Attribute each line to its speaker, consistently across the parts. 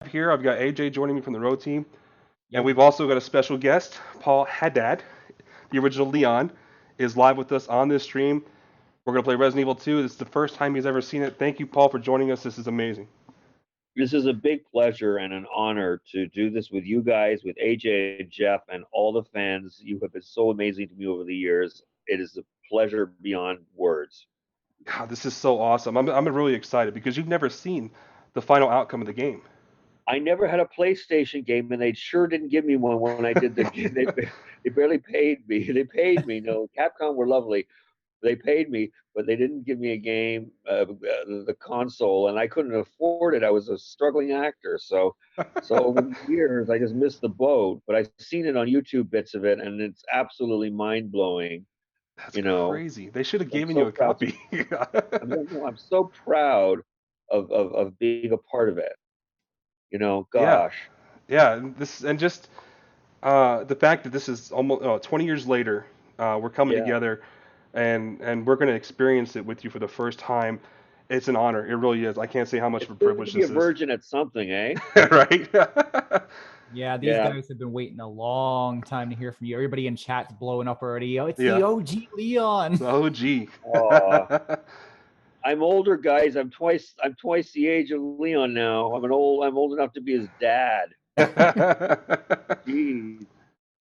Speaker 1: Here, I've got AJ joining me from the ROE Team, and
Speaker 2: Yo,
Speaker 1: we've also got a special guest, Paul Haddad, the original Leon, is live with us on this stream. We're going to play Resident Evil 2. This is the first time he's ever seen it. Thank you, Paul, for joining us. This is amazing.
Speaker 2: this is a big pleasure and an honor to do this with you guys, with AJ and Jeff, and all the fans. You have been so amazing to me over the years. It is a pleasure beyond words.
Speaker 1: God, this is so awesome. I'm really excited because you've never seen the final outcome of the game.
Speaker 2: I never had a PlayStation game, and they sure didn't give me one when I did the. They barely paid me. They paid me. No, Capcom were lovely. They paid me, but they didn't give me a game, the console, and I couldn't afford it. I was a struggling actor, so over the years I just missed the boat. But I've seen it on YouTube, bits of it, and it's absolutely mind blowing.
Speaker 1: That's
Speaker 2: You know,
Speaker 1: crazy. They should have
Speaker 2: I'm
Speaker 1: given you
Speaker 2: so
Speaker 1: a
Speaker 2: proud.
Speaker 1: copy.
Speaker 2: I'm so proud of being a part of it.
Speaker 1: Yeah,
Speaker 2: Gosh,
Speaker 1: yeah. And just the fact that this is almost 20 years later, we're coming
Speaker 2: yeah.
Speaker 1: together, and we're going to experience it with you for the first time. It's an honor. It really is. I can't say how much of
Speaker 2: It's
Speaker 1: a
Speaker 2: good to
Speaker 1: privilege
Speaker 2: be a
Speaker 1: this is.
Speaker 2: virgin at something, eh?
Speaker 1: Right?
Speaker 3: yeah, these
Speaker 2: Yeah.
Speaker 3: guys have been waiting a long time to hear from you. Everybody in chat's blowing up already. Oh, it's the
Speaker 1: Yeah.
Speaker 3: OG Leon.
Speaker 1: So, gee.
Speaker 2: Oh, I'm older, guys. I'm twice the age of Leon now. I'm old enough to be his dad. Jeez.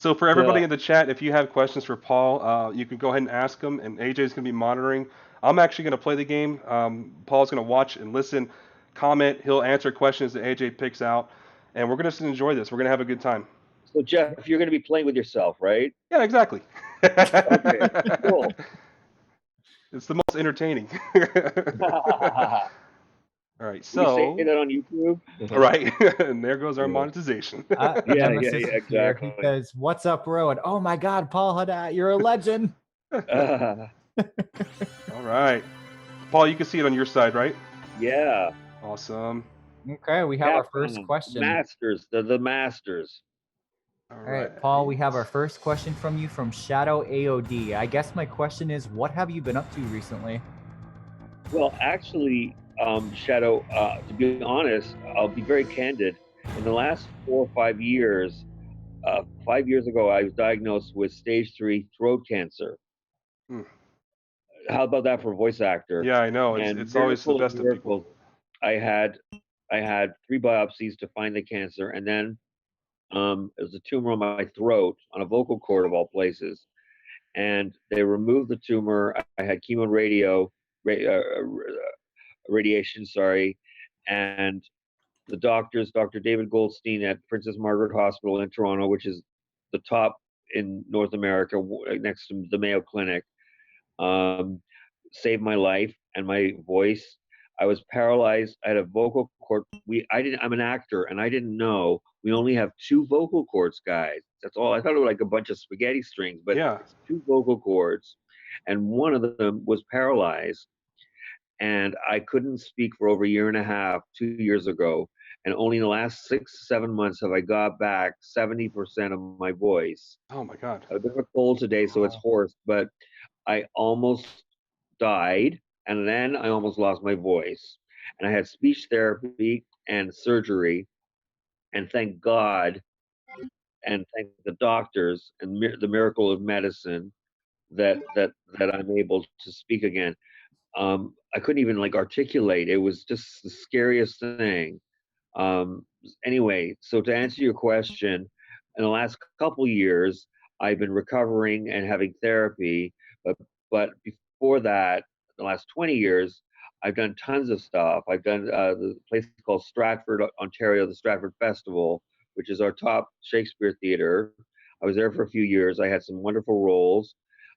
Speaker 1: So for
Speaker 2: Uh,
Speaker 1: everybody in the chat, if you have questions for Paul, you can go ahead and ask them, and AJ's going to be monitoring. I'm actually going to play the game. Paul's going to watch and listen, comment. He'll answer questions that AJ picks out, and we're going to just enjoy this. We're going to have a good time.
Speaker 2: so Jeff, you're going to be playing with yourself, right?
Speaker 1: Yeah, exactly.
Speaker 2: Okay, cool.
Speaker 1: It's the most entertaining.
Speaker 2: Will
Speaker 1: All right,
Speaker 2: you say
Speaker 1: so
Speaker 2: that on YouTube?
Speaker 1: right, and there goes our
Speaker 2: Yeah,
Speaker 1: monetization.
Speaker 2: yeah, yeah,
Speaker 3: Nemesis
Speaker 2: yeah,
Speaker 3: is here. He
Speaker 2: exactly.
Speaker 3: says, "What's up, Rowan? Oh my God, Paul Haddad, you're a legend."
Speaker 1: All right, Paul, you can see it on your side, right?
Speaker 2: Yeah,
Speaker 1: Awesome.
Speaker 3: Okay, we have our first
Speaker 2: Capcom
Speaker 3: question.
Speaker 2: Masters, the Masters.
Speaker 1: All
Speaker 3: All
Speaker 1: right.
Speaker 3: right, Paul, we have our first question from you from Shadow AOD. I guess my question is, what have you been up to recently?
Speaker 2: Well, actually, Shadow, to be honest, I'll be very candid. In the last 4 or 5 years, 5 years ago, I was diagnosed with stage 3 throat cancer.
Speaker 1: Hmm.
Speaker 2: How about that for a voice actor?
Speaker 1: Yeah, I know. It's
Speaker 2: And
Speaker 1: it's always the
Speaker 2: miracle of
Speaker 1: best of people.
Speaker 2: miracles, I had I had 3 biopsies to find the cancer, and then it was a tumor on my throat, on a vocal cord of all places. And they removed the tumor. I had chemo and radiation, sorry, and the doctors, Dr. David Goldstein at Princess Margaret Hospital in Toronto, which is the top in North America, next to the Mayo Clinic, um, saved my life and my voice. I was paralyzed. I had a vocal cord. I didn't. I'm an actor, and I didn't know we only have 2 vocal cords, guys. That's all. I thought it was like a bunch of spaghetti strings, but
Speaker 1: Yeah.
Speaker 2: it's 2 vocal cords, and one of them was paralyzed, and I couldn't speak for over a year and a half, 2 years ago. And only in the last 6, 7 months have I got back 70% of my voice.
Speaker 1: Oh my God.
Speaker 2: I had a bit of a cold today, so it's
Speaker 3: Wow.
Speaker 2: hoarse, but I almost died, and then I almost lost my voice. And I had speech therapy and surgery, and thank God and thank the doctors and the miracle of medicine that I'm able to speak again. I couldn't even like articulate. It was just the scariest thing. Um, anyway, so to answer your question, in the last couple years, I've been recovering and having therapy, but before that, the last 20 years, I've done tons of stuff. I've done the place called Stratford, Ontario, the Stratford Festival, which is our top Shakespeare theater. I was there for a few years. I had some wonderful roles.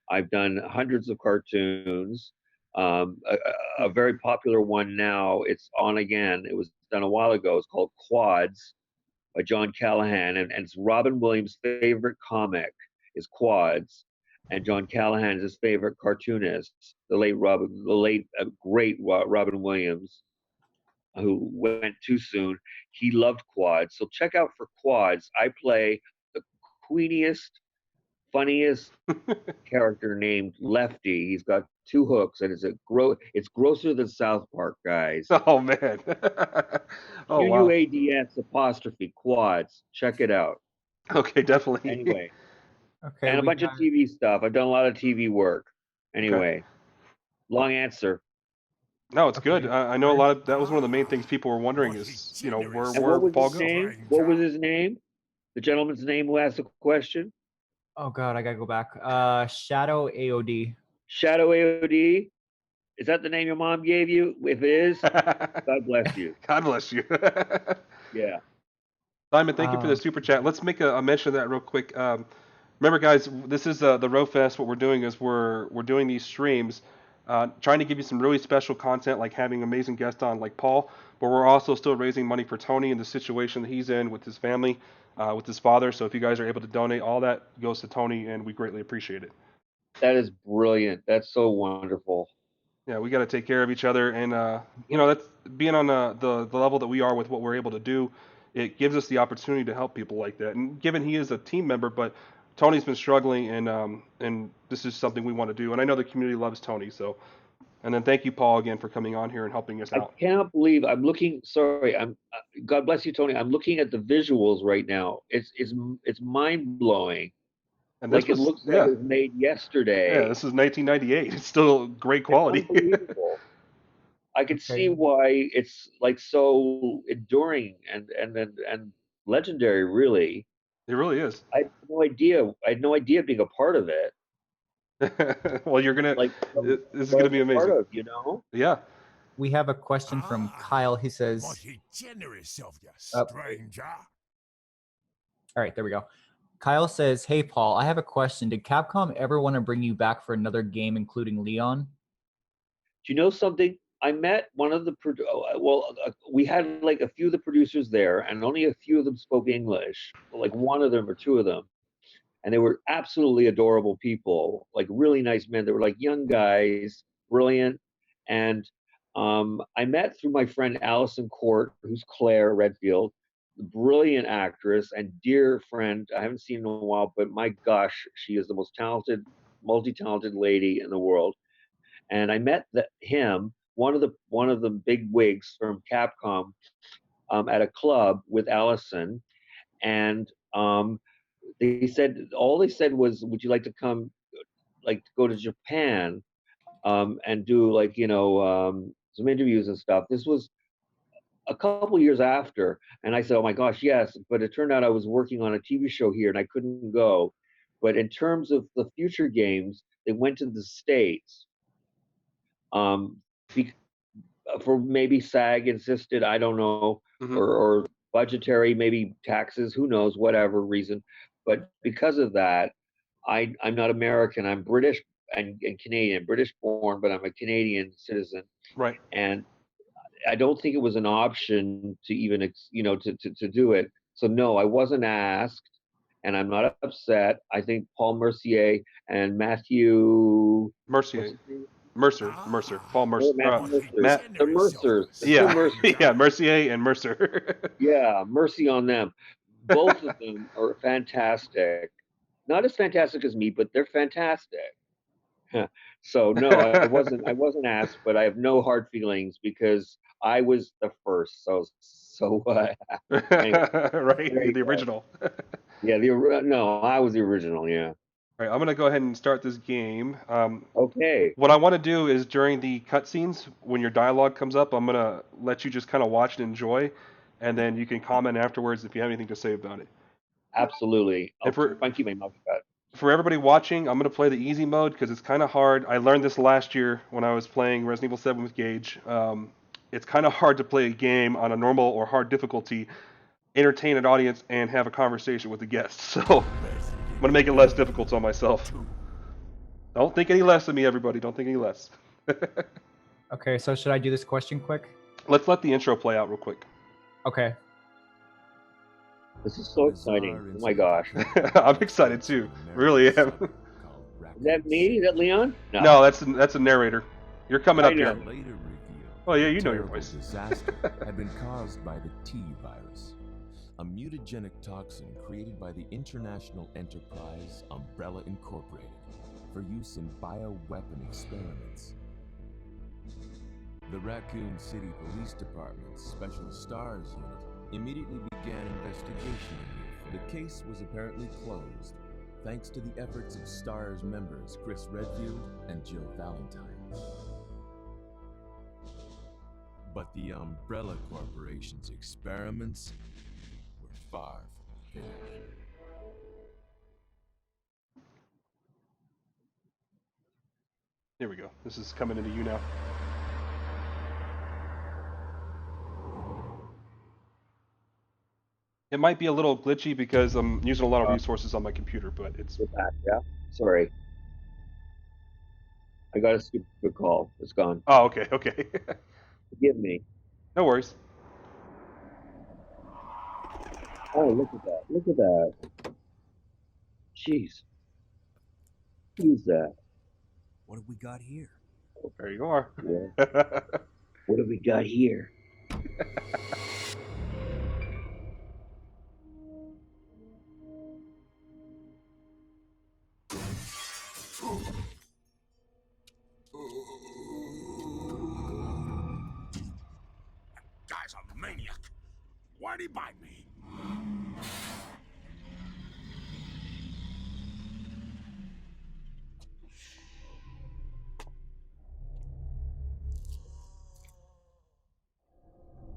Speaker 2: I've done hundreds of cartoons. A very popular one now. It's on again. It was done a while ago. It's called Quads by John Callahan, and it's Robin Williams' favorite comic is Quads, and John Callahan is his favorite cartoonist, the late great Robin Williams, who went too soon. He loved Quads, so check out for Quads. I play the queeniest, funniest character named Lefty. He's got 2 hooks, and it's grosser than South Park, guys.
Speaker 1: Oh man. Oh wow.
Speaker 2: QUADS apostrophe quads. Check it out.
Speaker 1: Okay, definitely.
Speaker 2: Anyway,
Speaker 3: Okay,
Speaker 2: and a
Speaker 3: we
Speaker 2: bunch of
Speaker 3: got
Speaker 2: TV stuff. I've done a lot of TV work.
Speaker 1: Okay.
Speaker 2: Anyway, long answer.
Speaker 1: No, it's
Speaker 3: Okay,
Speaker 1: good. I know a
Speaker 3: Ryan.
Speaker 1: lot of that was one of the main things people were wondering is,
Speaker 2: And
Speaker 1: where
Speaker 2: what was
Speaker 1: Paul
Speaker 2: his
Speaker 1: goes.
Speaker 2: name? What was his name? The gentleman's name who asked the question?
Speaker 3: Oh God, I gotta go back. Shadow AOD.
Speaker 2: Shadow AOD. Is that the name your mom gave you? If it is, God bless you.
Speaker 1: God bless you.
Speaker 2: Yeah.
Speaker 1: Simon, thank you for the super chat. Let's make a mention of that real quick. Remember, guys, this is the Row Fest. What we're doing is we're doing these streams, trying to give you some really special content, like having amazing guests on, like Paul. But we're also still raising money for Tony and the situation that he's in with his family, with his father. So if you guys are able to donate, all that goes to Tony, and we greatly appreciate it.
Speaker 2: That is brilliant. That's so wonderful.
Speaker 1: Yeah, we got to take care of each other, and that's being on the level that we are with what we're able to do. It gives us the opportunity to help people like that. And given he is a team member, but Tony's been struggling, and this is something we want to do. And I know the community loves Tony, so. And then thank you, Paul, again for coming on here and helping us
Speaker 2: I
Speaker 1: out.
Speaker 2: cannot believe I'm looking. Sorry, I'm. God bless you, Tony. I'm looking at the visuals right now. It's mind blowing.
Speaker 1: And this
Speaker 2: Like it
Speaker 1: was
Speaker 2: looks like it was made yesterday.
Speaker 1: this is 1998. It's still great
Speaker 2: It's
Speaker 1: quality.
Speaker 2: unbelievable. I could see why it's like so enduring and legendary. Really,
Speaker 1: It really is.
Speaker 2: I had no idea. I had no idea being a part of it.
Speaker 1: Well, you're gonna.
Speaker 2: Like
Speaker 1: This is
Speaker 2: what
Speaker 1: gonna
Speaker 2: I'm
Speaker 1: be
Speaker 2: a part
Speaker 1: amazing.
Speaker 2: of, you know.
Speaker 1: Yeah.
Speaker 3: We have a question from Kyle. He says, all right, there we go. Kyle says, "Hey Paul, I have a question. Did Capcom ever want to bring you back for another game, including Leon?"
Speaker 2: Do you know something? I met one of the we had like a few of the producers there, and only a few of them spoke English. Like one of them or two of them, and they were absolutely adorable people, like really nice men. They were like young guys, brilliant. And I met through my friend Allison Court, who's Claire Redfield, the brilliant actress and dear friend. I haven't seen in a while, but my gosh, she is the most talented, multi-talented lady in the world. And I met him, one of the big wigs from Capcom, at a club with Allison, and all they said was, "Would you like to come, like to go to Japan, and do like some interviews and stuff?" This was a couple years after, and I said, "Oh my gosh, yes!" But it turned out I was working on a TV show here, and I couldn't go. But in terms of the future games, they went to the States. Um, for maybe SAG insisted, I don't know,
Speaker 1: Mm-hmm.
Speaker 2: or budgetary, maybe taxes, who knows, whatever reason. But because of that, I'm not American. I'm British and Canadian, British born, but I'm a Canadian citizen.
Speaker 1: Right.
Speaker 2: And I don't think it was an option to even, to do it. So no, I wasn't asked, and I'm not upset. I think Paul Mercier and Matthew
Speaker 1: Mercier. Mercer, Paul Mercer,
Speaker 2: Matt, the Mercers, the two Mercers.
Speaker 1: Yeah, Mercier and Mercer.
Speaker 2: Yeah, mercy on them. Both of them are fantastic. Not as fantastic as me, but they're fantastic. So no, I wasn't asked, but I have no hard feelings because I was the first. Anyway,
Speaker 1: Right,
Speaker 2: there you
Speaker 1: the
Speaker 2: go.
Speaker 1: original.
Speaker 2: Yeah, no, I was the original. Yeah.
Speaker 1: All right, I'm gonna go ahead and start this game.
Speaker 2: Okay.
Speaker 1: What I want to do is during the cutscenes, when your dialogue comes up, I'm gonna let you just kind of watch and enjoy, and then you can comment afterwards if you have anything to say about it.
Speaker 2: Absolutely. I'll
Speaker 1: And for
Speaker 2: try and keep my mouth shut.
Speaker 1: for everybody watching, I'm gonna play the easy mode because it's kind of hard. I learned this last year when I was playing Resident Evil 7 with Gage. It's kind of hard to play a game on a normal or hard difficulty, entertain an audience, and have a conversation with the guests. So I'm gonna make it less difficult on myself. Don't think any less of me, everybody. Don't think any less.
Speaker 3: Okay, so should I do this question quick?
Speaker 1: Let's let the intro play out real quick.
Speaker 3: Okay.
Speaker 2: This is so exciting. Oh my gosh.
Speaker 1: I'm excited too. Really am.
Speaker 2: Is that me? Is that Leon?
Speaker 1: No, that's a narrator. You're coming up here.
Speaker 4: Later
Speaker 1: Oh yeah, you know your voice.
Speaker 4: Disaster had been caused by the T virus, a mutagenic toxin created by the international enterprise Umbrella Incorporated. for use in bioweapon experiments. The Raccoon City Police Department's Special Stars Unit immediately began investigation in the case was apparently closed, thanks to the efforts of STARS members Chris Redfield and Jill Valentine. But the Umbrella Corporation's experiments were far from finished.
Speaker 1: Here we go. This is coming into you now. It might be a little glitchy because I'm using a lot of resources on my computer, but it's...
Speaker 2: We're back, yeah? Sorry. I got a stupid call. It's gone.
Speaker 1: Oh, okay.
Speaker 2: Forgive me.
Speaker 1: No worries.
Speaker 2: Oh, look at that. Look at that. Jeez. Who's that?
Speaker 5: What have we got here?
Speaker 1: There you are.
Speaker 2: Yeah. What have we got here?
Speaker 6: Guy's a maniac. Why'd he bite me?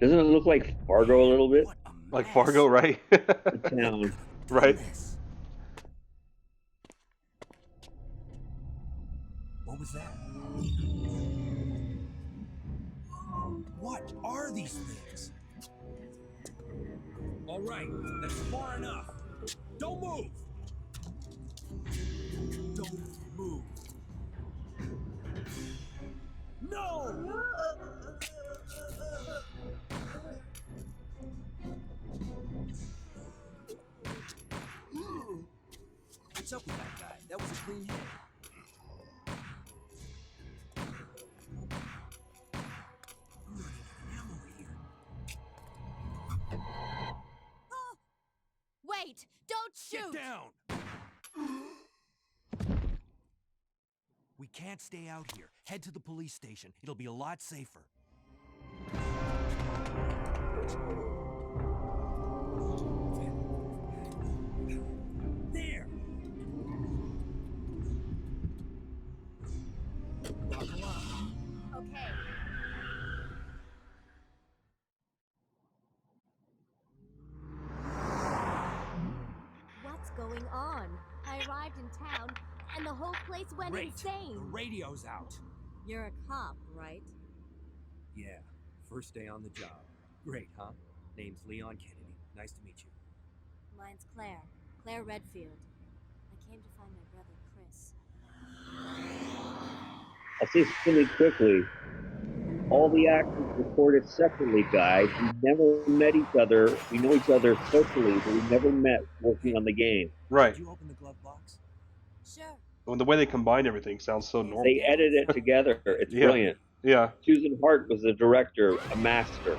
Speaker 2: Doesn't it look like Fargo a little bit?
Speaker 5: What a
Speaker 1: Like
Speaker 5: mess.
Speaker 1: Fargo, right?
Speaker 2: The town.
Speaker 1: Right.
Speaker 5: Mess. What was that? What are these things? All right, that's far enough. Don't move. Don't move. No! What's up with that guy? That was a clean hit. I'm running out of ammo here.
Speaker 7: Wait! Don't shoot!
Speaker 5: Get down! We can't stay out here. Head to the police station. It'll be a lot safer. There! Buckle up.
Speaker 7: Okay. What's going on? I arrived in town, and the whole place went
Speaker 5: Great.
Speaker 7: insane.
Speaker 5: The radio's out.
Speaker 7: You're a cop, right?
Speaker 5: Yeah, first day on the job. Great, huh? Name's Leon Kennedy. Nice to meet you.
Speaker 7: Mine's Claire. Claire Redfield. I came to find my brother, Chris.
Speaker 2: I'll say really quickly. All the actors recorded separately, guys. We never met each other. We know each other socially, but we never met working on the game.
Speaker 1: Right.
Speaker 5: Did you open the glove box?
Speaker 7: Sure.
Speaker 1: Well, the way they combine everything sounds so normal.
Speaker 2: They edited it together. It's
Speaker 1: Yeah.
Speaker 2: brilliant.
Speaker 1: Yeah.
Speaker 2: Susan Hart was the director, a master.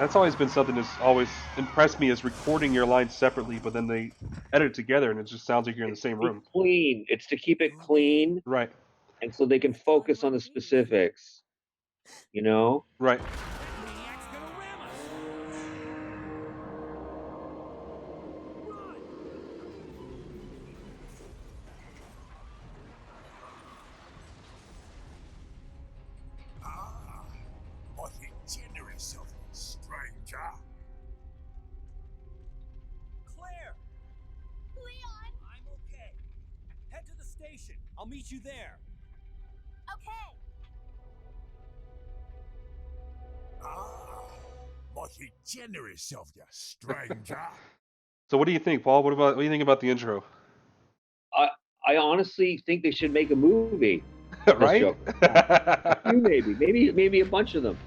Speaker 1: That's always been something that's always impressed me, is recording your lines separately, but then they edit it together and it just sounds like you're in the same room.
Speaker 2: Clean. It's to keep it clean,
Speaker 1: Right.
Speaker 2: and so they can focus on the specifics. You know?
Speaker 1: Right.
Speaker 5: Maniac's gonna ram us!
Speaker 6: What a generous of you, stranger.
Speaker 5: Claire!
Speaker 7: Leon!
Speaker 5: I'm okay. Head to the station. I'll meet you there.
Speaker 7: Okay.
Speaker 6: What a generous of you, stranger.
Speaker 1: So what do you think, Paul? What do you think about the intro?
Speaker 2: I honestly think they should make a movie.
Speaker 1: Right?
Speaker 2: A few maybe a bunch of them.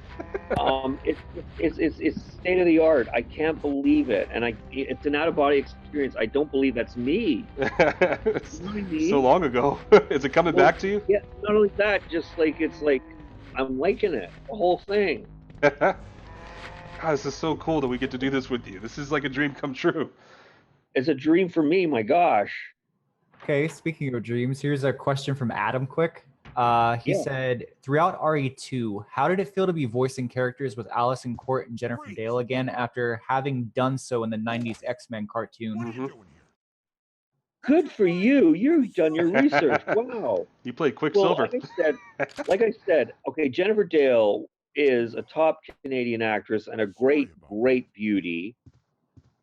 Speaker 2: It's state of the art. I can't believe it, and it's an out of body experience. I don't believe that's me.
Speaker 1: So long ago. Is it coming back to you?
Speaker 2: Yeah. Not only that, just like it's like I'm liking it. The whole thing.
Speaker 1: God, this is so cool that we get to do this with you. This is like a dream come true.
Speaker 2: It's a dream for me. My gosh.
Speaker 3: Okay, speaking of dreams, here's a question from Adam quick. He
Speaker 2: Yeah.
Speaker 3: said, throughout RE2, how did it feel to be voicing characters with Allison Court and Jennifer Dale again after having done so in the 90s X-Men cartoon?
Speaker 6: What are
Speaker 1: Mhm.
Speaker 6: you doing here?
Speaker 2: Good for you. You've done your research. Wow.
Speaker 1: You played
Speaker 2: Well,
Speaker 1: Quicksilver.
Speaker 2: like I said, okay, Jennifer Dale is a top Canadian actress and a great, great beauty,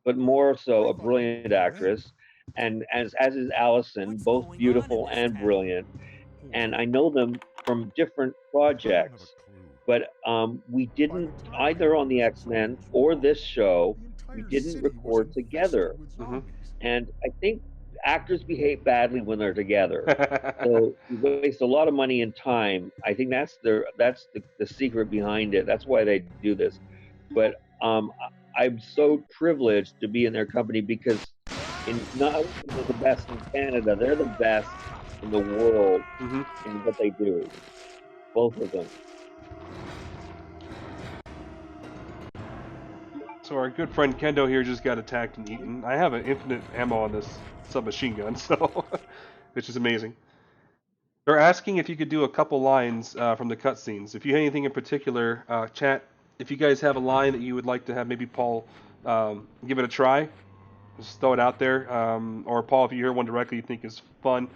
Speaker 2: but more so a brilliant actress. And as is Allison,
Speaker 5: What's
Speaker 2: both
Speaker 5: going on
Speaker 2: beautiful
Speaker 5: in this
Speaker 2: and
Speaker 5: town?
Speaker 2: brilliant. And I know them from different projects, but we didn't either on the X-Men or this show. We didn't record together,
Speaker 1: Mhm.
Speaker 2: and I think actors behave badly when they're together. So you waste a lot of money and time. I think that's the secret behind it. That's why they do this. But I'm so privileged to be in their company because not only are they the best in Canada, they're the best in the world
Speaker 1: Mhm.
Speaker 2: in what they do. Both of them.
Speaker 1: So our good friend Kendo here just got attacked and eaten. I have an infinite ammo on this submachine gun, so which is amazing. They're asking if you could do a couple lines from the cutscenes. If you have anything in particular, chat. If you guys have a line that you would like to have, maybe Paul give it a try. Just throw it out there. Or Paul, if you hear one directly you think is fun,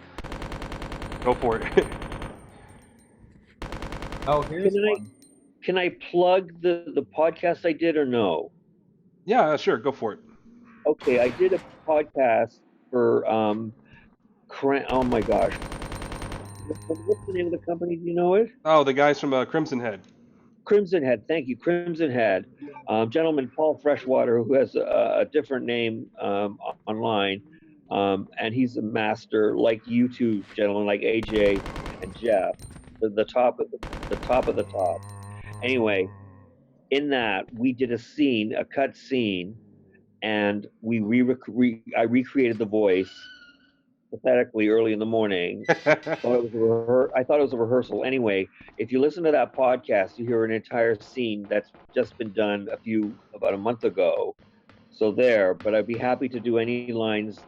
Speaker 1: go for it.
Speaker 3: Oh, here's
Speaker 2: Can I-
Speaker 3: one.
Speaker 2: Can I plug the podcast I did or no?
Speaker 1: Yeah, sure, go for it.
Speaker 2: Okay, I did a podcast for oh my gosh. What's the name of the company? Do you know it?
Speaker 1: Oh, the guys from Crimson Head.
Speaker 2: Crimson Head. Thank you, Crimson Head. Gentleman Paul Freshwater, who has a different name online, and he's a master, like you two gentlemen, like AJ and Jeff, the top of the top of the top. Anyway, in that we did a cut scene, and I recreated the voice pathetically early in the morning. I thought it was a rehearsal. Anyway, if you listen to that podcast, you hear an entire scene that's just been done about a month ago. So there, but I'd be happy to do any lines,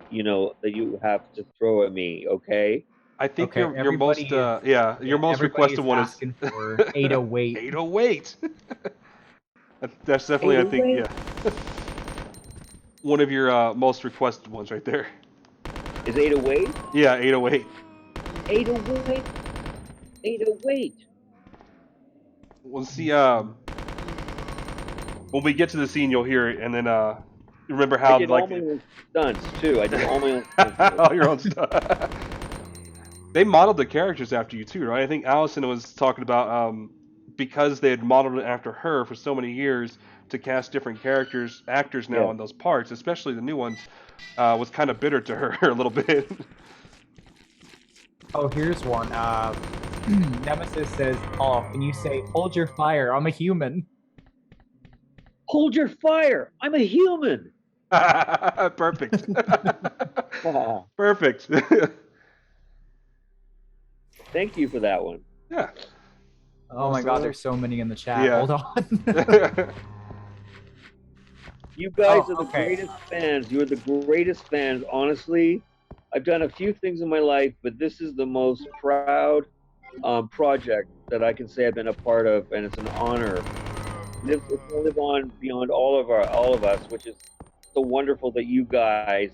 Speaker 2: that you have to throw at me. Okay.
Speaker 1: I think
Speaker 3: Okay,
Speaker 1: your
Speaker 3: everybody
Speaker 1: most
Speaker 3: is-
Speaker 1: your most
Speaker 3: everybody
Speaker 1: requested
Speaker 3: is
Speaker 1: one is
Speaker 3: asking for 808.
Speaker 1: 808. That's definitely, I think,
Speaker 2: 808?
Speaker 1: yeah, one of your most requested ones right there.
Speaker 2: Is 808?
Speaker 1: Yeah, 808.
Speaker 2: 808? 808.
Speaker 1: We'll see. When we get to the scene, you'll hear it, and then remember
Speaker 2: I
Speaker 1: how
Speaker 2: did
Speaker 1: like
Speaker 2: all my own stunts too. I did all my own stunts.
Speaker 1: all your own stuff. They modeled the characters after you too, right? I think Allison was talking about because they had modeled it after her for so many years to cast different actors now
Speaker 2: Yeah.
Speaker 1: in those parts, especially the new ones, was kind of bitter to her a little bit.
Speaker 3: Oh, here's one. Nemesis says, "Oh, can you say hold your fire? I'm a human."
Speaker 2: Hold your fire. I'm a human.
Speaker 1: Perfect. Perfect.
Speaker 2: Thank you for that one.
Speaker 1: Yeah.
Speaker 3: Oh my God, there's so many in the chat.
Speaker 1: Yeah.
Speaker 3: Hold on.
Speaker 2: You guys
Speaker 3: Oh,
Speaker 2: are the
Speaker 3: okay.
Speaker 2: greatest fans. You're the greatest fans. Honestly, I've done a few things in my life, but this is the most proud project that I can say I've been a part of, and it's an honor. It's going to live on beyond all of us, which is so wonderful that you guys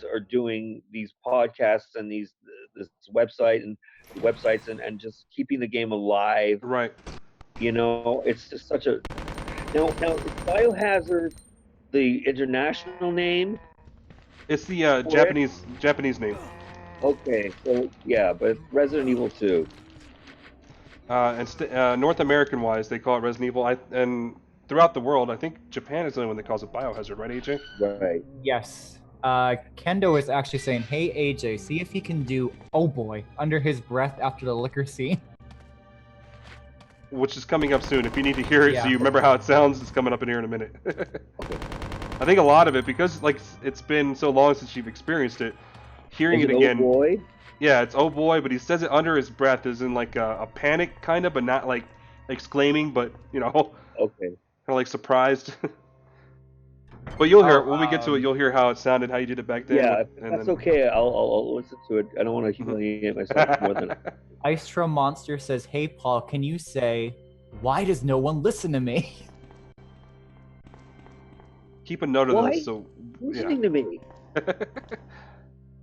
Speaker 2: are doing these podcasts and this websites and just keeping the game alive.
Speaker 1: Right.
Speaker 2: It's just such a now is Biohazard the international name?
Speaker 1: It's the
Speaker 2: For it?
Speaker 1: Japanese name.
Speaker 2: Okay, so yeah, but Resident Evil 2.
Speaker 1: And North American wise, they call it Resident Evil. And throughout the world, I think Japan is the only one that calls it Biohazard, right, AJ?
Speaker 2: Right.
Speaker 3: Yes. Kendo is actually saying, "Hey AJ, see if he can do oh boy under his breath after the liquor scene."
Speaker 1: Which is coming up soon. If you need to hear it,
Speaker 3: Yeah.
Speaker 1: so you remember how it sounds, it's coming up in here in a minute. I think a lot of it, because like it's been so long since you've experienced it, hearing
Speaker 2: Is
Speaker 1: it
Speaker 2: it
Speaker 1: again.
Speaker 2: Oh boy?
Speaker 1: Yeah, it's oh boy, but he says it under his breath, as in like a panic kind of, but not like exclaiming, but
Speaker 2: Okay.
Speaker 1: Kind of like surprised. But you'll hear
Speaker 3: Oh,
Speaker 1: it when we get to it. You'll hear how it sounded, how you did it back then.
Speaker 2: Yeah, if
Speaker 1: and
Speaker 2: that's
Speaker 1: then...
Speaker 2: okay. I'll listen to it. I don't want to humiliate myself more than.
Speaker 3: Ice Trail Monster says, "Hey Paul, can you say, why does no one listen to me?"
Speaker 1: Keep a note of
Speaker 2: Why?
Speaker 1: this. So
Speaker 2: Listening to me.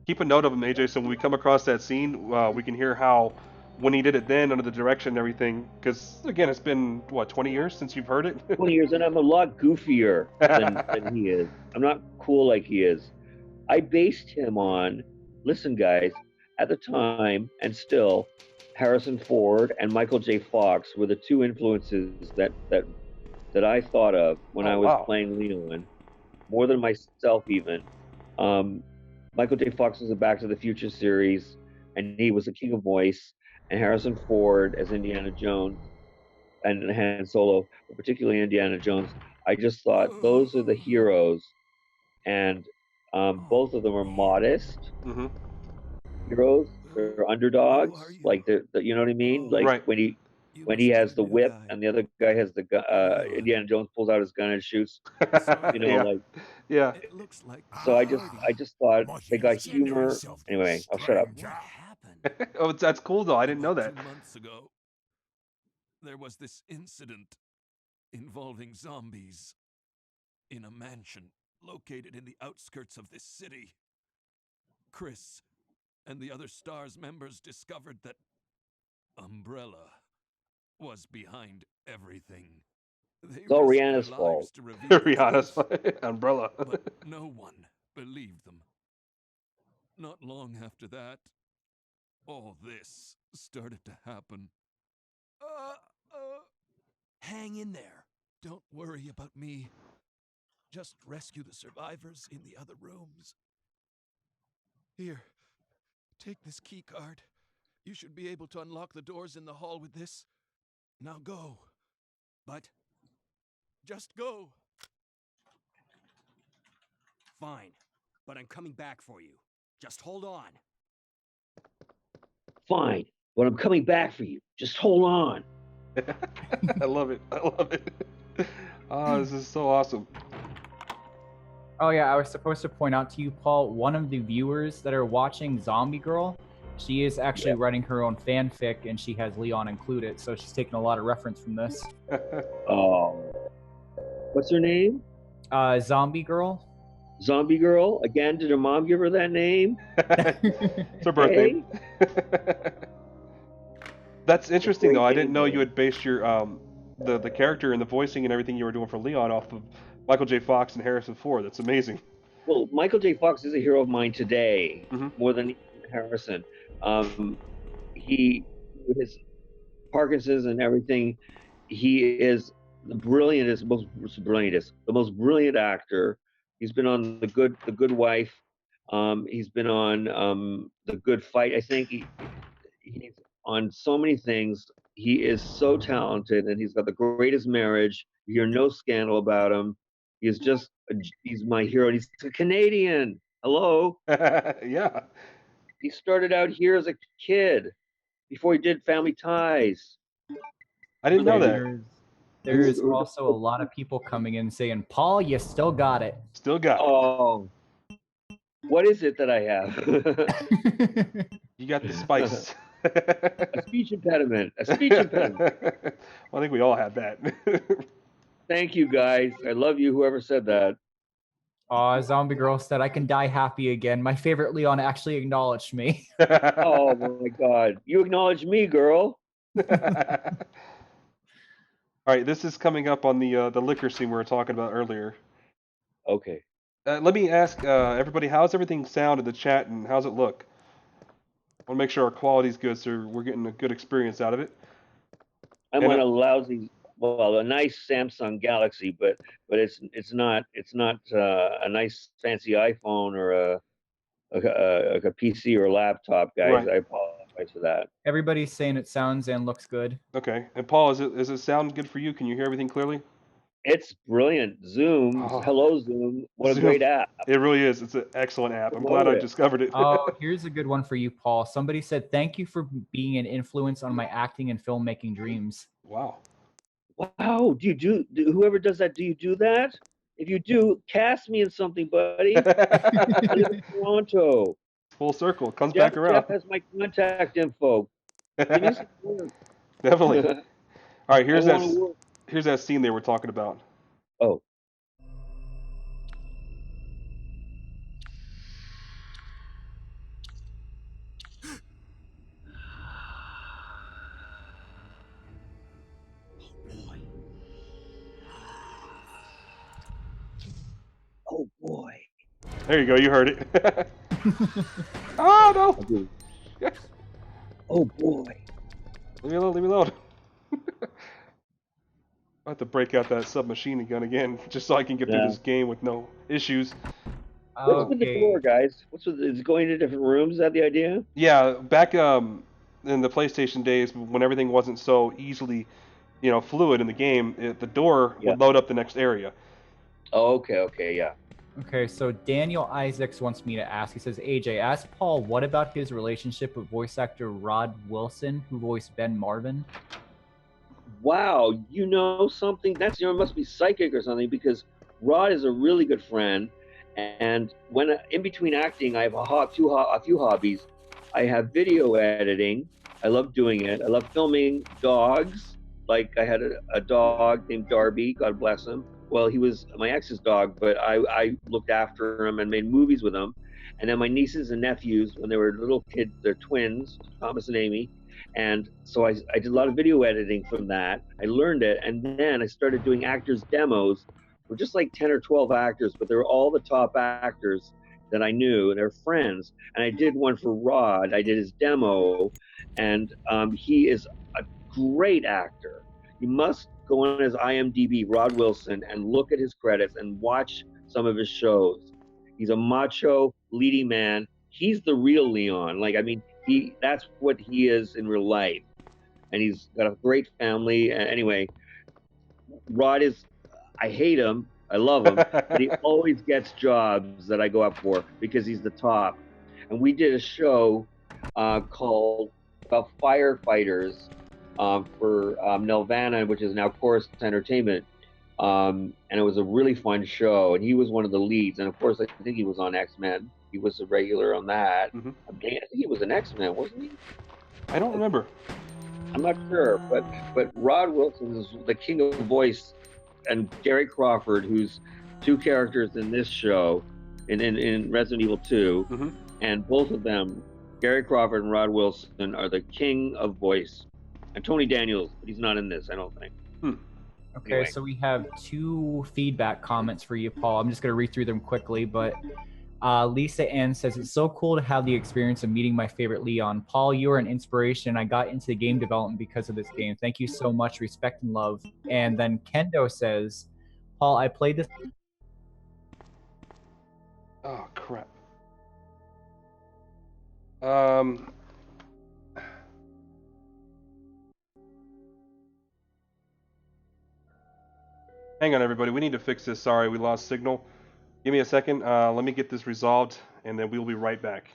Speaker 1: keep a note of him, AJ. So when we come across that scene, we can hear how when he did it then under the direction and everything. Because again, it's been what 20 years since you've heard it.
Speaker 2: 20 years, and I'm a lot goofier than he is. I'm not cool like he is. I based him on, listen, guys, at the time and still, Harrison Ford and Michael J. Fox were the two influences that I thought of when I was playing Leon, more than myself even. Michael J. Fox was a Back to the Future series, and he was the king of voice, and Harrison Ford as Indiana Jones and Han Solo, but particularly Indiana Jones. I just thought those are the heroes, and both of them are modest
Speaker 1: Mm-hmm.
Speaker 2: heroes. They're underdogs, like the you know what I mean? Like
Speaker 1: Right.
Speaker 2: when he has the whip and the other guy has the gun. Indiana Jones pulls out his gun and shoots. You know,
Speaker 1: Yeah.
Speaker 2: like
Speaker 1: Yeah.
Speaker 5: It looks like.
Speaker 2: so. I just thought they got humor. Anyway, I'll shut up.
Speaker 5: What happened?
Speaker 1: Oh, that's cool though. I didn't know that.
Speaker 6: 2 months ago, there was this incident involving zombies in a mansion located in the outskirts of this city. Chris and the other STARS members discovered that Umbrella was behind everything. They
Speaker 2: It's all
Speaker 6: risked
Speaker 2: Rihanna's
Speaker 6: their
Speaker 2: fault.
Speaker 6: lives to reveal the
Speaker 1: Rihanna's
Speaker 6: truth,
Speaker 1: umbrella.
Speaker 6: but no one believed them. Not long after that, all this started to happen.
Speaker 5: Hang in there.
Speaker 6: Don't worry about me. Just rescue the survivors in the other rooms. Here, take this key card. You should be able to unlock the doors in the hall with this. Now go.
Speaker 5: But
Speaker 6: Just go.
Speaker 5: fine. But I'm coming back for you. Just hold on.
Speaker 2: Fine, but I'm coming back for you. Just hold on.
Speaker 1: I love it. I love it. Oh, this is so awesome.
Speaker 3: Oh yeah, I was supposed to point out to you, Paul, one of the viewers that are watching Zombie Girl, she is actually writing her own fanfic, and she has Leon included, so she's taking a lot of reference from this.
Speaker 2: Oh, what's her name?
Speaker 3: Zombie Girl.
Speaker 2: Zombie Girl. Again, did her mom give her that name?
Speaker 1: It's her birthday. That's interesting though. I didn't know you had based your the character and the voicing and everything you were doing for Leon off of Michael J. Fox and Harrison Ford. That's amazing.
Speaker 2: Well, Michael J. Fox is a hero of mine today,
Speaker 1: Mm-hmm.
Speaker 2: more than Harrison. He, with his Parkinson's and everything, he is the most brilliant actor. He's been on The Good Wife. He's been on The Good Fight. I think he's on so many things. He is so talented, and he's got the greatest marriage. You hear no scandal about him. He's my hero. He's a Canadian. Hello.
Speaker 1: Yeah.
Speaker 2: He started out here as a kid before he did Family Ties.
Speaker 1: I didn't know that.
Speaker 3: There's also a lot of people coming in saying, Paul, you still got it.
Speaker 1: Still got it.
Speaker 2: Oh, what is it that I have?
Speaker 1: You got the spice.
Speaker 2: A speech impediment. A speech impediment.
Speaker 1: Well, I think we all had that.
Speaker 2: Thank you, guys. I love you, whoever said that.
Speaker 3: Zombie Girl said, I can die happy again. My favorite Leon actually acknowledged me.
Speaker 2: Oh, my God. You acknowledge me, girl.
Speaker 1: All right, this is coming up on the liquor scene we were talking about earlier.
Speaker 2: Okay.
Speaker 1: Let me ask everybody, how's everything sound in the chat and how's it look? I want to make sure our quality's good, so we're getting a good experience out of it.
Speaker 2: I'm on a nice Samsung Galaxy, but it's not a nice fancy iPhone or a PC or a laptop, guys.
Speaker 1: Right.
Speaker 2: I apologize for that.
Speaker 3: Everybody's saying it sounds and looks good.
Speaker 1: Okay. And Paul, is it sound good for you? Can you hear everything clearly?
Speaker 2: It's brilliant. Zoom.
Speaker 1: Oh.
Speaker 2: Hello, Zoom. What
Speaker 1: Zoom.
Speaker 2: a great app.
Speaker 1: It really is. It's an excellent app. I'm glad I discovered it.
Speaker 3: Oh, here's a good one for you, Paul. Somebody said, thank you for being an influence on my acting and filmmaking dreams.
Speaker 1: Wow.
Speaker 2: Wow, whoever does that, do you do that? If you do, cast me in something, buddy. I live in Toronto.
Speaker 1: Full circle, comes
Speaker 2: Jeff,
Speaker 1: back
Speaker 2: Jeff
Speaker 1: around.
Speaker 2: has my contact info. Give me some work.
Speaker 1: Definitely. All right,
Speaker 2: I want to work.
Speaker 1: here's that scene they were talking about.
Speaker 2: Oh, oh boy.
Speaker 1: There you go, you heard it. Oh no!
Speaker 2: Okay. Oh boy.
Speaker 1: Leave me alone, leave me alone. I have to break out that submachine gun again, just so I can get through
Speaker 2: Yeah.
Speaker 1: this game with no issues.
Speaker 2: What's with the
Speaker 3: Okay.
Speaker 2: door, guys? Is it going to different rooms? Is that the idea?
Speaker 1: Yeah, back in the PlayStation days, when everything wasn't so easily, fluid in the game, the door
Speaker 2: Yeah.
Speaker 1: would load up the next area.
Speaker 2: Oh, okay, yeah.
Speaker 3: Okay, so Daniel Isaacs wants me to ask. He says, AJ, ask Paul what about his relationship with voice actor Rod Wilson, who voiced Ben Marvin?
Speaker 2: Wow, you know something? That's it must be psychic or something, because Rod is a really good friend, and when in between acting, I have a few hobbies. I have video editing. I love doing it. I love filming dogs. Like I had a dog named Darby, God bless him. Well, he was my ex's dog, but I looked after him and made movies with him. And then my nieces and nephews, when they were little kids, they're twins, Thomas and Amy. And so I did a lot of video editing from that. I learned it, and then I started doing actors demos. We're just like 10 or 12 actors, but they were all the top actors that I knew, and they're friends. And I did one for Rod. I did his demo, and he is a great actor. You must go on his IMDb, Rod Wilson, and look at his credits and watch some of his shows. He's a macho, leading man. He's the real Leon. Like, I mean, that's what he is in real life. And he's got a great family. Anyway, Rod is, I hate him. I love him, but he always gets jobs that I go up for because he's the top. And we did a show called about firefighters for Nelvana, which is now Chorus Entertainment. And it was a really fun show. And he was one of the leads. And of course, I think he was on X-Men. He was a regular on that.
Speaker 1: Mhm.
Speaker 2: I think he was an X-Men, wasn't he?
Speaker 1: I don't remember.
Speaker 2: I'm not sure, but Rod Wilson is the king of voice, and Gary Crawford, who's two characters in this show, in Resident Evil 2,
Speaker 1: Mhm.
Speaker 2: and both of them, Gary Crawford and Rod Wilson, are the king of voice. And Tony Daniels, but he's not in this, I don't think.
Speaker 3: Okay,
Speaker 2: Anyway.
Speaker 3: so we have 2 feedback comments for you, Paul. I'm just going to read through them quickly, but Lisa Ann says, it's so cool to have the experience of meeting my favorite Leon. Paul, you are an inspiration. I got into the game development because of this game. Thank you so much. Respect and love. And then Kendo says, Paul, I played this.
Speaker 1: Oh crap. Hang on, everybody. We need to fix this. Sorry, we lost signal. Give me a second. Let me get this resolved, and then we'll be right back.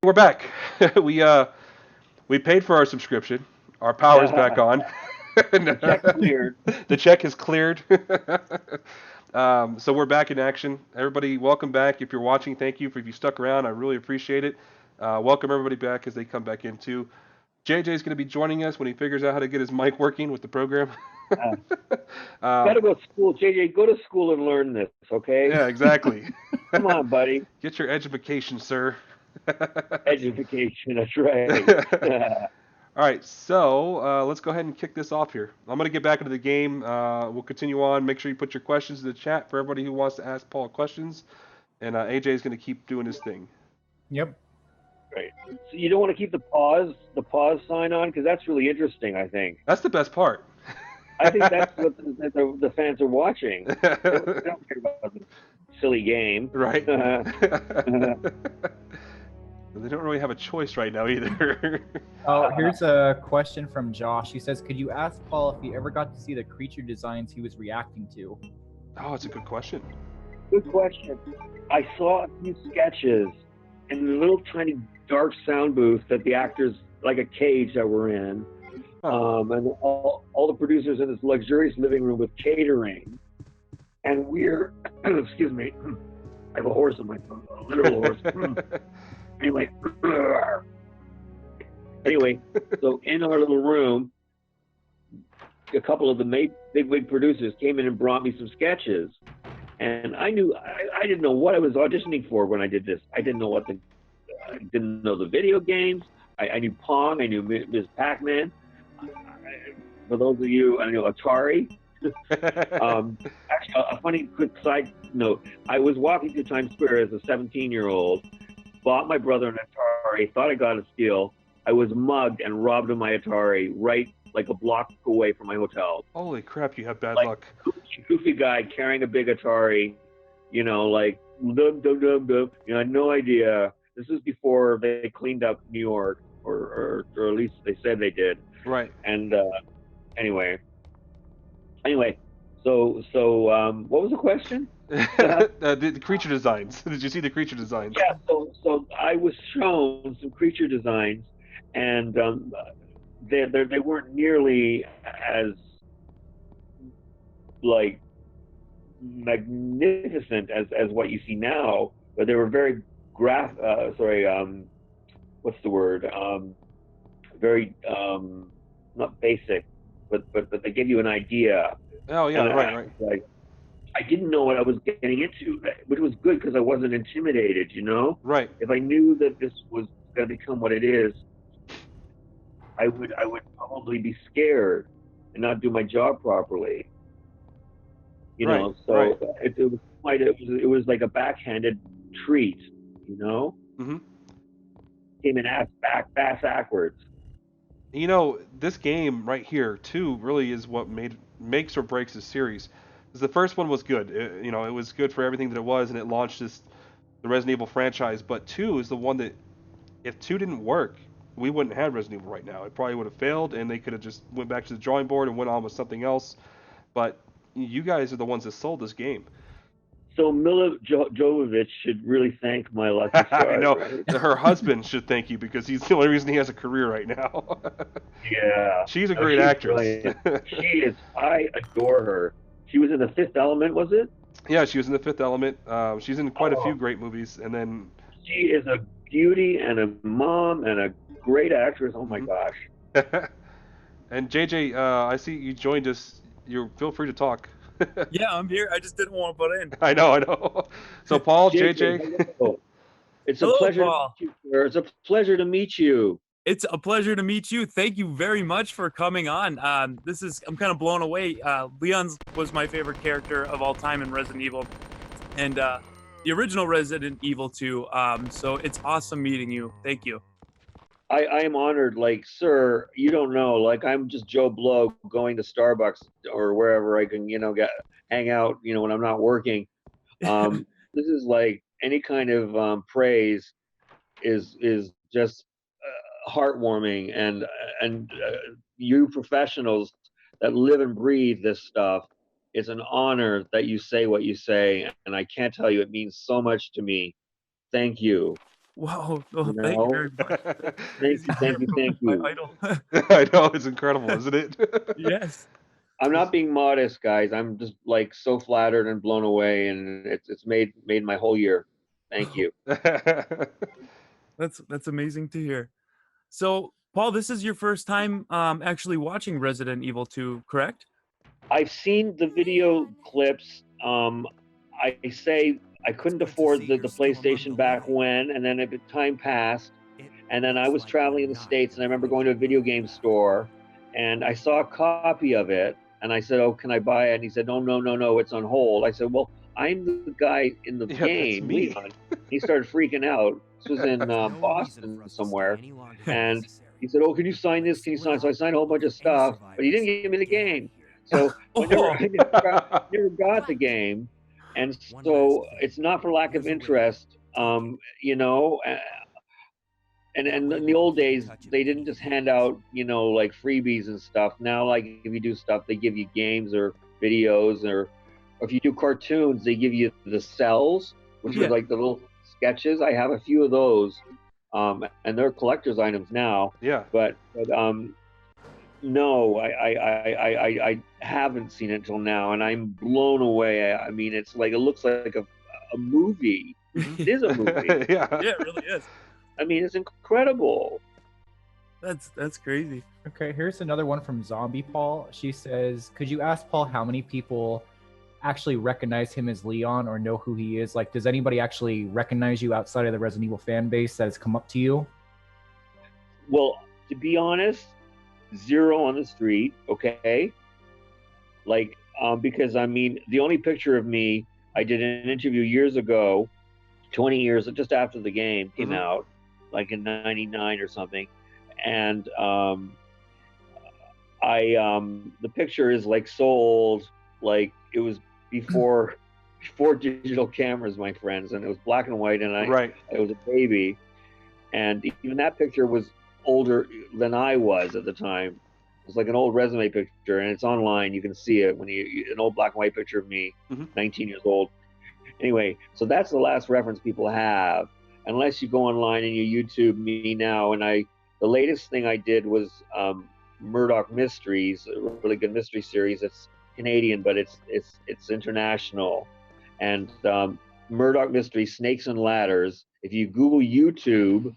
Speaker 1: We're back. We paid for our subscription. Our power's back on.
Speaker 2: The check cleared.
Speaker 1: The check is cleared. So we're back in action. Everybody, welcome back. If you're watching, thank you. If you stuck around, I really appreciate it. Welcome everybody back as they come back in too. JJ is going to be joining us when he figures out how to get his mic working with the program.
Speaker 2: Gotta go to school, JJ. Go to school and learn this, okay?
Speaker 1: Yeah, exactly.
Speaker 2: Come on, buddy.
Speaker 1: Get your education, sir.
Speaker 2: Education, that's right.
Speaker 1: All right, so let's go ahead and kick this off here. I'm going to get back into the game. We'll continue on. Make sure you put your questions in the chat for everybody who wants to ask Paul questions. And AJ is going to keep doing his thing.
Speaker 3: Yep.
Speaker 2: Right. So you don't want to keep the pause sign on, because that's really interesting, I think.
Speaker 1: That's the best part.
Speaker 2: I think that's what the fans are watching. They don't care about the silly game.
Speaker 1: Right. They don't really have a choice right now either.
Speaker 3: Oh, here's a question from Josh. He says, could you ask Paul if he ever got to see the creature designs he was reacting to?
Speaker 1: Oh, it's a good question.
Speaker 2: Good question. I saw a few sketches, and the little tiny dark sound booth that the actors, like a cage that we're in. And all the producers in this luxurious living room with catering. And we're, excuse me, I have a horse in my throat, a literal horse. Anyway, so in our little room, a couple of the bigwig producers came in and brought me some sketches. And I didn't know what I was auditioning for when I did this. I didn't know I didn't know the video games. I knew Pong, I knew Ms. Pac-Man. For those of you, I know Atari. Actually, a funny quick side note. I was walking through Times Square as a 17-year-old, bought my brother an Atari, thought I got a steal. I was mugged and robbed of my Atari right like a block away from my hotel.
Speaker 1: Holy crap, you have bad
Speaker 2: like,
Speaker 1: luck.
Speaker 2: Goofy guy carrying a big Atari, like dum dum dum dum. I had no idea. This is before they cleaned up New York, or at least they said they did.
Speaker 1: Right.
Speaker 2: And anyway, so what was the question?
Speaker 1: The creature designs. Did you see the creature designs?
Speaker 2: Yeah. So I was shown some creature designs, and they weren't nearly as like magnificent as what you see now, but they were very what's the word? Very not basic, but they give you an idea.
Speaker 1: Oh yeah, right.
Speaker 2: Like, I didn't know what I was getting into, which was good because I wasn't intimidated.
Speaker 1: Right.
Speaker 2: If I knew that this was going to become what it is, I would probably be scared and not do my job properly.
Speaker 1: Right,
Speaker 2: So
Speaker 1: right.
Speaker 2: it was like a backhanded treat.
Speaker 1: Mm-hmm.
Speaker 2: Came in ass backwards.
Speaker 1: This game right here too really is what makes or breaks the series. 'Cause the first one was good. It was good for everything that it was, and it launched the Resident Evil franchise. But 2 is the one that, if 2 didn't work, we wouldn't have Resident Evil right now. It probably would have failed, and they could have just went back to the drawing board and went on with something else. But you guys are the ones that sold this game.
Speaker 2: So Mila Jovovich should really thank my lucky stars.
Speaker 1: I know.
Speaker 2: Right?
Speaker 1: Her husband should thank you because he's the only reason he has a career right now.
Speaker 2: Yeah.
Speaker 1: She's a great actress.
Speaker 2: She is. I adore her. She was in The Fifth Element, was it?
Speaker 1: Yeah, she was in The Fifth Element. She's in quite a few great movies, and then
Speaker 2: she is a beauty and a mom and a great actress. Oh my gosh.
Speaker 1: And JJ, I see you joined us. Feel free to talk.
Speaker 8: Yeah, I'm here. I just didn't want to butt in.
Speaker 1: I know. So Paul, JJ.
Speaker 2: It's
Speaker 8: Hello,
Speaker 2: a pleasure
Speaker 8: Paul.
Speaker 2: to meet you, sir. It's a pleasure to meet you.
Speaker 8: It's a pleasure to meet you. Thank you very much for coming on. I'm kind of blown away. Leon was my favorite character of all time in Resident Evil, and the original Resident Evil 2. So it's awesome meeting you. Thank you.
Speaker 2: I am honored. Like, sir, you don't know. Like, I'm just Joe Blow going to Starbucks or wherever I can, hang out, when I'm not working. This is like any kind of praise is just heartwarming, and you professionals that live and breathe this stuff, it's an honor that you say what you say, and I can't tell you, it means so much to me. Thank you.
Speaker 8: Wow, thank you very much.
Speaker 2: Thank you.
Speaker 8: My idol.
Speaker 1: I know, it's incredible, isn't it?
Speaker 8: Yes.
Speaker 2: I'm not being modest, guys. I'm just like so flattered and blown away, and it's made my whole year. Thank you.
Speaker 8: That's amazing to hear. So, Paul, this is your first time actually watching Resident Evil 2, correct?
Speaker 2: I've seen the video clips. I say I couldn't afford the PlayStation back when, and then time passed, and then I was traveling in the States, and I remember going to a video game store, and I saw a copy of it, and I said, "Oh, can I buy it?" And he said, "No, it's on hold." I said, "Well, I'm the guy in the game, Leon." He started freaking out. This was in Boston somewhere, and he said, "Oh, can you sign this? Can you sign?" So I signed a whole bunch of stuff, but he didn't give me the game. So I never got the game. And so it's not for lack of interest, And in the old days, they didn't just hand out, like freebies and stuff. Now, like if you do stuff, they give you games or videos, or if you do cartoons, they give you the cells, which are like the little sketches. I have a few of those. and they're collector's items now.
Speaker 1: Yeah.
Speaker 2: But no, I haven't seen it until now, and I'm blown away. I mean, it's like, it looks like a movie. It is a movie.
Speaker 1: Yeah.
Speaker 8: Yeah, it really is.
Speaker 2: I mean, it's incredible.
Speaker 8: That's crazy.
Speaker 3: Okay, here's another one from Zombie Paul. She says, could you ask Paul how many people actually recognize him as Leon or know who he is? Like, does anybody actually recognize you outside of the Resident Evil fan base that has come up to you?
Speaker 2: Well, to be honest, zero on the street, okay? Like, because I mean, the only picture of me, I did an interview years ago, 20 years, just after the game came out, like in 99 or something. And the picture is like so old, like it was before digital cameras, my friends, and it was black and white, and I was a baby, and even that picture was older than I was at the time. It was like an old resume picture, and it's online. You can see it when an old black and white picture of me, 19 years old. Anyway, so that's the last reference people have, unless you go online and you YouTube me now. And the latest thing I did was Murdoch Mysteries, a really good mystery series. It's Canadian, but it's international. And Murdoch Mysteries, Snakes and Ladders. If you Google YouTube,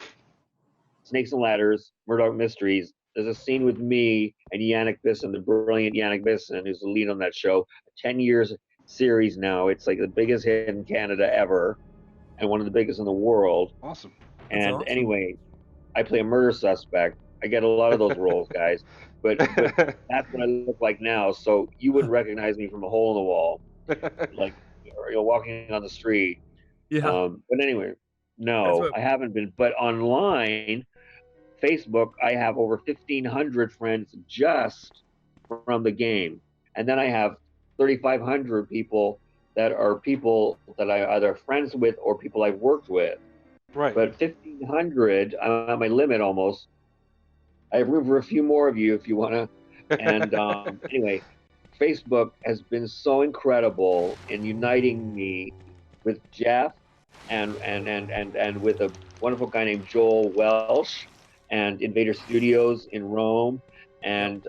Speaker 2: Snakes and Ladders, Murdoch Mysteries, there's a scene with me and Yannick Bisson, the brilliant Yannick Bisson, who's the lead on that show. 10 years series now. It's like the biggest hit in Canada ever, and one of the biggest in the world.
Speaker 1: Awesome.
Speaker 2: And anyway, I play a murder suspect. I get a lot of those roles, guys. But that's what I look like now. So you wouldn't recognize me from a hole in the wall, like, or you're walking on the street.
Speaker 8: Yeah.
Speaker 2: But anyway, no, I haven't been. But online, Facebook, I have over 1,500 friends just from the game, and then I have 3,500 people that are people that I either friends with or people I've worked with.
Speaker 1: Right.
Speaker 2: But 1,500, I'm at my limit almost. I have room for a few more of you if you want to. And anyway, Facebook has been so incredible in uniting me with Jeff and with a wonderful guy named Joel Welsh and Invader Studios in Rome and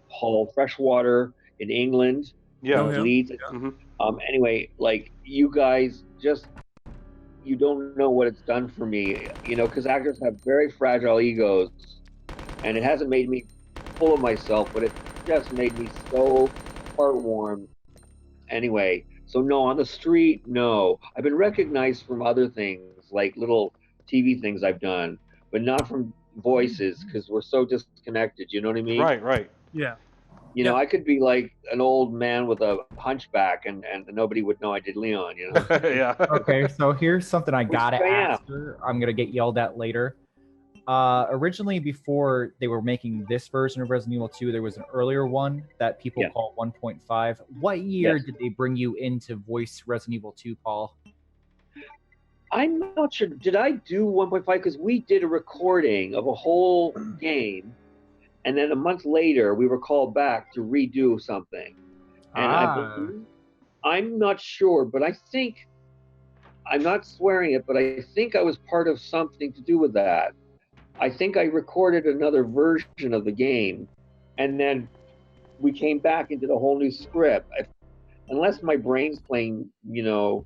Speaker 2: Paul Freshwater in England. Leeds. Anyway, like, you guys just, you don't know what it's done for me, you know, because actors have very fragile egos, and it hasn't made me full of myself, but it just made me so heartwarmed. Anyway, so no, on the street, no. I've been recognized from other things, like little TV things I've done, but not from voices, because we're so disconnected, you know what I mean?
Speaker 1: Right.
Speaker 8: Yeah.
Speaker 2: You know, I could be like an old man with a hunchback, and nobody would know I did Leon, you know?
Speaker 1: Yeah.
Speaker 3: Okay, so here's something I gotta ask her. I'm gonna get yelled at later. Originally, before they were making this version of Resident Evil 2, there was an earlier one that people call 1.5. What year did they bring you in to voice Resident Evil 2, Paul?
Speaker 2: I'm not sure. Did I do 1.5? Because we did a recording of a whole game, and then a month later, we were called back to redo something. And I'm not sure, but I think, I'm not swearing it, but I think I was part of something to do with that. I think I recorded another version of the game, and then we came back and did a whole new script. Unless my brain's playing, you know,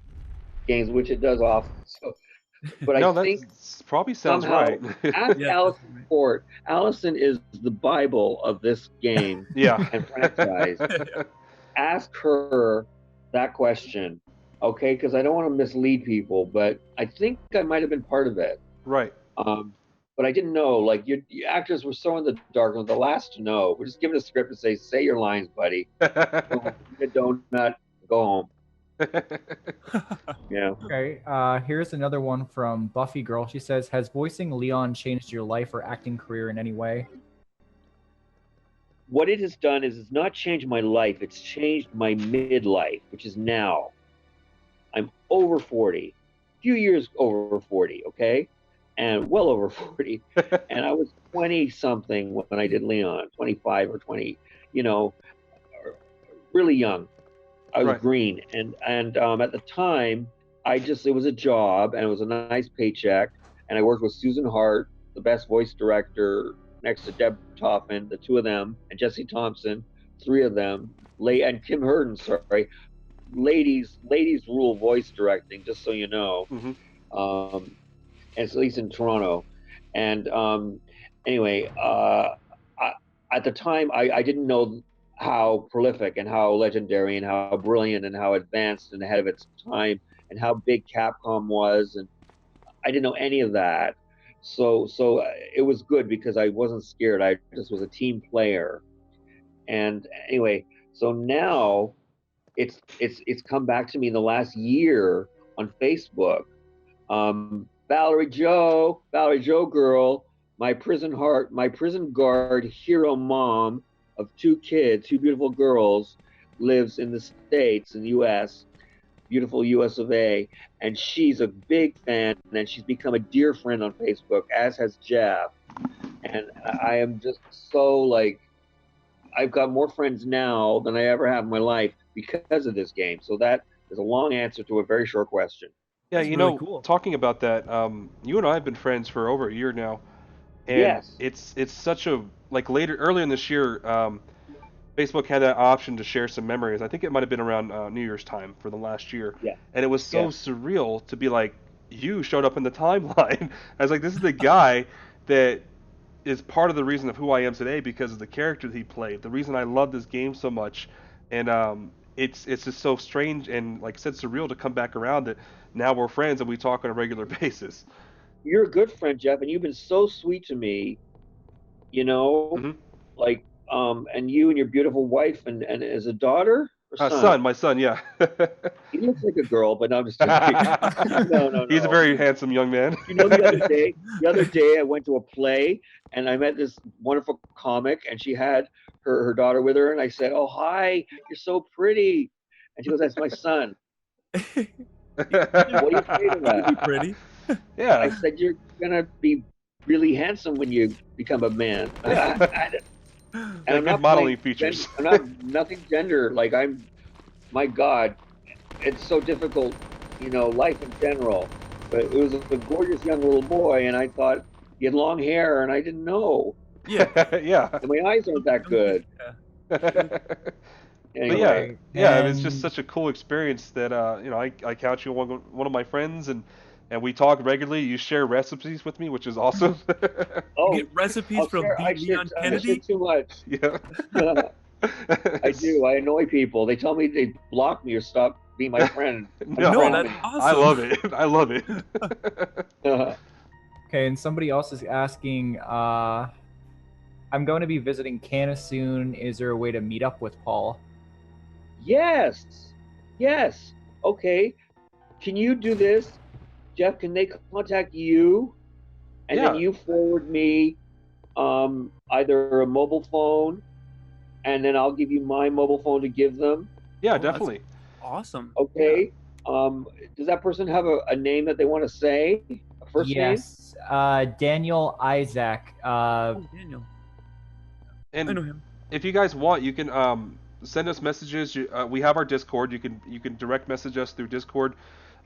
Speaker 2: games, which it does often. So, but
Speaker 1: no,
Speaker 2: I think
Speaker 1: probably sounds
Speaker 2: somehow,
Speaker 1: right.
Speaker 2: ask Allison Ford. Allison is the Bible of this game and franchise. Ask her that question, okay? Because I don't want to mislead people, but I think I might have been part of it.
Speaker 1: Right.
Speaker 2: But I didn't know. Like, your actors were so in the dark, and the last to know. We're just given a script and say your lines, buddy. Eat a donut, go home. Yeah.
Speaker 3: Okay. Here's another one from Buffy Girl. She says, "Has voicing Leon changed your life or acting career in any way?"
Speaker 2: What it has done is it's not changed my life. It's changed my midlife, which is now. I'm over 40, a few years over 40, okay? And well over 40. And I was 20 something when I did Leon, 25 or 20, you know, really young. I was green. And at the time, it was a job and it was a nice paycheck. And I worked with Susan Hart, the best voice director, next to Deb Toffman, the two of them, and Jesse Thompson, three of them, and Kim Herden, sorry. Ladies rule voice directing, just so you know.
Speaker 1: Mm-hmm.
Speaker 2: And it's at least in Toronto. And anyway, at the time, I didn't know how prolific and how legendary and how brilliant and how advanced and ahead of its time and how big Capcom was, and I didn't know any of that. So it was good because I wasn't scared. I just was a team player. And anyway, so now it's come back to me in the last year on Facebook. Valerie Joe girl, my prison guard hero mom of two kids, two beautiful girls, lives in the States, in the US, beautiful US of A, and she's a big fan, and she's become a dear friend on Facebook, as has Jeff. And I am just so like, I've got more friends now than I ever have in my life because of this game. So that is a long answer to a very short question.
Speaker 1: Yeah,
Speaker 8: That's
Speaker 1: you
Speaker 8: really
Speaker 1: know,
Speaker 8: cool.
Speaker 1: talking about that, you and I have been friends for over a year now, and
Speaker 2: Yes.
Speaker 1: it's such a like earlier in this year, Facebook had that option to share some memories. I think it might have been around New Year's time for the last year,
Speaker 2: Yeah.
Speaker 1: and it was so
Speaker 2: Yeah.
Speaker 1: surreal to be like, you showed up in the timeline. I was like, this is the guy that is part of the reason of who I am today because of the character that he played. The reason I love this game so much, and it's just so strange and like I said, surreal to come back around that now we're friends and we talk on a regular basis.
Speaker 2: You're a good friend, Jeff, and you've been so sweet to me, you know,
Speaker 1: Hmm.
Speaker 2: like, and you and your beautiful wife and is a daughter or son?
Speaker 1: Son, my son, yeah.
Speaker 2: He looks like a girl, but no, I'm just joking. No.
Speaker 1: He's a very handsome young man.
Speaker 2: You know, the other day I went to a play and I met this wonderful comic, and she had her daughter with her, and I said, "Oh, hi, you're so pretty," and she goes, "That's my son." What do you say to
Speaker 8: That'd be
Speaker 2: that?
Speaker 8: pretty.
Speaker 1: Yeah.
Speaker 2: I said, "You're gonna be really handsome when you become a man." And
Speaker 1: Yeah,
Speaker 2: I'm
Speaker 1: good
Speaker 2: not
Speaker 1: modeling
Speaker 2: playing
Speaker 1: features.
Speaker 2: I'm not nothing gender. Like my God, it's so difficult, you know, life in general. But it was a gorgeous young little boy, and I thought he had long hair, and I didn't know.
Speaker 8: Yeah.
Speaker 1: Yeah.
Speaker 2: And my eyes aren't that good.
Speaker 1: But
Speaker 2: Anyway,
Speaker 1: yeah, it's just
Speaker 3: And
Speaker 1: such a cool experience that you know, I count you one of my friends, and we talk regularly. You share recipes with me, which is awesome.
Speaker 2: oh,
Speaker 8: You get recipes from
Speaker 2: I
Speaker 8: the
Speaker 2: share,
Speaker 8: Leon
Speaker 2: I share
Speaker 8: Kennedy.
Speaker 2: too much.
Speaker 1: Yeah.
Speaker 2: I do. I annoy people. They tell me they block me or stop being my friend.
Speaker 1: No,
Speaker 8: No,
Speaker 2: I'm
Speaker 8: that's awesome.
Speaker 1: I love it. I love it.
Speaker 3: okay, and somebody else is asking, I'm going to be visiting Canada soon. Is there a way to meet up with Paul?
Speaker 2: Yes. Okay. Can you do this, Jeff? Can they contact you, and then
Speaker 1: Yeah.
Speaker 2: you forward me either a mobile phone, and then I'll give you my mobile phone to give them?
Speaker 1: Yeah,
Speaker 8: Oh, that's-
Speaker 1: definitely.
Speaker 8: Awesome.
Speaker 2: Okay. Does that person have a name that they want to say? A first name?
Speaker 3: Yes, Daniel Isaac.
Speaker 8: Oh, Daniel. I know
Speaker 1: And
Speaker 8: him.
Speaker 1: if you guys want, you can send us messages. We have our Discord. You can direct message us through Discord.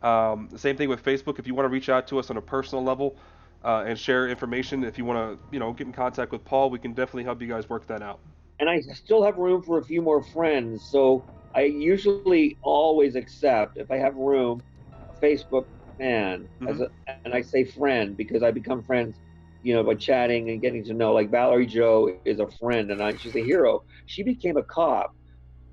Speaker 1: The same thing with Facebook. If you want to reach out to us on a personal level and share information, if you want to, get in contact with Paul, we can definitely help you guys work that out.
Speaker 2: And I still have room for a few more friends, so I usually always accept, if I have room, a Facebook fan, and I say friend because I become friends, by chatting and getting to know. Like Valerie Joe is a friend, and she's a hero. She became a cop.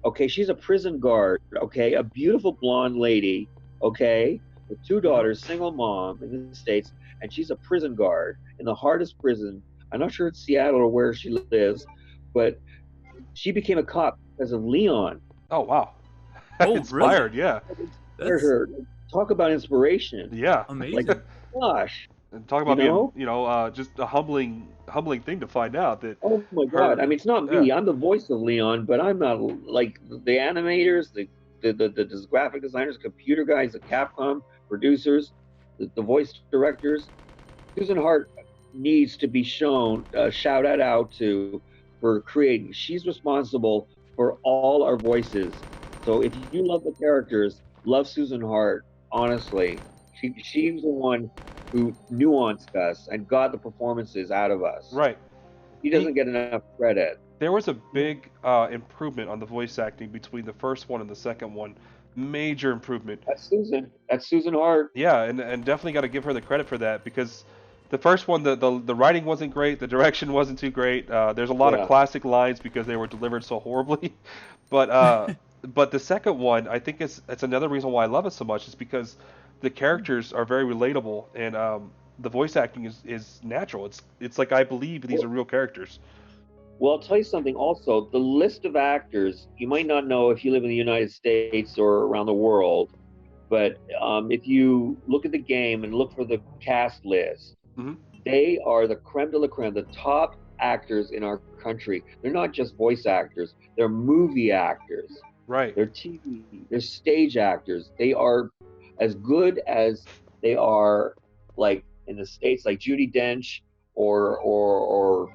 Speaker 2: Okay, she's a prison guard. Okay, a beautiful blonde lady. Okay, with two daughters, single mom in the States, and she's a prison guard in the hardest prison. I'm not sure it's Seattle or where she lives, but she became a cop because of Leon.
Speaker 1: Oh wow.
Speaker 8: Oh,
Speaker 1: Inspired,
Speaker 8: really?
Speaker 1: yeah.
Speaker 8: That's
Speaker 2: Her. Talk about inspiration.
Speaker 1: Yeah.
Speaker 8: amazing.
Speaker 2: Like, gosh.
Speaker 1: And talk about
Speaker 2: You
Speaker 1: being, just a humbling thing to find out that.
Speaker 2: Oh my God. I mean, it's not me.
Speaker 1: Yeah.
Speaker 2: I'm the voice of Leon, but I'm not like the animators, the graphic designers, computer guys, the Capcom producers, the voice directors. Susan Hart needs to be shown, shouted out to for creating. She's responsible for all our voices. So if you love the characters, love Susan Hart, honestly. She was the one who nuanced us and got the performances out of us.
Speaker 1: Right.
Speaker 2: He doesn't get enough credit.
Speaker 1: There was a big improvement on the voice acting between the first one and the second one. Major improvement.
Speaker 2: That's Susan. That's Susan Hart.
Speaker 1: Yeah, and definitely got to give her the credit for that because the first one, the writing wasn't great, the direction wasn't too great. There's a lot of
Speaker 2: Yeah.
Speaker 1: classic lines because they were delivered so horribly, but but the second one, I think it's another reason why I love it so much is because the characters are very relatable and the voice acting is natural. It's like I believe these are real characters.
Speaker 2: Well, I'll tell you something also. The list of actors, you might not know if you live in the United States or around the world, but if you look at the game and look for the cast list,
Speaker 1: Hmm.
Speaker 2: they are the creme de la creme, the top actors in our country. They're not just voice actors, they're movie actors,
Speaker 1: Right.
Speaker 2: they're TV, they're stage actors. They are as good as they are like in the States, like Judi Dench or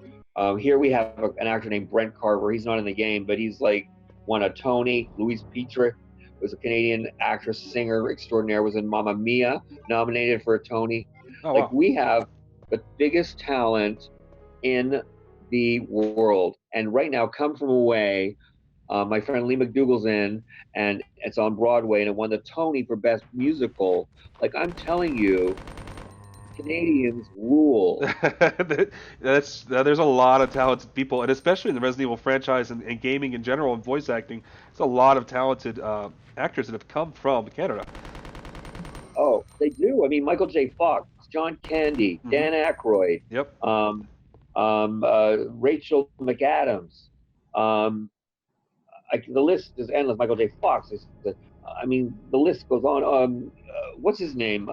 Speaker 2: here we have an actor named Brent Carver. He's not in the game, but he's like won a Tony. Louise Petre was a Canadian actress, singer extraordinaire, was in Mamma Mia, nominated for a Tony.
Speaker 1: Oh
Speaker 2: Like
Speaker 1: wow.
Speaker 2: we have the biggest talent in the world. And right now, Come From Away, my friend Lee McDougall's in, and it's on Broadway, and it won the Tony for Best Musical. Like I'm telling you, Canadians rule.
Speaker 1: There's a lot of talented people, and especially in the Resident Evil franchise and gaming in general and voice acting, there's a lot of talented actors that have come from Canada.
Speaker 2: Oh, they do. I mean, Michael J. Fox, John Candy,
Speaker 1: Mhm.
Speaker 2: Dan Aykroyd,
Speaker 1: Yep.
Speaker 2: Rachel McAdams. The list is endless. Michael J. Fox. I mean, the list goes on. What's his name?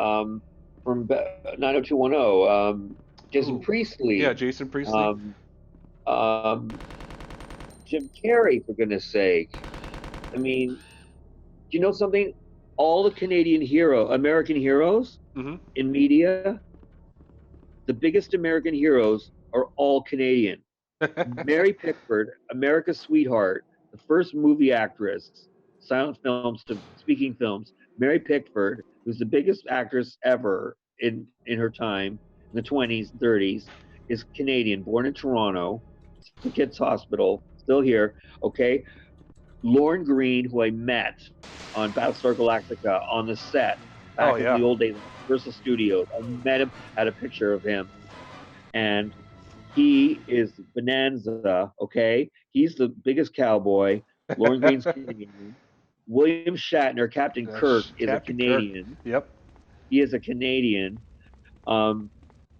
Speaker 2: From 90210. Jason
Speaker 1: Ooh.
Speaker 2: Priestley.
Speaker 1: Yeah, Jason Priestley.
Speaker 2: Jim Carrey, for goodness sake. I mean, do you know something? All the American heroes
Speaker 1: Hmm.
Speaker 2: in media, the biggest American heroes are all Canadian. Mary Pickford, America's sweetheart, the first movie actress, silent films to speaking films. Mary Pickford, who's the biggest actress ever in her time, in the 20s and 30s, is Canadian, born in Toronto, St. Kitts Hospital, still here. Okay, Lorne Green, who I met on Battlestar Galactica on the set back
Speaker 1: Oh
Speaker 2: in
Speaker 1: yeah.
Speaker 2: the old days, Universal Studios. I met him, had a picture of him, and he is Bonanza. Okay, he's the biggest cowboy. Lorne Green's Canadian. William Shatner, Captain Kirk, is a
Speaker 1: Captain Kirk.
Speaker 2: Canadian.
Speaker 1: Yep.
Speaker 2: He is a Canadian. Al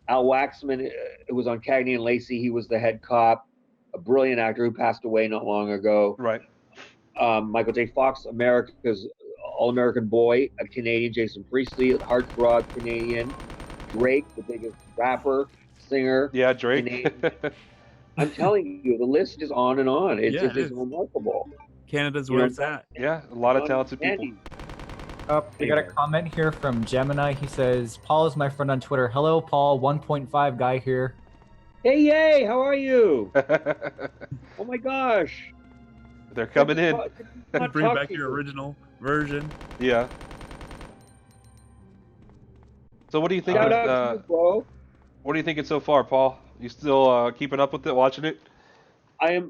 Speaker 2: Waxman, who was on Cagney and Lacey, he was the head cop, a brilliant actor who passed away not long ago.
Speaker 1: Right.
Speaker 2: Michael J. Fox, America's All-American Boy, a Canadian. Jason Priestley, heartthrob Canadian. Drake, the biggest rapper, singer,
Speaker 1: Yeah, Drake.
Speaker 2: Canadian. I'm telling you, the list is on and on. It
Speaker 8: Yeah,
Speaker 2: just
Speaker 8: it
Speaker 2: is
Speaker 8: is.
Speaker 2: remarkable.
Speaker 8: Canada's where it's at.
Speaker 1: Yeah, a lot of talented people.
Speaker 2: Andy,
Speaker 3: Oh, we got a
Speaker 2: Anyway.
Speaker 3: comment here from Gemini. He says, Paul is my friend on Twitter. Hello, Paul, 1.5 guy here.
Speaker 2: Hey, yay! How are you? Oh my gosh!
Speaker 1: They're coming in.
Speaker 2: Not
Speaker 8: Bring
Speaker 2: talk
Speaker 8: back
Speaker 2: to
Speaker 8: your
Speaker 2: you.
Speaker 8: original version.
Speaker 1: Yeah. So what do you think?
Speaker 2: Shout out to you, bro.
Speaker 1: What are you thinking so far, Paul? You still keeping up with it, watching it?
Speaker 2: I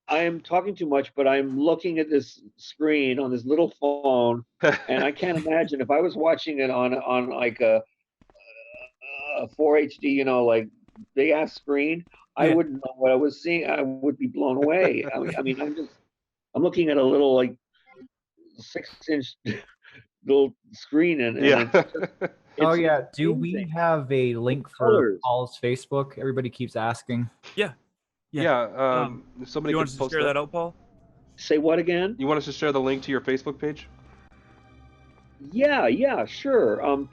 Speaker 2: am talking too much, but I'm looking at this screen on this little phone, and I can't imagine if I was watching it on like a 4 HD, like big ass screen. I
Speaker 8: Yeah.
Speaker 2: wouldn't know what I was seeing. I would be blown away. I mean, I'm looking at a little like 6-inch little screen, and
Speaker 1: Yeah.
Speaker 3: Oh,
Speaker 2: it's
Speaker 3: yeah. Do we
Speaker 2: amazing.
Speaker 3: have a link for
Speaker 2: colors.
Speaker 3: Paul's Facebook? Everybody keeps asking.
Speaker 8: Yeah.
Speaker 1: Yeah. Somebody
Speaker 8: You
Speaker 1: could
Speaker 8: want us to
Speaker 1: post
Speaker 8: share that out, Paul?
Speaker 2: Say what again?
Speaker 1: You want us to share the link to your Facebook page?
Speaker 2: Yeah, sure.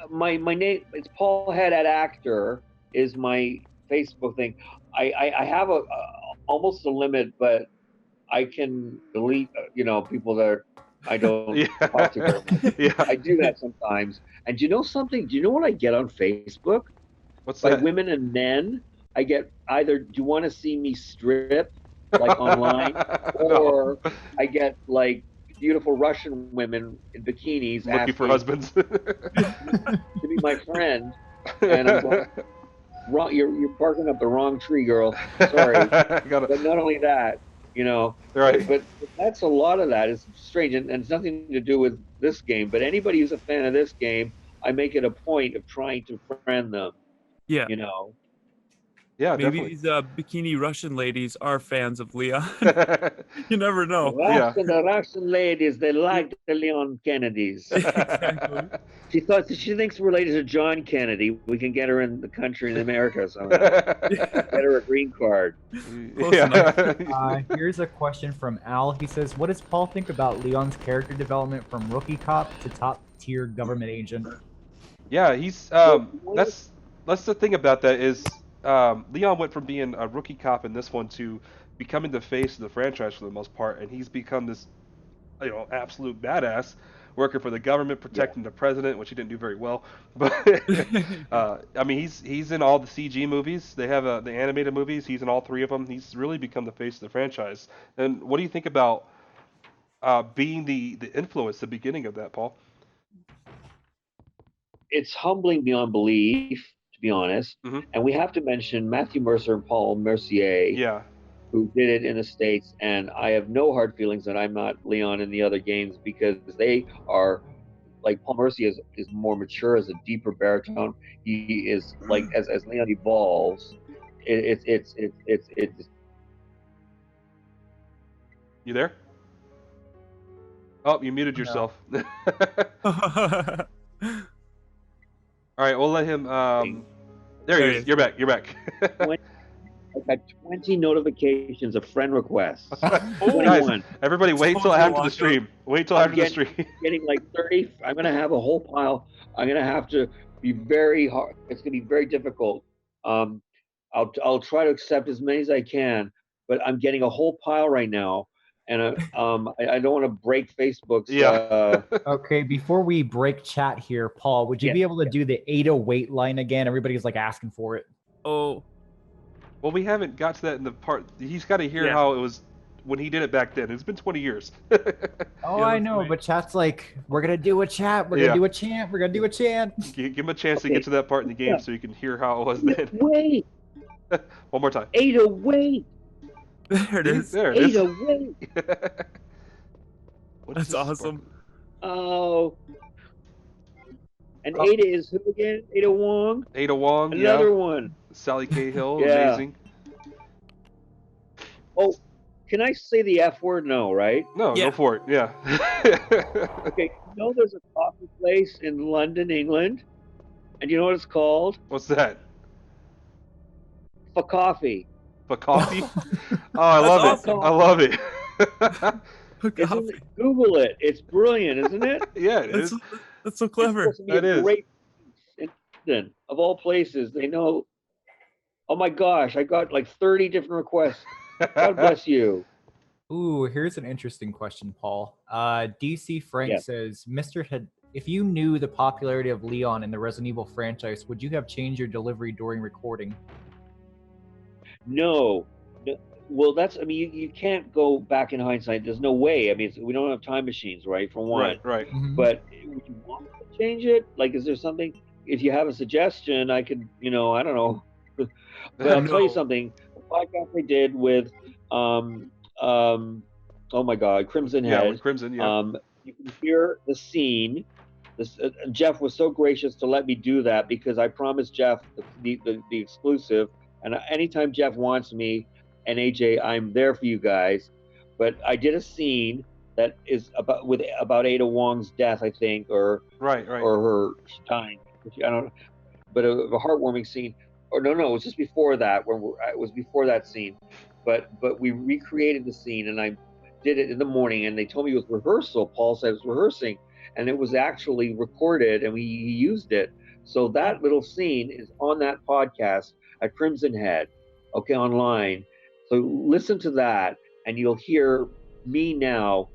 Speaker 2: My name, it's Paul Haddad Actor is my Facebook thing. I have almost a limit, but I can delete people that I don't
Speaker 1: Yeah.
Speaker 2: talk to very much.
Speaker 1: Yeah.
Speaker 2: I do that sometimes. And do you know something? Do you know what I get on Facebook?
Speaker 1: What's
Speaker 2: By
Speaker 1: that?
Speaker 2: women and men, I get either do you want to see me strip like online,
Speaker 1: No.
Speaker 2: or I get like, beautiful Russian women in bikinis
Speaker 1: Looking for
Speaker 2: asking
Speaker 1: husbands.
Speaker 2: to be my friend, and I'm going, wrong. You're barking up the wrong tree, girl. Sorry.
Speaker 1: Gotta,
Speaker 2: But not only that, you know,
Speaker 1: right.
Speaker 2: but that's a lot of that is strange, and it's nothing to do with this game. But anybody who's a fan of this game, I make it a point of trying to friend them.
Speaker 8: Yeah.
Speaker 2: You know,
Speaker 1: Yeah,
Speaker 8: Maybe
Speaker 1: definitely.
Speaker 8: these bikini Russian ladies are fans of Leon. You never know.
Speaker 1: Yeah.
Speaker 2: The Russian ladies, they like the Leon Kennedys.
Speaker 8: Exactly.
Speaker 2: She thinks we're related to John Kennedy. We can get her in the country in America somehow. Get her a green card.
Speaker 8: Close enough.
Speaker 3: Here's a question from Al. He says, "What does Paul think about Leon's character development from rookie cop to top tier government agent?"
Speaker 1: Yeah, he's that's the thing about that is Leon went from being a rookie cop in this one to becoming the face of the franchise for the most part, and he's become this absolute badass working for the government, protecting the president, which he didn't do very well. But I mean, he's in all the CG movies. They have the animated movies. He's in all 3 of them. He's really become the face of the franchise. And what do you think about being the influence, the beginning of that, Paul?
Speaker 2: It's humbling beyond belief, to be honest.
Speaker 1: Mm-hmm.
Speaker 2: And we have to mention Matthew Mercer and Paul Mercier,
Speaker 1: Yeah.
Speaker 2: who did it in the States. And I have no hard feelings that I'm not Leon in the other games, because they are, like, Paul Mercier is more mature, as a deeper baritone. He is like, as Leon evolves, it's
Speaker 1: You there? Oh, you muted yourself. All right, we'll let him. There he is. You're back. You're back.
Speaker 2: I've got 20 notifications of friend requests.
Speaker 1: Guys, everybody, wait till after the stream. Wait till after the stream.
Speaker 2: Getting like 30. I'm gonna have a whole pile. I'm gonna have to be very hard. It's gonna be very difficult. I'll try to accept as many as I can, but I'm getting a whole pile right now. And I don't want to break Facebook's.
Speaker 3: Okay, before we break chat here, Paul, would you be able to do the Ada wait line again? Everybody's like asking for it.
Speaker 8: Oh.
Speaker 1: Well, we haven't got to that in the part. He's got to hear how it was when he did it back then. It's been 20 years.
Speaker 3: I know, but chat's like, we're gonna do a chat. We're gonna do a chant. We're gonna do a chant.
Speaker 1: Give him a chance to get to that part in the game so you can hear how it was then.
Speaker 2: Wait.
Speaker 1: One more time.
Speaker 2: Ada, wait.
Speaker 8: There it is.
Speaker 1: There it is.
Speaker 2: Ada, wait.
Speaker 8: That's awesome.
Speaker 2: Oh. And Ada is who again? Ada Wong?
Speaker 1: Ada Wong,
Speaker 2: Another one.
Speaker 1: Sally Cahill, amazing.
Speaker 2: Oh, can I say the F word? No, right?
Speaker 1: No, go for it. Yeah.
Speaker 2: Okay, you know there's a coffee place in London, England? And you know what it's called?
Speaker 1: What's that?
Speaker 2: For coffee.
Speaker 1: For coffee? Oh, I love it. I love it.
Speaker 2: Google it. It's brilliant, isn't it?
Speaker 1: Yeah, it is.
Speaker 8: That's so clever.
Speaker 1: That is.
Speaker 2: Great in London, of all places. They know. Oh my gosh, I got like 30 different requests. God bless you.
Speaker 3: Ooh, here's an interesting question, Paul. DC Frank says, Mr. Haddad, if you knew the popularity of Leon in the Resident Evil franchise, would you have changed your delivery during recording?
Speaker 2: No. Well, I mean, you can't go back in hindsight. There's no way. I mean, we don't have time machines, right? For one.
Speaker 1: Right.
Speaker 3: Mm-hmm.
Speaker 2: But would you want to change it? Like, is there something? If you have a suggestion, I could, I don't know. But I'll tell you something. The podcast I did with, oh my God, Crimson Head.
Speaker 1: Yeah, with Crimson. Yeah.
Speaker 2: You can hear the scene. Jeff was so gracious to let me do that, because I promised Jeff the exclusive. And anytime Jeff wants me, and AJ, I'm there for you guys. But I did a scene that is about Ada Wong's death, I think, or her dying. I don't know, but a heartwarming scene. Or no, it was just before that. It was before that scene. But we recreated the scene, and I did it in the morning. And they told me it was rehearsal. Paul said it was rehearsing, and it was actually recorded, and we used it. So that little scene is on that podcast at Crimson Head, okay, online. So listen to that, and you'll hear me now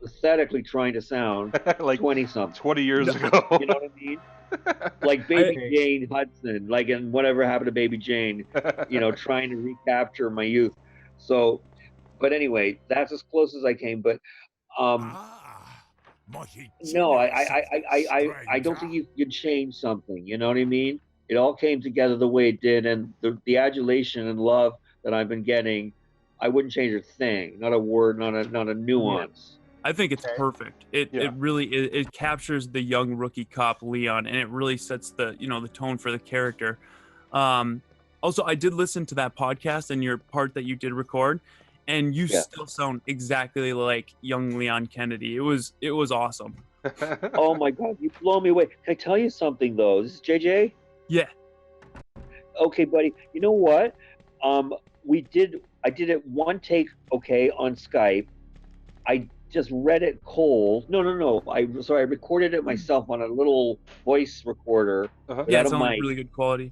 Speaker 2: pathetically trying to sound like 20-something.
Speaker 1: 20 years ago.
Speaker 2: You know what I mean? Like Baby Jane Hudson, like in Whatever Happened to Baby Jane, trying to recapture my youth. So, but anyway, that's as close as I came. But No, I don't think you could change something. You know what I mean? It all came together the way it did, and the adulation and love that I've been getting, I wouldn't change a thing, not a word, not a nuance.
Speaker 8: I think it's perfect. It really it captures the young rookie cop Leon, and it really sets the the tone for the character. Also, I did listen to that podcast and your part that you did record, and you still sound exactly like young Leon Kennedy. It was awesome.
Speaker 2: Oh my God, you blow me away. Can I tell you something though? This is JJ.
Speaker 8: Yeah.
Speaker 2: Okay, buddy. You know what? I did it one take, okay, on Skype. I just read it cold. No. I recorded it myself on a little voice recorder.
Speaker 8: Yeah, it's on really good quality.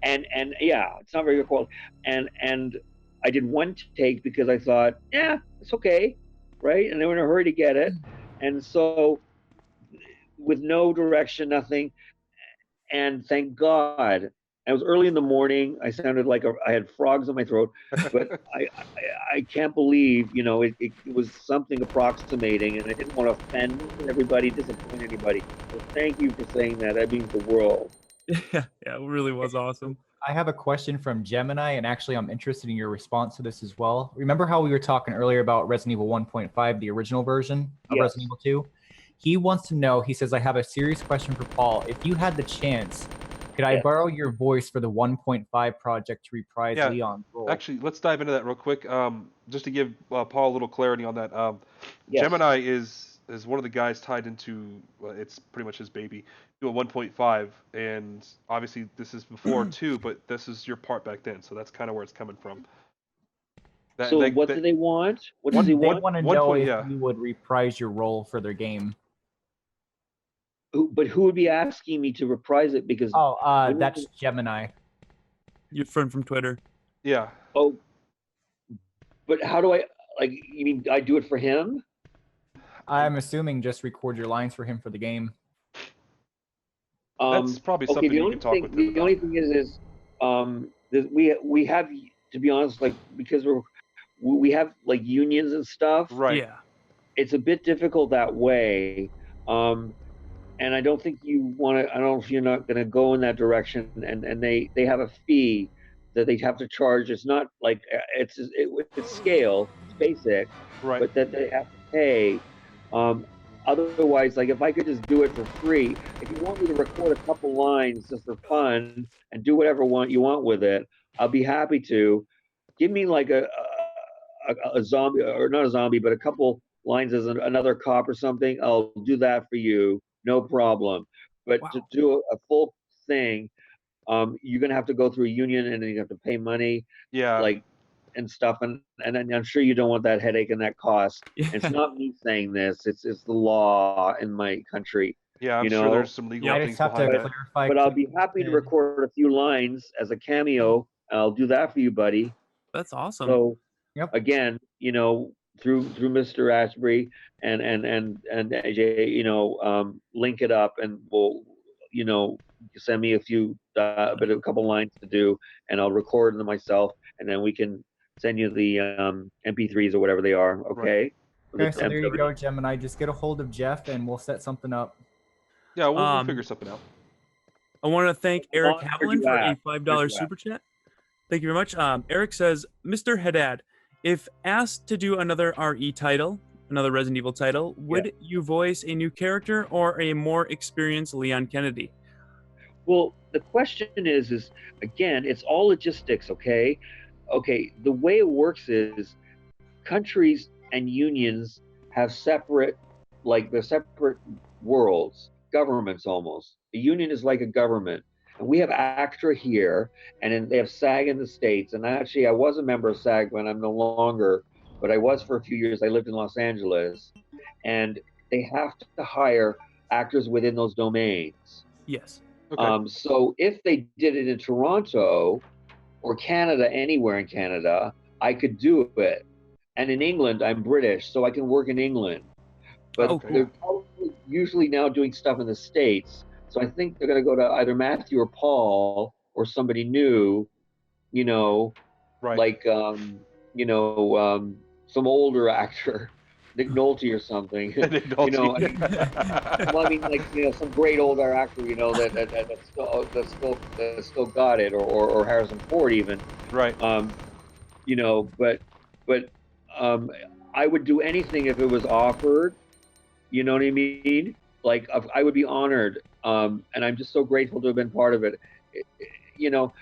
Speaker 2: And yeah, it's not very good quality. And I did one take because I thought, yeah, it's okay, right? And they were in a hurry to get it. And so, with no direction, nothing. And thank God, it was early in the morning. I sounded like I had frogs in my throat, but I can't believe, it was something approximating, and I didn't want to offend everybody, disappoint anybody. So thank you for saying that. That means the world.
Speaker 8: Yeah, it really was awesome.
Speaker 3: I have a question from Gemini, and actually I'm interested in your response to this as well. Remember how we were talking earlier about Resident Evil 1.5, the original version of Resident Evil 2? He wants to know, he says, I have a serious question for Paul. If you had the chance, could I borrow your voice for the 1.5 project to reprise Leon's role?
Speaker 1: Actually, let's dive into that real quick. Just to give Paul a little clarity on that. Gemini is one of the guys tied into, it's pretty much his baby, to a 1.5. And obviously this is before 2, but this is your part back then. So that's kind of where it's coming from.
Speaker 2: What do they want? What do they want?
Speaker 3: They want to know if you would reprise your role for their game.
Speaker 2: But who would be asking me to reprise it? Because
Speaker 3: that's Gemini,
Speaker 8: your friend from Twitter.
Speaker 1: Yeah.
Speaker 2: Oh, but how do I you mean I do it for him?
Speaker 3: I'm assuming just record your lines for him for the game.
Speaker 1: That's probably something you can talk with him about.
Speaker 2: The only thing is we have, to be honest, because we have unions and stuff.
Speaker 1: Right.
Speaker 8: Yeah.
Speaker 2: It's a bit difficult that way. And I don't think you want to. I don't know if you're not going to go in that direction. And they have a fee that they have to charge. It's not like it's scale, it's basic,
Speaker 1: right?
Speaker 2: But that they have to pay. Otherwise, if I could just do it for free, if you want me to record a couple lines just for fun and do whatever you want with it, I'll be happy to. Give me a zombie, or not a zombie, but a couple lines as another cop or something. I'll do that for you. No problem. But to do a full thing, you're gonna have to go through a union, and then you have to pay money, and stuff. And I'm sure you don't want that headache and that cost. Yeah. It's not me saying this; it's the law in my country.
Speaker 1: Yeah, I'm sure there's some legal things behind that.
Speaker 2: But I'll be happy to record a few lines as a cameo. I'll do that for you, buddy.
Speaker 8: That's awesome.
Speaker 2: So, again, through Mr. Ashbury and AJ, link it up, and we'll, send me a couple lines to do, and I'll record them myself, and then we can send you the MP3s or whatever they are. Okay.
Speaker 3: Right. Okay. So there you go, Gemini. Just get a hold of Jeff, and we'll set something up.
Speaker 1: Yeah, we'll figure something out.
Speaker 8: I want to thank Eric Howland for a $5 super chat. Thank you very much. Eric says, Mr. Haddad, if asked to do another RE title, another Resident Evil title, would you voice a new character or a more experienced Leon Kennedy?
Speaker 2: Well, the question is again, it's all logistics, okay? Okay, the way it works is countries and unions have separate, they're separate worlds, governments almost. A union is like a government. And we have ACTRA here, and then they have SAG in the States. And I was a member of SAG, but I'm no longer, but I was for a few years. I lived in Los Angeles. And they have to hire actors within those domains.
Speaker 8: Yes.
Speaker 2: Okay. So if they did it in Toronto or Canada, anywhere in Canada, I could do it. And in England, I'm British, so I can work in England. But they're probably usually now doing stuff in the States. So I think they're going to go to either Matthew or Paul or somebody new,
Speaker 1: right.
Speaker 2: some older actor Nick Nolte or something.
Speaker 1: Nick Nolte.
Speaker 2: Well, I mean, like, some great older actor, that still got it, or Harrison Ford even.
Speaker 1: Right.
Speaker 2: But um, I would do anything if it was offered. You know what I mean? Like, I would be honored, and I'm just so grateful to have been part of it. It- you know,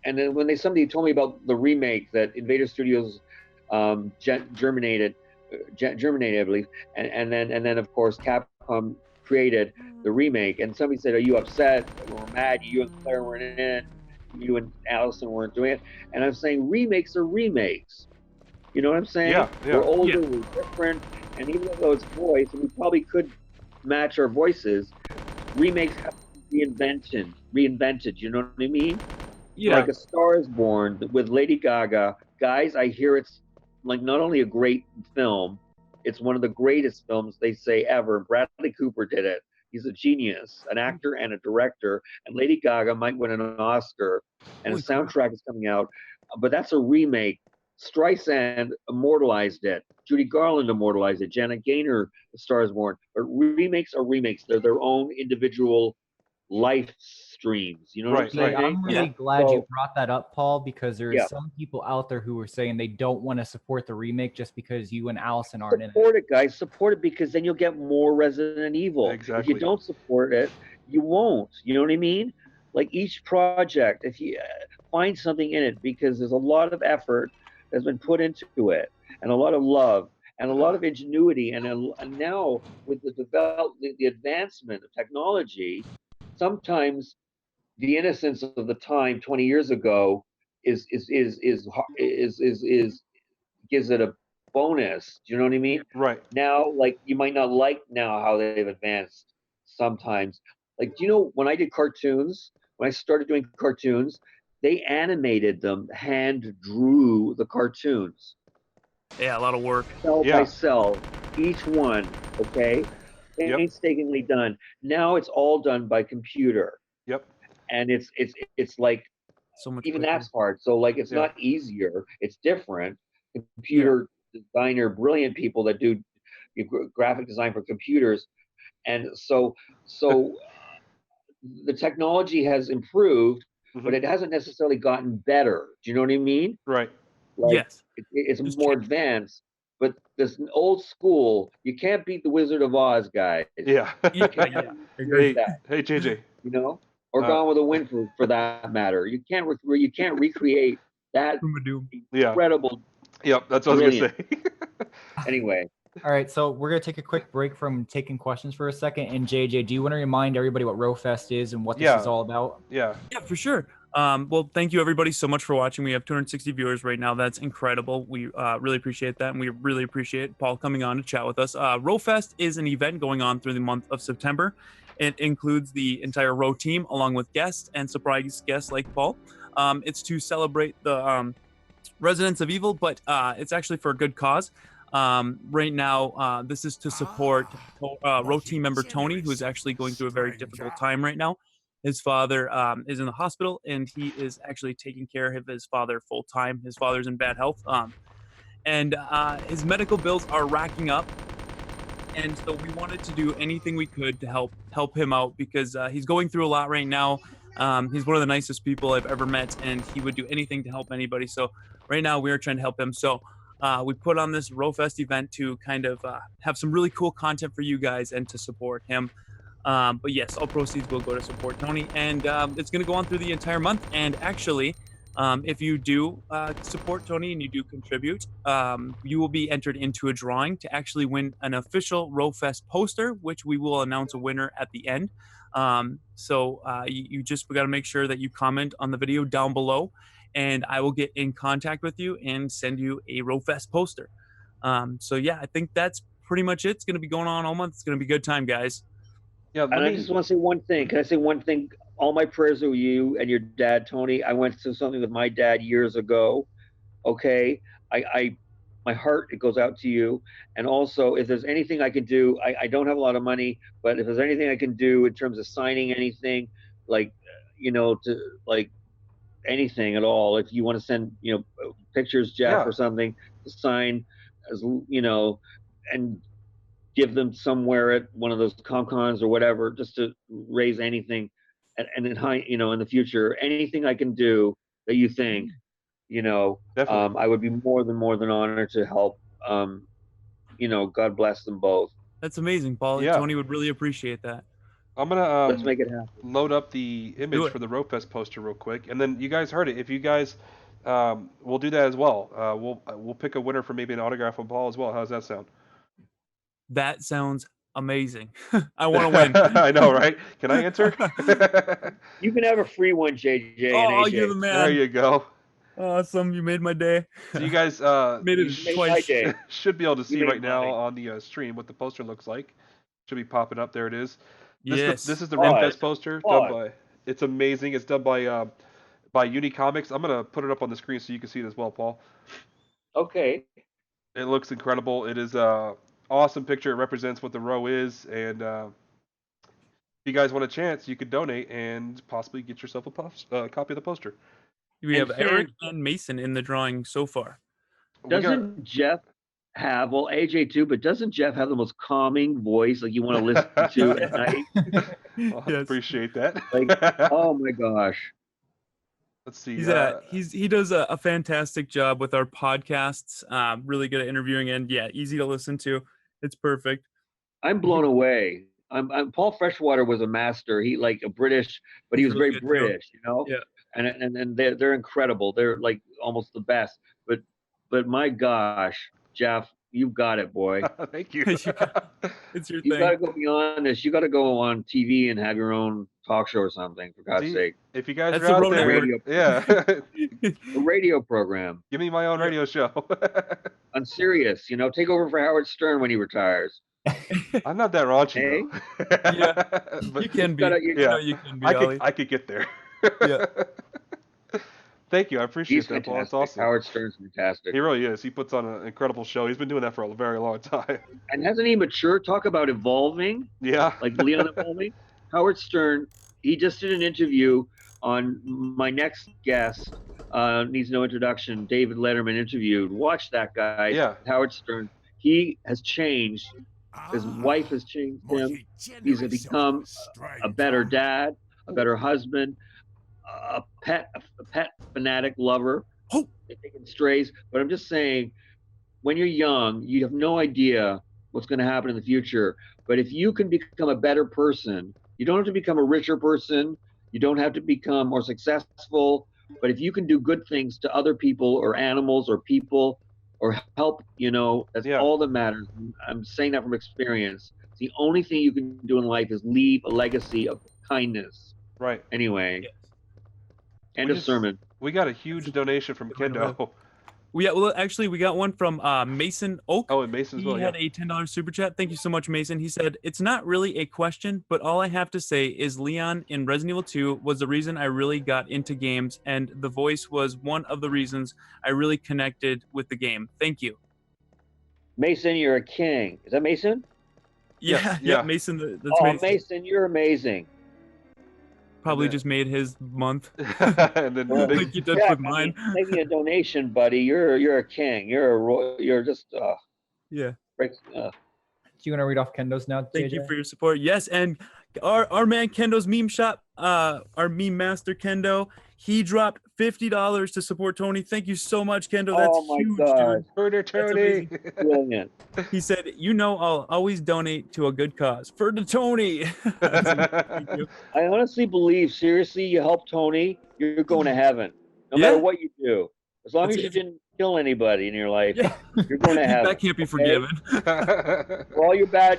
Speaker 2: and then when somebody told me about the remake that Invader Studios germinated, I believe, and then of course Capcom created the remake, and somebody said, "Are you upset or mad? You and Claire weren't in it. You and Allison weren't doing it." And I'm saying remakes are remakes. You know what I'm saying?
Speaker 1: Yeah, yeah.
Speaker 2: We're older, we're different, and even though it's voice, and we probably could match our voices, remakes have to be reinvented. You know what I mean?
Speaker 8: Yeah.
Speaker 2: Like A Star Is Born with Lady Gaga. Guys, I hear it's like not only a great film, it's one of the greatest films they say ever. Bradley Cooper did it. He's a genius, an actor and a director. And Lady Gaga might win an Oscar. And a soundtrack is coming out, but that's a remake. Streisand immortalized it. Judy Garland immortalized it. Janet Gaynor, A Star Is Born. But remakes are remakes. They're their own individual life streams. You know what I'm saying?
Speaker 3: I'm really glad you brought that up, Paul, because there are
Speaker 2: Yeah.
Speaker 3: some people out there who are saying they don't want to support the remake just because you and Allison aren't in it.
Speaker 2: Support it, guys. Support it, because then you'll get more Resident Evil.
Speaker 1: Exactly.
Speaker 2: If you don't support it, you won't. You know what I mean? Like, each project, if you find something in it, because there's a lot of effort that's been put into it, and a lot of love, and a lot of ingenuity, and now with the advancement of technology, sometimes the innocence of the time 20 years ago is gives it a bonus. Do you know what I mean?
Speaker 1: Right.
Speaker 2: Now, like, you might not like now how they've advanced sometimes. Like, do you know when I did cartoons, when I started doing cartoons, they animated them, hand drew the cartoons.
Speaker 8: Yeah, a lot of work.
Speaker 2: Cell by cell, each one, okay? Painstakingly done. Now it's all done by computer.
Speaker 1: Yep.
Speaker 2: And it's like,
Speaker 8: so much
Speaker 2: even
Speaker 8: quicker.
Speaker 2: that's hard. So, like, it's not easier, it's different. Computer designer, brilliant people that do graphic design for computers, and so the technology has improved, but it hasn't necessarily gotten better. Do you know what I mean?
Speaker 1: Right.
Speaker 2: Like,
Speaker 8: yes.
Speaker 2: It's more advanced, but this old school, you can't beat the Wizard of Oz, guys.
Speaker 1: Yeah.
Speaker 2: You can't beat that.
Speaker 1: Hey, JJ.
Speaker 2: You know, or Gone with the Wind for that matter. You can't recreate that incredible.
Speaker 1: Yep, that's what I was gonna say.
Speaker 2: Anyway.
Speaker 3: All right, so we're gonna take a quick break from taking questions for a second. And JJ, do you want to remind everybody what ROFest is and what this is all about?
Speaker 1: Yeah,
Speaker 8: for sure. Well, thank you everybody so much for watching. We have 260 viewers right now. That's incredible. We really appreciate that, and we really appreciate Paul coming on to chat with us. ROFest is an event going on through the month of September. It includes the entire ROE team, along with guests and surprise guests like Paul. It's to celebrate the residents of evil, but it's actually for a good cause. Right now, this is to support ROE team member Tony, who is actually going through a very difficult time right now. His father is in the hospital, and he is actually taking care of his father full time. His father's in bad health, and his medical bills are racking up. And so we wanted to do anything we could to help him out, because he's going through a lot right now. He's one of the nicest people I've ever met, and he would do anything to help anybody. So right now we are trying to help him. So we put on this ROFest event to kind of have some really cool content for you guys and to support him. But yes, all proceeds will go to support Tony, and it's going to go on through the entire month. And actually, if you do support Tony and you do contribute, you will be entered into a drawing to actually win an official ROFest poster, which we will announce a winner at the end. So you just got to make sure that you comment on the video down below, and I will get in contact with you and send you a ROFest poster. So yeah, I think that's pretty much it. It's going to be going on all month. It's going to be a good time, guys.
Speaker 1: Yeah,
Speaker 2: and I just want to say one thing. Can I say one thing? All my prayers are with you and your dad, Tony. I went through something with my dad years ago. Okay, my heart, it goes out to you. And also, if there's anything I can do, I don't have a lot of money, but if there's anything I can do in terms of signing anything, like, to like anything at all, if you want to send, pictures, Jeff, or something to sign, as and give them somewhere at one of those ComCons or whatever, just to raise anything. And in in the future, anything I can do that you think,
Speaker 1: Definitely.
Speaker 2: I would be more than honored to help. God bless them both.
Speaker 8: That's amazing, Paul.
Speaker 1: Yeah.
Speaker 8: Tony would really appreciate that.
Speaker 1: I'm gonna
Speaker 2: Let's make it happen.
Speaker 1: load up the
Speaker 8: Do
Speaker 1: image
Speaker 8: it.
Speaker 1: for the RoFest poster real quick, and then you guys heard it. If you guys, we'll do that as well. We'll pick a winner for maybe an autograph from Paul as well. How's that sound?
Speaker 8: That sounds amazing. I want to win.
Speaker 1: I know, right? Can I enter?
Speaker 2: You can have a free one, JJ and
Speaker 8: Oh,
Speaker 2: AJ.
Speaker 8: you're the man.
Speaker 1: There you go.
Speaker 8: Awesome. You made my day.
Speaker 1: So you guys
Speaker 8: Made it
Speaker 1: you
Speaker 2: my
Speaker 8: twice.
Speaker 2: day.
Speaker 1: should be able to see
Speaker 2: made
Speaker 1: right now
Speaker 2: mine.
Speaker 1: on the stream what the poster looks like. Should be popping up. There it is.
Speaker 8: Yes.
Speaker 1: This is the
Speaker 2: Pause.
Speaker 1: RoFest poster done
Speaker 2: Pause.
Speaker 1: by. It's amazing. It's done by Uni Comics. I'm gonna put it up on the screen so you can see it as well, Paul.
Speaker 2: Okay.
Speaker 1: It looks incredible. It is a awesome picture. It represents what the row is, and if you guys want a chance, you could donate and possibly get yourself a copy of the poster.
Speaker 8: We
Speaker 2: And
Speaker 8: have Eric
Speaker 2: Sam-
Speaker 8: and Mason in the drawing so far.
Speaker 1: We got-
Speaker 2: Doesn't Jeff have, well, AJ too, but doesn't Jeff have the most calming voice, like you want to listen to at night?
Speaker 1: Well, I
Speaker 8: Yes.
Speaker 1: appreciate that.
Speaker 2: Oh my gosh.
Speaker 1: Let's see.
Speaker 8: He does a fantastic job with our podcasts. Really good at interviewing, and easy to listen to. It's perfect.
Speaker 2: I'm blown away. Paul Freshwater was a master. He like a British, but he was
Speaker 8: Really
Speaker 2: very
Speaker 8: good too.
Speaker 2: British,
Speaker 8: Yeah.
Speaker 2: And they're incredible. They're like almost the best. But my gosh, Jeff, you've got it, boy.
Speaker 1: Thank you.
Speaker 8: It's your
Speaker 2: You
Speaker 8: thing.
Speaker 2: got to go beyond this. You got to go on TV and have your own talk show or something, for God's
Speaker 1: See,
Speaker 2: sake.
Speaker 1: if you guys
Speaker 8: That's
Speaker 1: are
Speaker 8: the
Speaker 1: out
Speaker 8: road
Speaker 1: there,
Speaker 2: network.
Speaker 1: yeah,
Speaker 2: A radio program
Speaker 1: give me my own radio show.
Speaker 2: on Sirius. Take over for Howard Stern when he retires.
Speaker 1: I'm not that raunchy
Speaker 2: Hey?
Speaker 1: though.
Speaker 8: Yeah.
Speaker 1: But
Speaker 8: You can be.
Speaker 2: gotta-
Speaker 1: yeah.
Speaker 8: You can be, Ollie.
Speaker 1: I could get there.
Speaker 8: Yeah.
Speaker 1: Thank you. I appreciate
Speaker 2: He's
Speaker 1: that, Paul. That's
Speaker 2: fantastic.
Speaker 1: awesome.
Speaker 2: Howard Stern's fantastic.
Speaker 1: He really is. He puts on an incredible show. He's been doing that for a very long time.
Speaker 2: And hasn't he matured? Talk about evolving,
Speaker 1: Yeah.
Speaker 2: like Leon evolving. Howard Stern, he just did an interview on my next guest, needs no introduction, David Letterman interviewed. Watch that guy.
Speaker 1: Yeah.
Speaker 2: Howard Stern. He has changed. His wife has changed him. He's become a better dad, a better husband, a pet fanatic lover.
Speaker 8: Oh.
Speaker 2: Taking strays. But I'm just saying, when you're young, you have no idea what's going to happen in the future. But if you can become a better person, you don't have to become a richer person. You don't have to become more successful. But if you can do good things to other people or animals or people or help, that's
Speaker 1: Yeah.
Speaker 2: all that matters. I'm saying that from experience. The only thing you can do in life is leave a legacy of kindness.
Speaker 1: Right.
Speaker 2: Anyway,
Speaker 8: Yes.
Speaker 2: end
Speaker 1: We
Speaker 2: of
Speaker 1: just-
Speaker 2: sermon.
Speaker 1: We got a huge donation from
Speaker 8: Good way to
Speaker 1: Kendo.
Speaker 8: Well, actually, we got one from Mason Oak.
Speaker 1: Oh, and Mason as
Speaker 8: He
Speaker 1: well.
Speaker 8: had
Speaker 1: Yeah.
Speaker 8: a $10 super chat. Thank you so much, Mason. He said, "It's not really a question, but all I have to say is Leon in Resident Evil 2 was the reason I really got into games, and the voice was one of the reasons I really connected with the game. Thank you."
Speaker 2: Mason, you're a king. Is that Mason?
Speaker 8: Yeah,
Speaker 1: yeah.
Speaker 8: Mason. That's
Speaker 2: Oh,
Speaker 8: Mason.
Speaker 2: Mason, you're amazing.
Speaker 8: Probably
Speaker 1: Yeah.
Speaker 8: just made his month.
Speaker 1: And then
Speaker 2: Well,
Speaker 1: big-
Speaker 8: Like you did
Speaker 2: Jack,
Speaker 8: with mine.
Speaker 2: Making a donation, buddy. You're a king. You're just
Speaker 8: Yeah.
Speaker 2: breaks.
Speaker 3: Do you want to read off Kendo's now,
Speaker 8: Thank
Speaker 3: JJ?
Speaker 8: you for your support. Yes, and our man Kendo's meme shop, our meme master Kendo, he dropped $50 to support Tony. Thank you so much, Kendo. That's
Speaker 2: Oh my
Speaker 8: huge,
Speaker 2: God.
Speaker 1: Murder Tony.
Speaker 2: Brilliant.
Speaker 8: dude. He said, I'll always donate to a good cause. For the Tony. Thank you.
Speaker 2: I honestly believe, seriously, you help Tony, you're going to heaven. No
Speaker 8: Yeah.
Speaker 2: matter what you do. As long as you
Speaker 8: It's-
Speaker 2: didn't kill anybody in your life,
Speaker 8: Yeah.
Speaker 2: you're going to heaven.
Speaker 8: That can't be
Speaker 2: okay?
Speaker 8: forgiven.
Speaker 2: For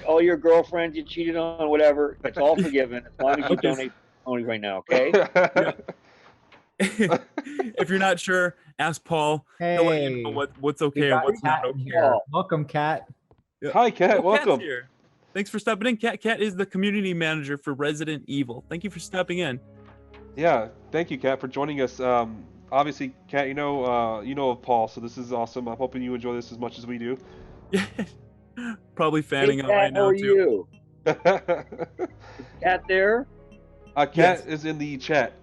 Speaker 2: all your girlfriends you cheated on, whatever, it's all forgiven as long as you
Speaker 8: Okay.
Speaker 2: donate to Tony right now, okay?
Speaker 8: If you're not sure, ask Paul. He'll let you know
Speaker 3: Hey,
Speaker 8: what's
Speaker 3: we
Speaker 8: okay and
Speaker 3: got
Speaker 8: what's
Speaker 3: Kat
Speaker 8: not
Speaker 3: in
Speaker 8: okay.
Speaker 3: here. Welcome, Kat.
Speaker 1: Hi, Kat.
Speaker 8: Oh, Kat's
Speaker 1: Welcome.
Speaker 8: here. Thanks for stopping in. Kat is the community manager for Resident Evil. Thank you for stopping in.
Speaker 1: Yeah, thank you, Kat, for joining us. Obviously, Kat, you know of Paul, so this is awesome. I'm hoping you enjoy this as much as we do.
Speaker 8: Probably
Speaker 2: Hey,
Speaker 8: fanning out
Speaker 2: Kat,
Speaker 8: right
Speaker 2: how
Speaker 8: now
Speaker 2: are
Speaker 8: too.
Speaker 2: you? Kat there?
Speaker 1: Kat
Speaker 8: Yes.
Speaker 1: is in the chat.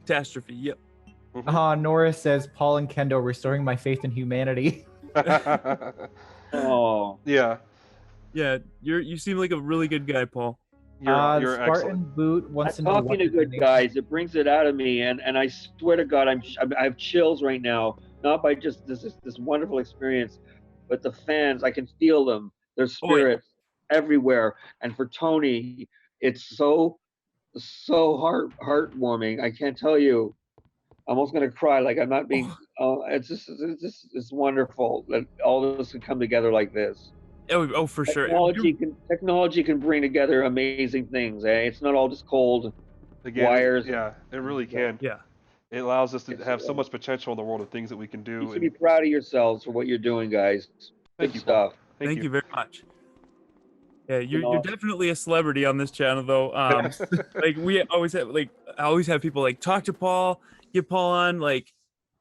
Speaker 8: Catastrophe. Yep.
Speaker 3: Norris says, Paul and Kendo restoring my faith in humanity.
Speaker 2: Oh.
Speaker 1: Yeah.
Speaker 8: Yeah, you seem like a really good guy, Paul.
Speaker 1: You're
Speaker 3: Spartan
Speaker 1: excellent.
Speaker 3: Boot wants to know
Speaker 2: Talking
Speaker 3: what
Speaker 2: to
Speaker 3: is the
Speaker 2: good
Speaker 3: name.
Speaker 2: guys, it brings it out of me, and I swear to God, I have chills right now, not by just this wonderful experience, but the fans. I can feel them, their
Speaker 8: Oh, yeah.
Speaker 2: spirits everywhere. And for Tony, it's so heartwarming. I can't tell you. I'm almost gonna cry. Like I'm not being. It's wonderful that all this can come together like this.
Speaker 8: Oh, for sure.
Speaker 2: Technology can bring together amazing things. It's not all just cold
Speaker 1: Again,
Speaker 2: wires.
Speaker 1: it really can.
Speaker 8: Yeah.
Speaker 1: It allows us to have so much potential in the world of things that we can do.
Speaker 2: You should be proud of yourselves for what you're doing, guys.
Speaker 1: Thank
Speaker 2: Good
Speaker 1: you,
Speaker 2: stuff.
Speaker 1: Paul.
Speaker 8: Thank you very much. Yeah, you're definitely a celebrity on this channel, though. Like we always have, like I always have people like talk to Paul, get Paul on. Like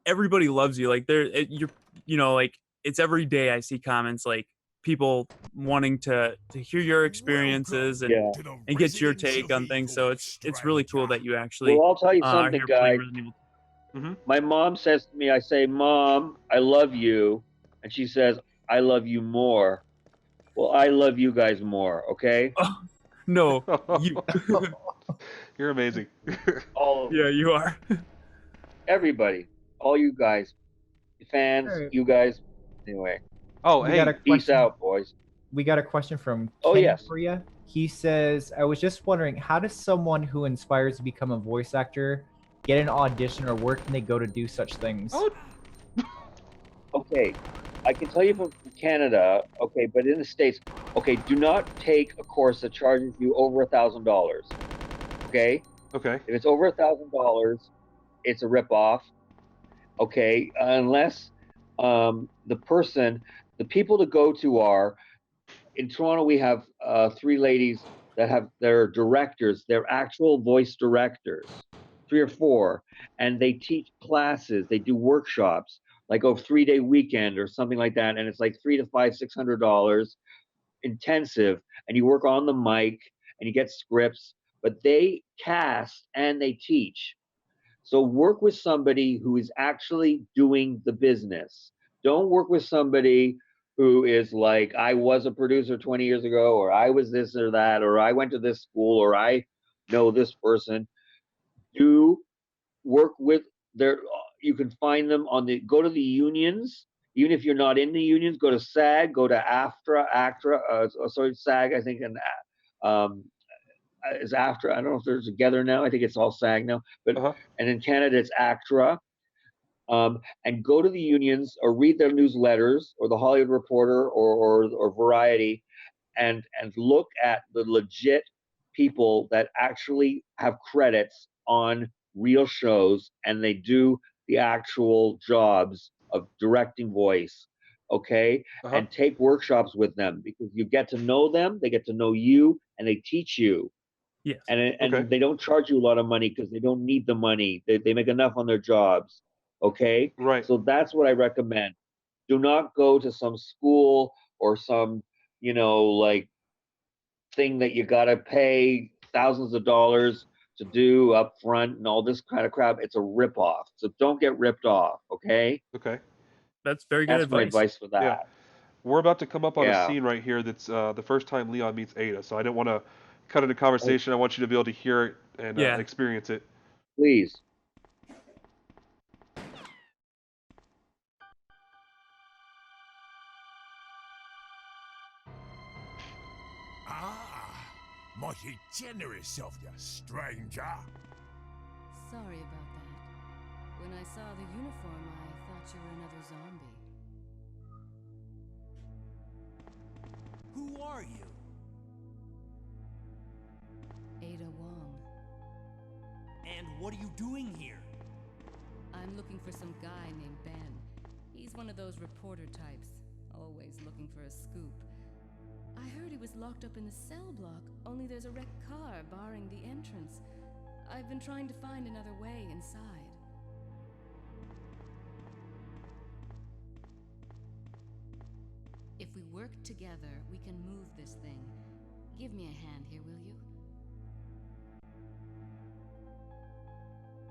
Speaker 8: everybody loves you. Like like it's every day I see comments like people wanting to hear your experiences and get your take on things. So it's really cool that you actually.
Speaker 2: Well, I'll tell you
Speaker 8: are
Speaker 2: something,
Speaker 8: here playing
Speaker 2: guys.
Speaker 8: Resident Evil.
Speaker 2: My mom says to me, I say, "Mom, I love you," and she says, "I love you more." Well, I love you guys more. Okay.
Speaker 8: Oh, no, you.
Speaker 1: You're amazing.
Speaker 2: All of
Speaker 8: Yeah, you are.
Speaker 2: Everybody, all you guys, fans, you guys. Anyway.
Speaker 1: Oh,
Speaker 3: We
Speaker 1: hey,
Speaker 3: got a
Speaker 2: peace
Speaker 3: question.
Speaker 2: out, boys.
Speaker 3: We got a question from
Speaker 2: Oh,
Speaker 3: Kenny
Speaker 2: yes.
Speaker 3: for you. He says, I was just wondering, how does someone who inspires to become a voice actor get an audition, or where can they go to do such things?
Speaker 2: Okay, I can tell you from Canada, okay, but in the States, okay, do not take a course that charges you over $1,000. Okay?
Speaker 1: Okay.
Speaker 2: If it's over $1,000, it's a ripoff. Okay, unless the people to go to are, in Toronto, we have 3 ladies that are directors, they're actual voice directors, 3 or 4, and they teach classes, they do workshops, like a 3-day weekend or something like that, and it's like $300 to $600 intensive, and you work on the mic and you get scripts, but they cast and they teach. So work with somebody who is actually doing the business. Don't work with somebody who is like, I was a producer 20 years ago, or I was this or that, or I went to this school, or I know this person. Do work with you can find them go to the unions. Even if you're not in the unions, go to SAG, go to SAG, I think, and is AFTRA. I don't know if they're together now. I think it's all SAG now. But and in Canada, it's ACTRA. And go to the unions or read their newsletters or the Hollywood Reporter or Variety, and look at the legit people that actually have credits on real shows, and they do the actual jobs of directing voice. Okay, and take workshops with them, because you get to know them, they get to know you, and they teach you.
Speaker 8: Yes.
Speaker 2: And they don't charge you a lot of money because they don't need the money. They make enough on their jobs. Okay?
Speaker 1: Right.
Speaker 2: So that's what I recommend. Do not go to some school or some, like thing that you got to pay thousands of dollars to do up front and all this kind of crap. It's a ripoff. So don't get ripped off. Okay?
Speaker 1: Okay.
Speaker 8: That's very good
Speaker 2: advice. That's my advice for that.
Speaker 1: Yeah. We're about to come up on a scene right here that's the first time Leon meets Ada, so I didn't want to cut into conversation. I want you to be able to hear it and experience it.
Speaker 2: Please.
Speaker 9: Mighty generous of you, stranger.
Speaker 10: Sorry about that. When I saw the uniform, I thought you were another zombie.
Speaker 5: Who are you?
Speaker 10: Ada Wong.
Speaker 5: And what are you doing here?
Speaker 10: I'm looking for some guy named Ben. He's one of those reporter types, always looking for a scoop. I heard he was locked up in the cell block, only there's a wrecked car barring the entrance. I've been trying to find another way inside. If we work together, we can move this thing. Give me a hand here, will you?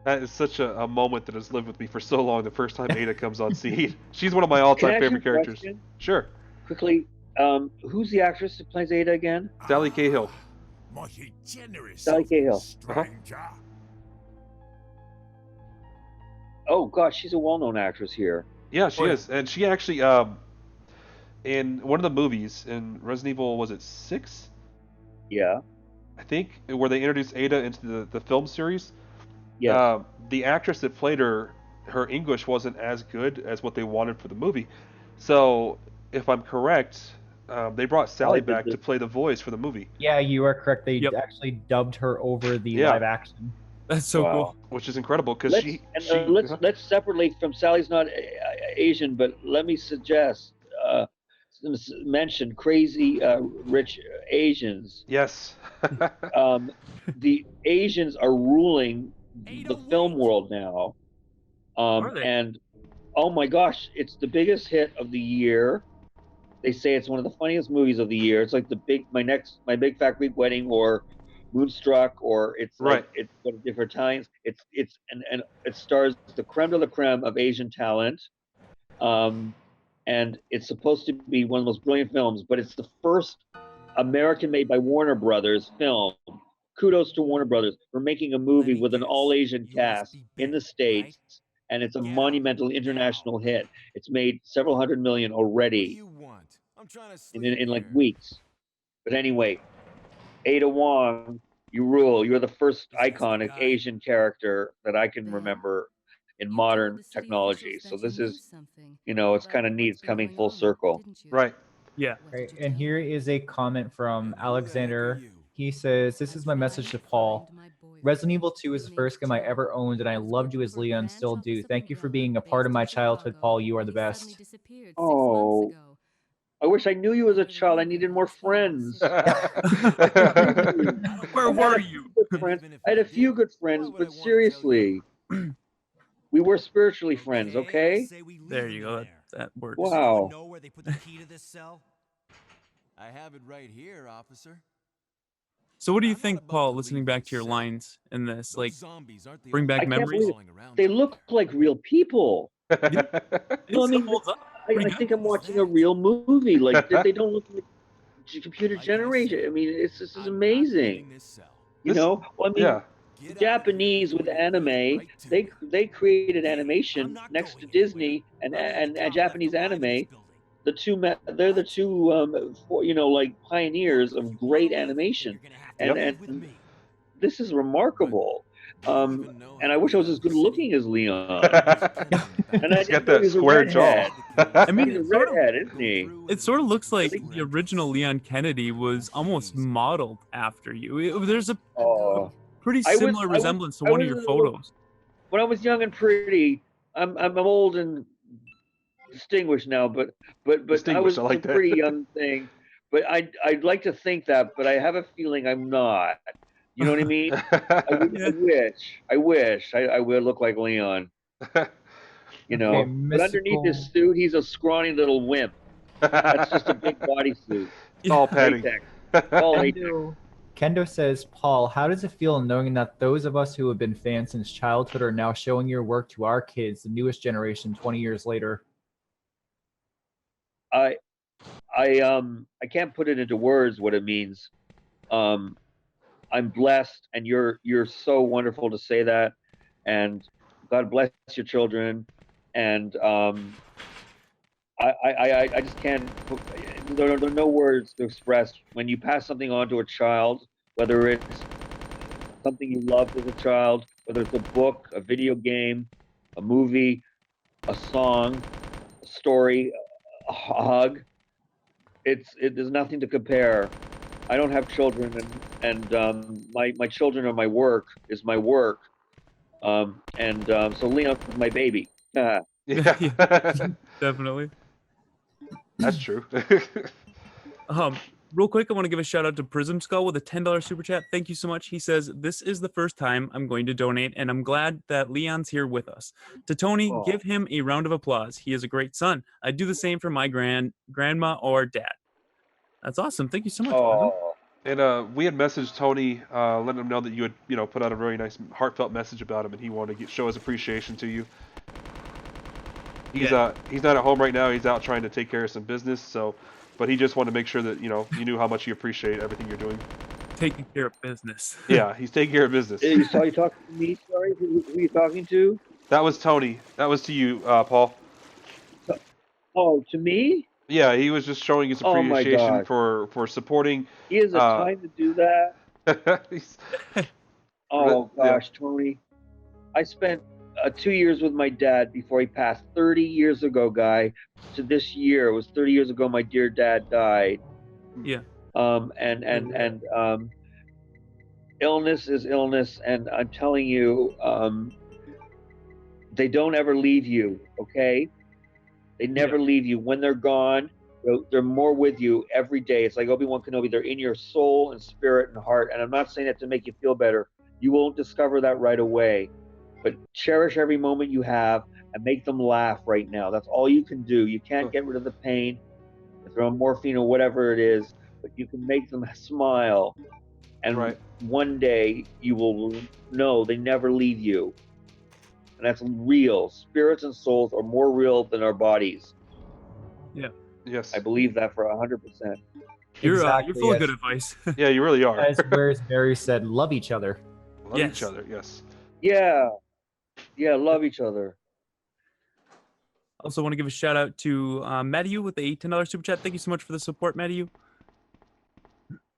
Speaker 1: That is such a moment that has lived with me for so long. The first time Ada comes on scene, she's one of my all-time favorite characters.
Speaker 2: Question?
Speaker 1: Sure.
Speaker 2: Quickly, Who's the actress that plays Ada again?
Speaker 1: Sally Cahill.
Speaker 9: Mighty generous
Speaker 2: Sally
Speaker 9: of you,
Speaker 2: Cahill.
Speaker 9: stranger.
Speaker 2: Oh gosh, she's a well-known actress here.
Speaker 1: Yeah, she is, and she actually in one of the movies in Resident Evil, was it 6?
Speaker 2: Yeah.
Speaker 1: I think, where they introduced Ada into the film series.
Speaker 2: Yes.
Speaker 1: The actress that played her English wasn't as good as what they wanted for the movie. So, if I'm correct, they brought Sally back to play the voice for the movie.
Speaker 3: Yeah, you are correct. They actually dubbed her over the live action.
Speaker 8: That's so cool.
Speaker 1: Which is incredible because
Speaker 2: let's separately from Sally's not Asian, but let me suggest mention crazy rich Asians.
Speaker 1: Yes.
Speaker 2: The Asians are ruling the film world now. And oh my gosh, it's the biggest hit of the year. They say it's one of the funniest movies of the year. It's like my Big Fat Greek Wedding or Moonstruck, or it's like it's different times. It's and it stars the creme de la creme of Asian talent. And it's supposed to be one of the most brilliant films, but it's the first American-made by Warner Brothers film. Kudos to Warner Brothers for making a movie with an all-Asian cast in the States, and it's a monumental international hit. It's made several hundred million already in like weeks. But anyway, Ada Wong, you rule. You're the first iconic Asian character that I can remember in modern technology. So this is, it's kind of neat. It's coming full circle.
Speaker 1: Right.
Speaker 8: Yeah.
Speaker 3: Right. And here is a comment from Alexander. He says, "This is my message to Paul. Resident Evil 2 is the first game I ever owned, and I loved you as Leon, still do. Thank you for being a part of my childhood, Paul. You are the best."
Speaker 2: Oh, I wish I knew you as a child. I needed more friends.
Speaker 8: Where were you?
Speaker 2: I had a few good friends, but seriously, we were spiritually friends, okay?
Speaker 8: There you go. That works.
Speaker 2: Wow.
Speaker 5: Know where they put the key to this cell?
Speaker 4: I have it right here, officer.
Speaker 8: So what do you think, Paul, listening back to your lines in this? Like, bring back memories?
Speaker 2: They look like real people.
Speaker 8: I
Speaker 2: think I'm watching a real movie. Like, they don't look like computer generated. I mean, this is amazing. The Japanese with anime, they created animation next to Disney and Japanese anime. They're the two like pioneers of great animation, and this is remarkable. And I wish I was as good looking as Leon. And
Speaker 1: He's got that square jaw.
Speaker 8: I mean,
Speaker 2: he's a redhead, isn't he?
Speaker 8: It sort of looks like the original Leon Kennedy was almost modeled after you. There's a pretty similar resemblance to one of your photos.
Speaker 2: When I was young and pretty, I'm old and distinguished now, but I was a pretty young thing. But I'd like to think that, but I have a feeling I'm not. You know what I mean? I wish I would look like Leon.
Speaker 3: Okay,
Speaker 2: but underneath his suit, he's a scrawny little wimp. That's just a big bodysuit.
Speaker 1: It's all padding.
Speaker 3: Kendo says, "Paul, how does it feel knowing that those of us who have been fans since childhood are now showing your work to our kids, the newest generation, 20 years later?"
Speaker 2: I can't put it into words what it means. I'm blessed, and you're so wonderful to say that, and God bless your children. And I just can't. There are no words to express when you pass something on to a child, whether it's something you loved as a child, whether it's a book, a video game, a movie, a song, a story, a hug. There's nothing to compare. I don't have children, and my children are my work, is my work. So Leon is my baby.
Speaker 1: Yeah.
Speaker 8: Definitely.
Speaker 1: That's true.
Speaker 8: Real quick, I want to give a shout out to Prism Skull with a $10 super chat. Thank you so much. He says, "This is the first time I'm going to donate, and I'm glad that Leon's here with us. To Tony, give him a round of applause. He is a great son. I'd do the same for my grandma or dad." That's awesome. Thank you so much.
Speaker 1: And we had messaged Tony, letting him know that you had, put out a very nice, heartfelt message about him, and he wanted to show his appreciation to you. He's not at home right now. He's out trying to take care of some business. So but he just wanted to make sure that you knew how much you appreciate everything you're doing.
Speaker 8: Taking care of business.
Speaker 1: Yeah, he's taking care of business.
Speaker 2: You saw you talking to me? Sorry, who are you talking to?
Speaker 1: That was Tony. That was to you, Paul.
Speaker 2: Oh, to me?
Speaker 1: Yeah, he was just showing his
Speaker 2: Oh my
Speaker 1: appreciation
Speaker 2: God.
Speaker 1: for supporting.
Speaker 2: He has a time to do that.
Speaker 1: he's-
Speaker 2: Oh
Speaker 1: yeah.
Speaker 2: gosh, Tony. I spent 2 years with my dad before he passed. 30 years ago, guy. To this year, it was 30 years ago. My dear dad died.
Speaker 8: Yeah.
Speaker 2: And illness is illness, and I'm telling you, they don't ever leave you. Okay, they never leave you. When they're gone, they're more with you every day. It's like Obi-Wan Kenobi. They're in your soul and spirit and heart. And I'm not saying that to make you feel better. You won't discover that right away. But cherish every moment you have and make them laugh right now. That's all you can do. You can't get rid of the pain, if they're on morphine or whatever it is, but you can make them smile. And one day you will know they never leave you. And that's real. Spirits and souls are more real than our bodies.
Speaker 8: Yeah.
Speaker 1: Yes.
Speaker 2: I believe that for 100%.
Speaker 8: You're full of good advice.
Speaker 1: Yeah, you really are.
Speaker 3: As whereas Barry said, love each other.
Speaker 1: Love each other, yes.
Speaker 2: Yeah. Yeah, love each other.
Speaker 8: Also want to give a shout out to Matthew with the $10 super chat. Thank you so much for the support, Matthew.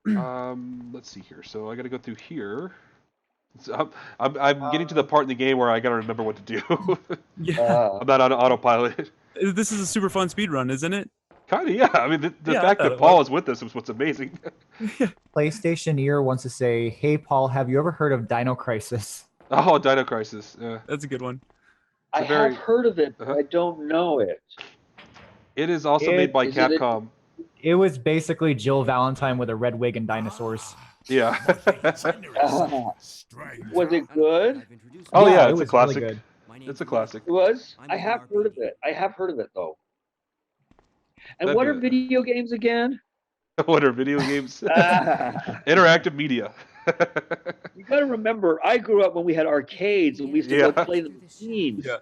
Speaker 1: Let's see here. So I got to go through here. So I'm getting to the part in the game where I got to remember what to do. I'm not on autopilot.
Speaker 8: This is a super fun speed run, isn't it?
Speaker 1: Kind of, yeah. I mean, the fact that Paul is with us is what's amazing.
Speaker 3: PlayStation Ear wants to say, "Hey Paul, have you ever heard of Dino Crisis?"
Speaker 1: Oh, Dino Crisis. Yeah.
Speaker 8: That's a good one.
Speaker 2: I have heard of it, but I don't know it.
Speaker 1: It is also made by Capcom.
Speaker 3: It was basically Jill Valentine with a red wig and dinosaurs.
Speaker 1: Yeah.
Speaker 2: Was it good?
Speaker 1: Oh yeah,
Speaker 3: it
Speaker 1: it's a
Speaker 3: was
Speaker 1: classic.
Speaker 3: really good.
Speaker 1: It's a classic.
Speaker 2: It was? I have heard of it. I have heard of it though. And
Speaker 1: That'd
Speaker 2: what
Speaker 1: be
Speaker 2: are video games again?
Speaker 1: What are video games? Interactive media.
Speaker 2: You got to remember, I grew up when we had arcades and we used to go play the machines.
Speaker 1: Yeah.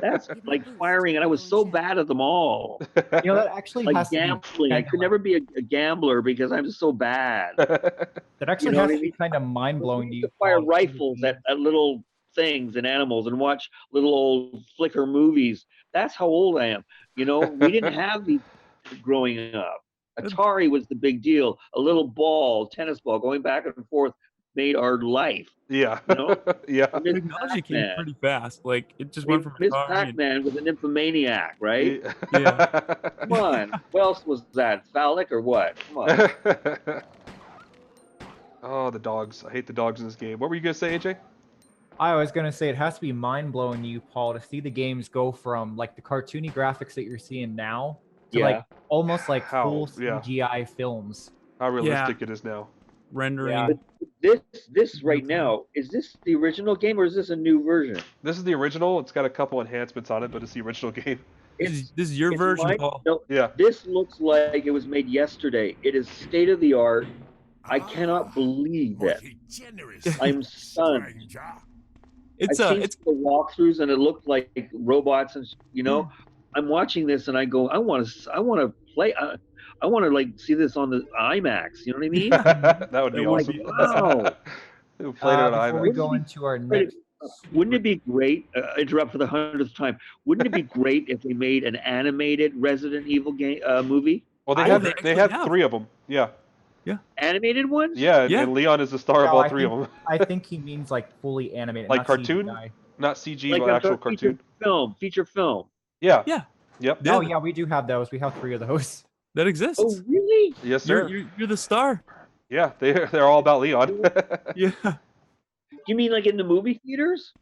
Speaker 2: That's like firing, and I was so bad at them all.
Speaker 3: You know, that actually
Speaker 2: Like
Speaker 3: has to be
Speaker 2: gambling. I could never be a gambler because I'm so bad.
Speaker 3: That actually
Speaker 2: know
Speaker 3: has
Speaker 2: what I
Speaker 3: to be
Speaker 2: mean?
Speaker 3: kind of mind blowing to
Speaker 2: We
Speaker 3: you.
Speaker 2: used to fire
Speaker 3: Paul.
Speaker 2: rifles at little things and animals and watch little old flicker movies. That's how old I am. You know, we didn't have these growing up. Atari was the big deal. A little ball, tennis ball, going back and forth made our life.
Speaker 1: Yeah.
Speaker 2: You know?
Speaker 1: Yeah.
Speaker 8: Technology came pretty fast. Like it just went from
Speaker 2: Miss
Speaker 8: Atari
Speaker 2: Pac-Man was an nymphomaniac, right?
Speaker 8: Yeah.
Speaker 2: Come on. What else was that? Phallic or what? Come on.
Speaker 1: Oh, the dogs. I hate the dogs in this game. What were you going to say, AJ?
Speaker 3: I was gonna say it has to be mind blowing to you, Paul, to see the games go from like the cartoony graphics that you're seeing now to like almost like full CGI films.
Speaker 1: How realistic it is now.
Speaker 8: Rendering.
Speaker 2: But this right now, is this the original game or is this a new version?
Speaker 1: This is the original. It's got a couple enhancements on it, but it's the original game.
Speaker 8: This is your version, Paul.
Speaker 2: No,
Speaker 1: yeah.
Speaker 2: This looks like it was made yesterday. It is state of the art. I cannot believe it. I'm stunned. I've seen the walkthroughs and it looked like robots and I'm watching this and I go, I want to play. I want to like see this on the IMAX. You know what I mean?
Speaker 1: That would be awesome.
Speaker 2: Wow.
Speaker 1: Who played it on IMAX?
Speaker 3: Before we go into our next,
Speaker 2: wouldn't it be great? Interrupt for the 100th time. Wouldn't it be great if they made an animated Resident Evil game movie?
Speaker 1: Well, they have 3 of them. Yeah.
Speaker 2: Yeah. Animated ones?
Speaker 1: Yeah, and Leon is the star of all 3 of them.
Speaker 3: I think he means like fully animated,
Speaker 1: like
Speaker 3: not
Speaker 1: cartoon,
Speaker 3: CGI.
Speaker 1: not CG,
Speaker 2: like
Speaker 1: but actual cartoon.
Speaker 2: Feature film.
Speaker 1: Yeah.
Speaker 8: Yeah.
Speaker 1: Yep.
Speaker 3: Oh yeah, we do have those. We have 3 of those.
Speaker 8: That exists.
Speaker 2: Oh really?
Speaker 1: Yes, sir.
Speaker 8: You're the star.
Speaker 1: Yeah, they're all about Leon.
Speaker 8: Yeah.
Speaker 2: You mean like in the movie theaters?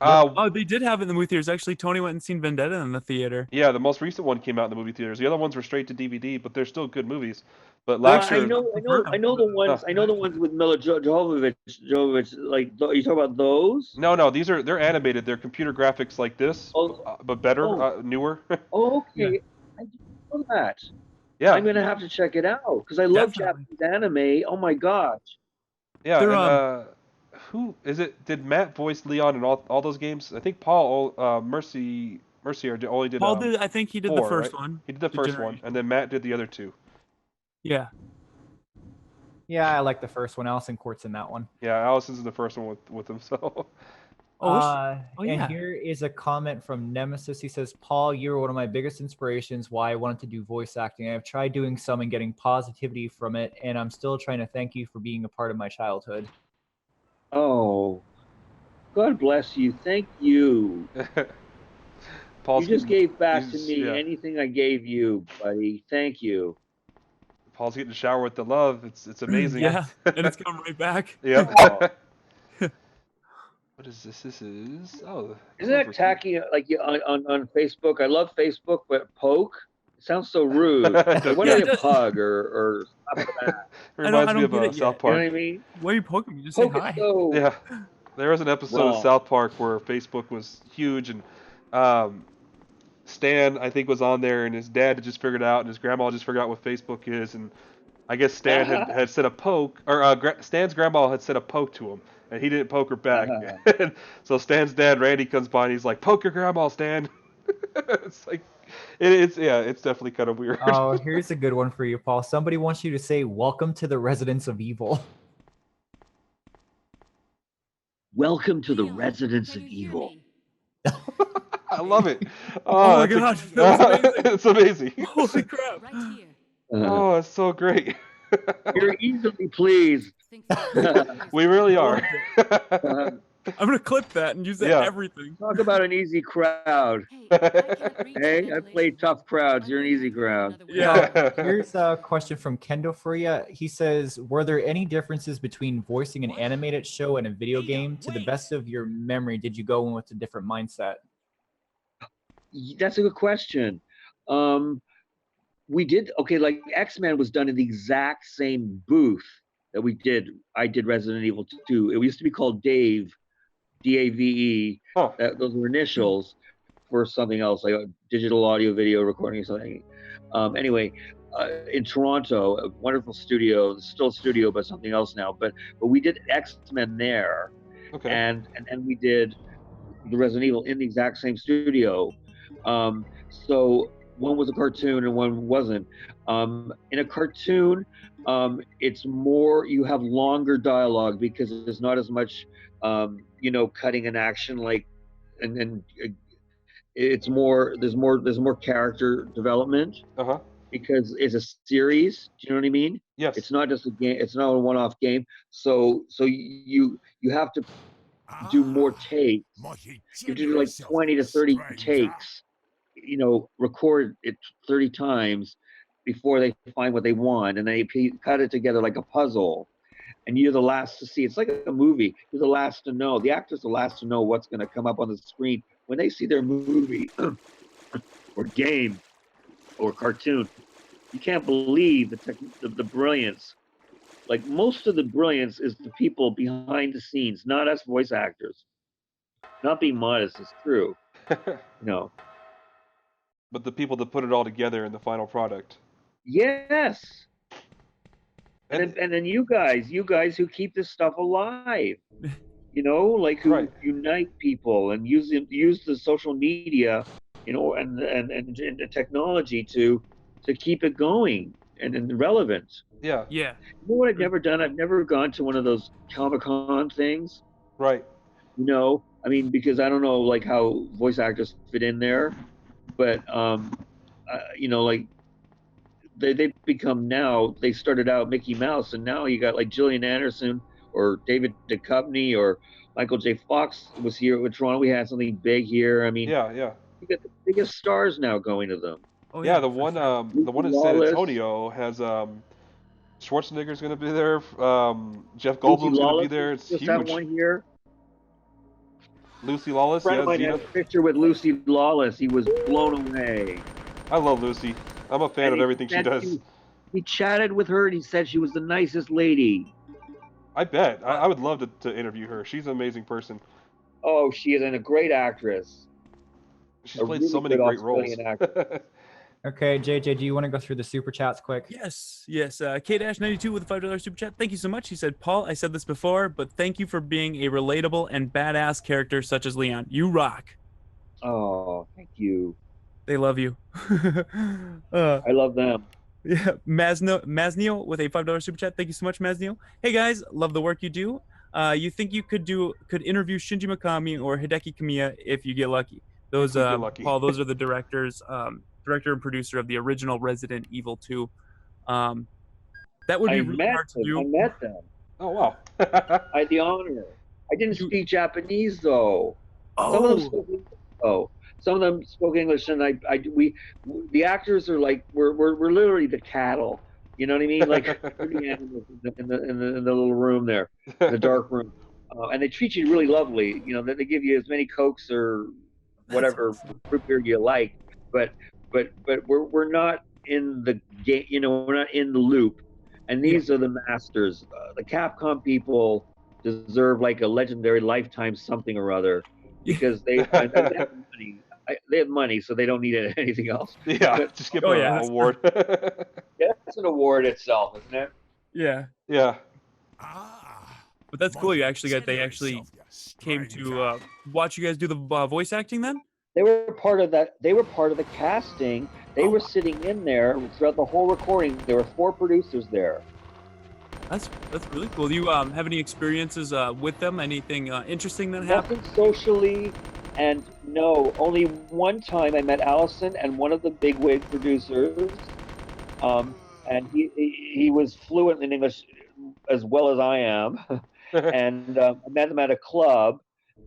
Speaker 8: Oh, they did have it in the movie theaters. Actually, Tony went and seen Vendetta in the theater.
Speaker 1: Yeah, the most recent one came out in the movie theaters. The other ones were straight to DVD, but they're still good movies. But last year,
Speaker 2: I know the ones. I know the ones with Mila Jovovich. Like, you talk about those?
Speaker 1: No, they're animated. They're computer graphics like this, but better, newer.
Speaker 2: Oh, okay. I didn't know that.
Speaker 1: Yeah.
Speaker 2: I'm gonna have to check it out because I love Japanese anime. Oh my gosh.
Speaker 1: Yeah. Who is it? Did Matt voice Leon in all those games? I think Paul Mercier only did.
Speaker 8: Paul did. I think he did
Speaker 1: 4,
Speaker 8: the first
Speaker 1: right?
Speaker 8: one.
Speaker 1: He did the first one, and then Matt did the other 2.
Speaker 8: Yeah.
Speaker 3: Yeah, I like the first one. Allison Court's in that one.
Speaker 1: Yeah, Allison's in the first one with him. So
Speaker 3: And
Speaker 8: yeah.
Speaker 3: here is a comment from Nemesis. He says, Paul, you were one of my biggest inspirations why I wanted to do voice acting. I've tried doing some and getting positivity from it, and I'm still trying to thank you for being a part of my childhood.
Speaker 2: Oh, God bless you. Thank you.
Speaker 1: Paul's
Speaker 2: You just
Speaker 1: getting,
Speaker 2: gave back to
Speaker 1: he's,
Speaker 2: me
Speaker 1: yeah,
Speaker 2: anything I gave you, buddy. Thank you.
Speaker 1: Paul's getting to shower with the love. It's amazing.
Speaker 8: Yeah, and it's coming right back.
Speaker 1: Yep.
Speaker 2: Oh.
Speaker 1: What is this? This is
Speaker 2: Isn't that tacky? Like on Facebook, I love Facebook, but poke. It sounds so rude. Like, why
Speaker 8: Yeah,
Speaker 2: don't
Speaker 8: it
Speaker 2: they
Speaker 8: does.
Speaker 2: hug or stuff like that?
Speaker 1: Reminds
Speaker 8: I
Speaker 1: me
Speaker 8: don't get
Speaker 1: of
Speaker 8: it
Speaker 1: South
Speaker 8: yet.
Speaker 2: You know
Speaker 1: Park.
Speaker 2: what I mean?
Speaker 8: Why are you poking me? Just say
Speaker 2: Poke is
Speaker 8: hi.
Speaker 2: so
Speaker 1: Yeah, there was an episode of
Speaker 2: wrong.
Speaker 1: South Park where Facebook was huge, and Stan I think was on there, and his dad had just figured out, and his grandma just figured out what Facebook is, and I guess Stan had said a poke, or Stan's grandma had said a poke to him, and he didn't poke her back. So Stan's dad Randy comes by and he's like, "Poke your grandma, Stan." It's like it's definitely kind of weird.
Speaker 3: Oh, here's a good one for you, Paul. Somebody wants you to say, "Welcome to the residence of evil."
Speaker 2: Welcome to the
Speaker 10: Leon,
Speaker 2: residence
Speaker 10: can
Speaker 2: of
Speaker 10: you hear
Speaker 2: evil.
Speaker 10: me?
Speaker 1: I love it.
Speaker 8: Oh my
Speaker 1: that's
Speaker 8: God, that was amazing.
Speaker 1: It's amazing.
Speaker 8: Holy crap.
Speaker 10: Right here.
Speaker 1: Oh, it's so great.
Speaker 2: You're easily pleased.
Speaker 10: Think fast.
Speaker 1: We really
Speaker 8: I
Speaker 1: are.
Speaker 8: loved I'm gonna clip that and use that
Speaker 1: Yeah.
Speaker 8: in everything.
Speaker 2: Talk about an easy crowd.
Speaker 10: Hey, I can't reach
Speaker 2: Hey,
Speaker 10: your
Speaker 2: I play
Speaker 10: ventilation.
Speaker 2: tough crowds.
Speaker 10: I'm
Speaker 2: You're an
Speaker 10: gonna have
Speaker 2: easy
Speaker 10: to find
Speaker 2: crowd.
Speaker 10: another way
Speaker 8: Yeah.
Speaker 10: out.
Speaker 3: Here's a question from Kendall for you. He says, "Were there any differences between voicing an animated show and a video game? To the best of your memory, did you go in with a different mindset?"
Speaker 2: That's a good question. We did like X-Men was done in the exact same booth that we did. I did Resident Evil 2. It used to be called Dave, DAVE.
Speaker 1: Huh.
Speaker 2: Those were initials for something else, like a digital audio video recording or something. Anyway, in Toronto, a wonderful studio, still a studio, but something else now. But we did X-Men there,
Speaker 1: Okay.
Speaker 2: and we did the Resident Evil in the exact same studio. So one was a cartoon and one wasn't. In a cartoon, it's more, you have longer dialogue because there's not as much, cutting in action, like, and it's more, there's more character development
Speaker 1: Uh-huh.
Speaker 2: because it's a series. Do you know what I mean?
Speaker 1: Yes.
Speaker 2: It's not just a game. It's not a one-off game. So you have to do more takes. You have to do like 20 to 30 takes, record it 30 times before they find what they want, and they cut it together like a puzzle, and you're the last to see. It's like a movie. You're the last to know. The actor's the last to know what's going to come up on the screen when they see their movie or game or cartoon. You can't believe the brilliance. Like, most of the brilliance is the people behind the scenes, not us voice actors. Not being modest, it's true. No.
Speaker 1: But the people that put it all together in the final product.
Speaker 2: Yes. And then you guys who keep this stuff alive, like who
Speaker 1: Right.
Speaker 2: unite people and use the social media, and the technology to keep it going and relevant.
Speaker 1: Yeah.
Speaker 8: Yeah.
Speaker 2: You know what I've never done? I've never gone to one of those Comic-Con things.
Speaker 1: Right.
Speaker 2: I mean, because I don't know like how voice actors fit in there, but like they become, now they started out Mickey Mouse, and now you got like Gillian Anderson or David Duchovny or Michael J. Fox was here with Toronto. We had something big here. I mean,
Speaker 1: Yeah.
Speaker 2: you got the biggest stars now going to them.
Speaker 8: Oh,
Speaker 1: Yeah, the
Speaker 8: for
Speaker 1: one
Speaker 8: sure.
Speaker 1: the one in San
Speaker 2: Lawless.
Speaker 1: Antonio has Schwarzenegger's gonna be there. Jeff
Speaker 2: Lucy
Speaker 1: Goldblum's gonna be
Speaker 2: Lawless
Speaker 1: there. It's
Speaker 2: just
Speaker 1: huge.
Speaker 2: had one here.
Speaker 1: Lucy Lawless,
Speaker 2: A friend
Speaker 1: yeah,
Speaker 2: of mine had
Speaker 1: Xena.
Speaker 2: a picture with Lucy Lawless. He was blown away.
Speaker 1: I love Lucy. I'm a fan
Speaker 2: And
Speaker 1: of
Speaker 2: he
Speaker 1: everything she
Speaker 2: said
Speaker 1: does.
Speaker 2: He chatted with her, and he said she was the nicest lady.
Speaker 1: I bet. I would love to interview her. She's an amazing person.
Speaker 2: Oh, she is, and a great actress.
Speaker 1: She's
Speaker 2: A
Speaker 1: played
Speaker 2: really
Speaker 1: so many
Speaker 2: good
Speaker 1: great roles.
Speaker 2: Australian actress.
Speaker 3: Okay, JJ, do you want to go through the super chats quick?
Speaker 8: Yes. K-92 with a $5 super chat. Thank you so much. He said, Paul, I said this before, but thank you for being a relatable and badass character such as Leon. You rock.
Speaker 2: Oh, thank you.
Speaker 8: They love you.
Speaker 2: I love them.
Speaker 8: Yeah, Maznio with a $5 super chat. Thank you so much, Maznio. Hey guys, love the work you do. You think you could interview Shinji Mikami or Hideki Kamiya if you get lucky? Those
Speaker 1: If we get lucky.
Speaker 8: Paul, those are the director and producer of the original Resident Evil 2. That would be really hard to do.
Speaker 2: I met them.
Speaker 1: Oh wow.
Speaker 2: I had the honor. I didn't speak Japanese though. Some of them spoke English though. Some of them spoke English, and the actors are like we're literally the cattle. You know what I mean? Like we're the animals in the little room there, the dark room, and they treat you really lovely. You know, they give you as many Cokes or whatever root beer you like, but we're not in the game. You know, we're not in the loop. And these are the masters. The Capcom people deserve like a legendary lifetime something or other because they have money. They have money, so they don't need anything else.
Speaker 1: Yeah,
Speaker 2: but,
Speaker 1: just give them an award.
Speaker 2: Yeah, that's an award itself, isn't it?
Speaker 8: Yeah.
Speaker 1: Yeah.
Speaker 8: But that's cool. They actually came to watch you guys do the voice acting then?
Speaker 2: They were part of that. They were part of the casting. They were sitting in there throughout the whole recording. There were 4 producers there.
Speaker 8: That's really cool. Do you have any experiences with them? Anything interesting that happened?
Speaker 2: Nothing socially, and no. Only one time I met Allison and one of the bigwig producers, and he was fluent in English as well as I am, and I met them at a club,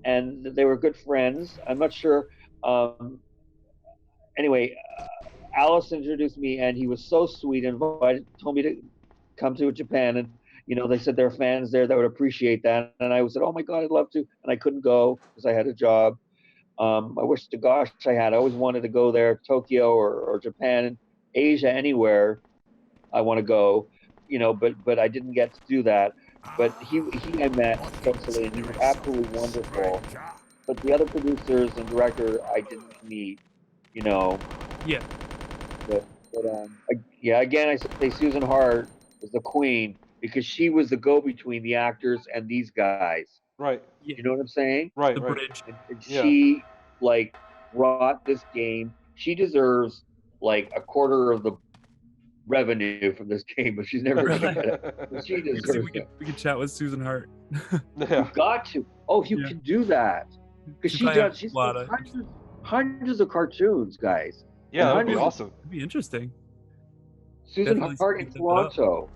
Speaker 2: and they were good friends. I'm not sure. Anyway, Alice introduced me, and he was so sweet and told me to come to Japan, and they said there are fans there that would appreciate that, and I said, oh my God, I'd love to, and I couldn't go because I had a job. I wish to gosh I had. I always wanted to go there, Tokyo or Japan, Asia, anywhere I want to go, but I didn't get to do that. But he I met socially, and he was absolutely wonderful. But the other producers and director I didn't meet,
Speaker 8: Yeah.
Speaker 2: But again, I say Susan Hart was the queen because she was the go-between the actors and these guys.
Speaker 1: Right.
Speaker 2: You know what I'm saying?
Speaker 1: Right.
Speaker 8: The
Speaker 1: right.
Speaker 8: bridge.
Speaker 2: And she brought this game. She deserves like a quarter of the revenue from this game, but she's never gonna get it. But she deserves it.
Speaker 8: We can chat with Susan Hart.
Speaker 2: You've got to. Oh, you can do that because she does. She's got hundreds of cartoons, guys.
Speaker 1: Yeah, that would be awesome.
Speaker 8: That'd be interesting.
Speaker 2: Susan Hart in Toronto.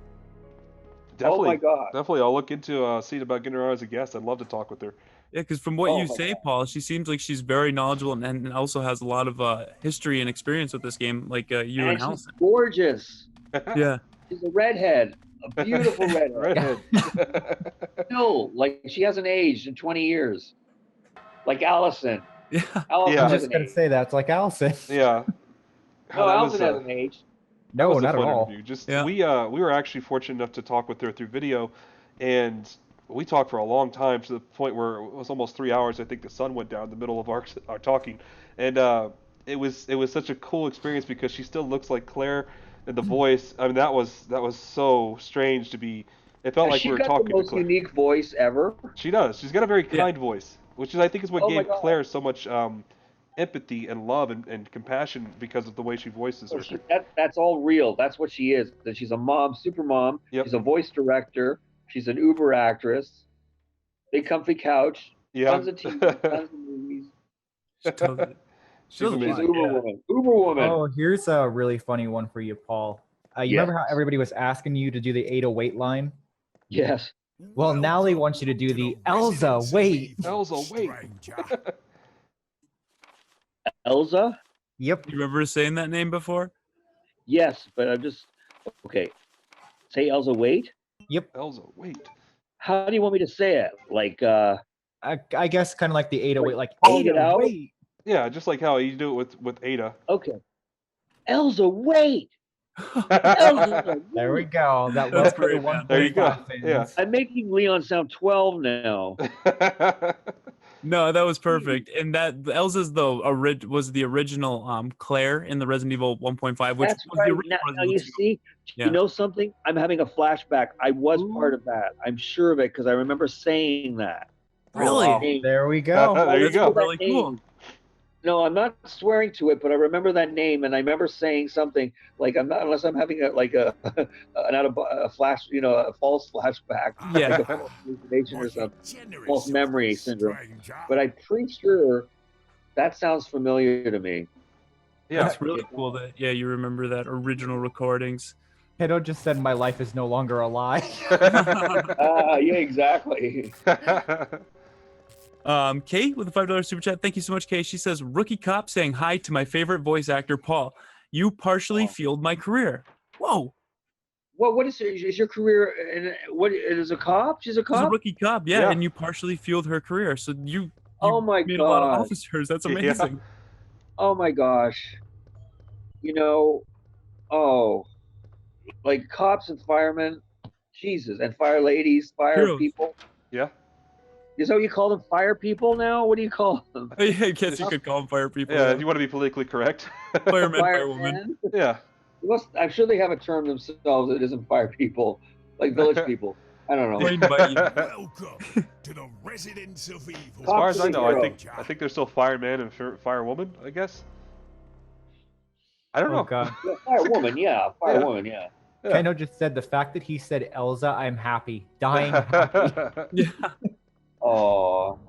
Speaker 1: Definitely.
Speaker 2: Oh my God.
Speaker 1: Definitely, I'll look into seeing about getting her on as a guest. I'd love to talk with her.
Speaker 8: Yeah, because from what you say, Paul, she seems like she's very knowledgeable and also has a lot of history and experience with this game, like you and Allison.
Speaker 2: She's gorgeous.
Speaker 8: Yeah.
Speaker 2: She's a redhead, a beautiful redhead. Still, like she hasn't aged in 20 years, like Allison.
Speaker 8: Yeah.
Speaker 2: Allison
Speaker 3: I was just gonna say that. It's like Allison.
Speaker 1: Yeah.
Speaker 2: No, Allison hasn't aged.
Speaker 3: No, not at all.
Speaker 1: We were actually fortunate enough to talk with her through video, and we talked for a long time to the point where it was almost 3 hours. I think the sun went down in the middle of our talking, and it was such a cool experience because she still looks like Claire, and the voice. I mean, that was so strange to be. It felt like we were talking to Claire.
Speaker 2: She got the most unique voice ever.
Speaker 1: She does. She's got a very kind voice, which I think is what gave Claire so much empathy and love and compassion because of the way she voices her.
Speaker 2: That's all real. That's what she is. That she's a mom, super mom.
Speaker 1: Yep.
Speaker 2: She's a voice director. She's an Uber actress. Big comfy couch.
Speaker 1: Yeah.
Speaker 2: Tons of TV, tons of movies.
Speaker 1: She's amazing.
Speaker 2: Uber woman.
Speaker 3: Oh, here's a really funny one for you, Paul. You remember how everybody was asking you to do the 808 line?
Speaker 2: Yes.
Speaker 3: Well, now they want you to do the Elza, wait.
Speaker 1: Elza, wait.
Speaker 2: Elza?
Speaker 3: Yep.
Speaker 8: You remember saying that name before?
Speaker 2: Yes, but I'm just okay. Say Elza, wait.
Speaker 3: Yep.
Speaker 1: Elza, wait.
Speaker 2: How do you want me to say it? Like
Speaker 3: I guess kind of like the 808, like
Speaker 2: hold it out.
Speaker 3: Wait.
Speaker 1: Yeah, just like how you do it with Ada.
Speaker 2: Okay. Elza, wait. Elza, wait.
Speaker 3: There we go. That was for the one.
Speaker 1: There you go. Yeah.
Speaker 2: I'm making Leon sound 12 now.
Speaker 8: No, that was perfect. And that Elza's was the original Claire in the Resident Evil 1.5, which
Speaker 2: That's
Speaker 8: was
Speaker 2: right.
Speaker 8: the original
Speaker 2: Now you see, you know something? I'm having a flashback. I was part of that. I'm sure of it because I remember saying that.
Speaker 8: Really?
Speaker 3: There we go.
Speaker 1: There you go.
Speaker 8: Really cool.
Speaker 2: No, I'm not swearing to it, but I remember that name, and I remember saying something like, "I'm not unless I'm having a flash, a false flashback,
Speaker 8: Yeah.
Speaker 2: like a false hallucination or
Speaker 9: What you
Speaker 2: something,
Speaker 9: generous
Speaker 2: false
Speaker 9: of
Speaker 2: memory
Speaker 9: you,
Speaker 2: syndrome."
Speaker 9: stranger.
Speaker 2: But I'm pretty sure that sounds familiar to me.
Speaker 1: Yeah.
Speaker 8: That's really cool that you remember that original recordings.
Speaker 3: Hito just said my life is no longer a lie.
Speaker 2: Yeah, exactly.
Speaker 8: Kay with a $5 super chat. Thank you so much, Kay. She says, "Rookie cop saying hi to my favorite voice actor, Paul. You partially fueled my career." Whoa.
Speaker 2: What is your career? What is a cop? She's a
Speaker 8: She's a
Speaker 2: cop.
Speaker 8: rookie cop, yeah,
Speaker 1: Yeah.
Speaker 8: and you partially fueled her career. So you
Speaker 2: Oh my
Speaker 8: made a lot of
Speaker 2: God.
Speaker 8: officers. That's
Speaker 1: Yeah.
Speaker 8: amazing.
Speaker 2: Oh my gosh. Like cops and firemen, Jesus, and fire ladies, fire
Speaker 8: Heroes.
Speaker 2: people.
Speaker 1: Yeah.
Speaker 2: Is that what you call them? Fire people now? What do you call them?
Speaker 8: I guess you could call them fire people.
Speaker 1: Yeah, if you want to be politically correct.
Speaker 8: Firemen, firewomen.
Speaker 1: Yeah.
Speaker 2: I'm sure they have a term themselves that isn't fire people, like village people. I don't know.
Speaker 9: Welcome to the residence of evil.
Speaker 1: As far as I know, I think there's still fireman and firewoman, I guess. I don't know.
Speaker 3: God.
Speaker 2: Yeah, firewoman, yeah. Firewoman, yeah.
Speaker 3: Keno just said the fact that he said Elza, I'm happy. Dying happy.
Speaker 8: Yeah.
Speaker 2: Oh.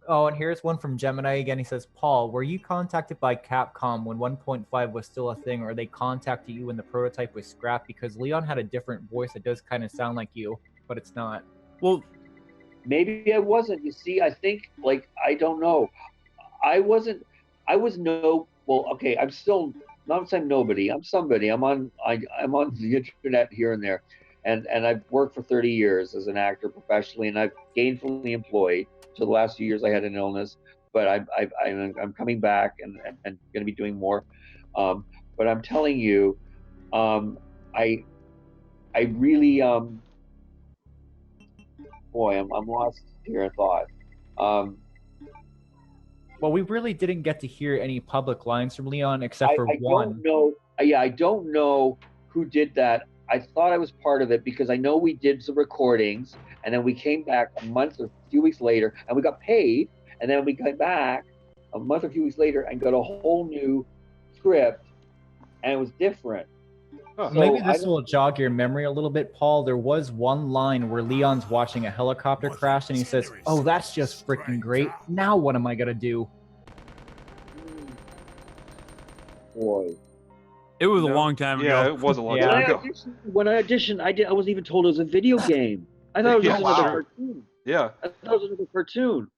Speaker 3: Oh, and here's one from Gemini again. He says, Paul, were you contacted by Capcom when 1.5 was still a thing, or they contacted you when the prototype was scrapped? Because Leon had a different voice that does kind of sound like you, but it's not.
Speaker 8: Well,
Speaker 2: maybe I wasn't. You see, I think, I don't know. Well, okay, I'm still, not saying nobody. I'm somebody. I'm on the internet here and there. And I've worked for 30 years as an actor professionally, and I've gainfully employed. So the last few years I had an illness, but I'm coming back and going to be doing more. But I'm telling you, I really, boy, I'm lost here in thought.
Speaker 3: Well, we really didn't get to hear any public lines from Leon except for one.
Speaker 2: Don't know. Yeah, I don't know who did that. I thought I was part of it because I know we did some recordings, and then we came back a month or a few weeks later, and we got paid, and then we came back a month or a few weeks later and got a whole new script, and it was different.
Speaker 3: So maybe this will jog your memory a little bit, Paul. There was one line where Leon's watching a helicopter crash, and he says, "Oh, that's just freaking great. Now what am I gonna do?"
Speaker 2: Boy.
Speaker 8: It was a long time ago.
Speaker 1: Yeah, it was a long time ago.
Speaker 2: When I auditioned, I wasn't even told it was a video game. I thought it was just another cartoon.
Speaker 1: Yeah.
Speaker 2: I thought it was another cartoon.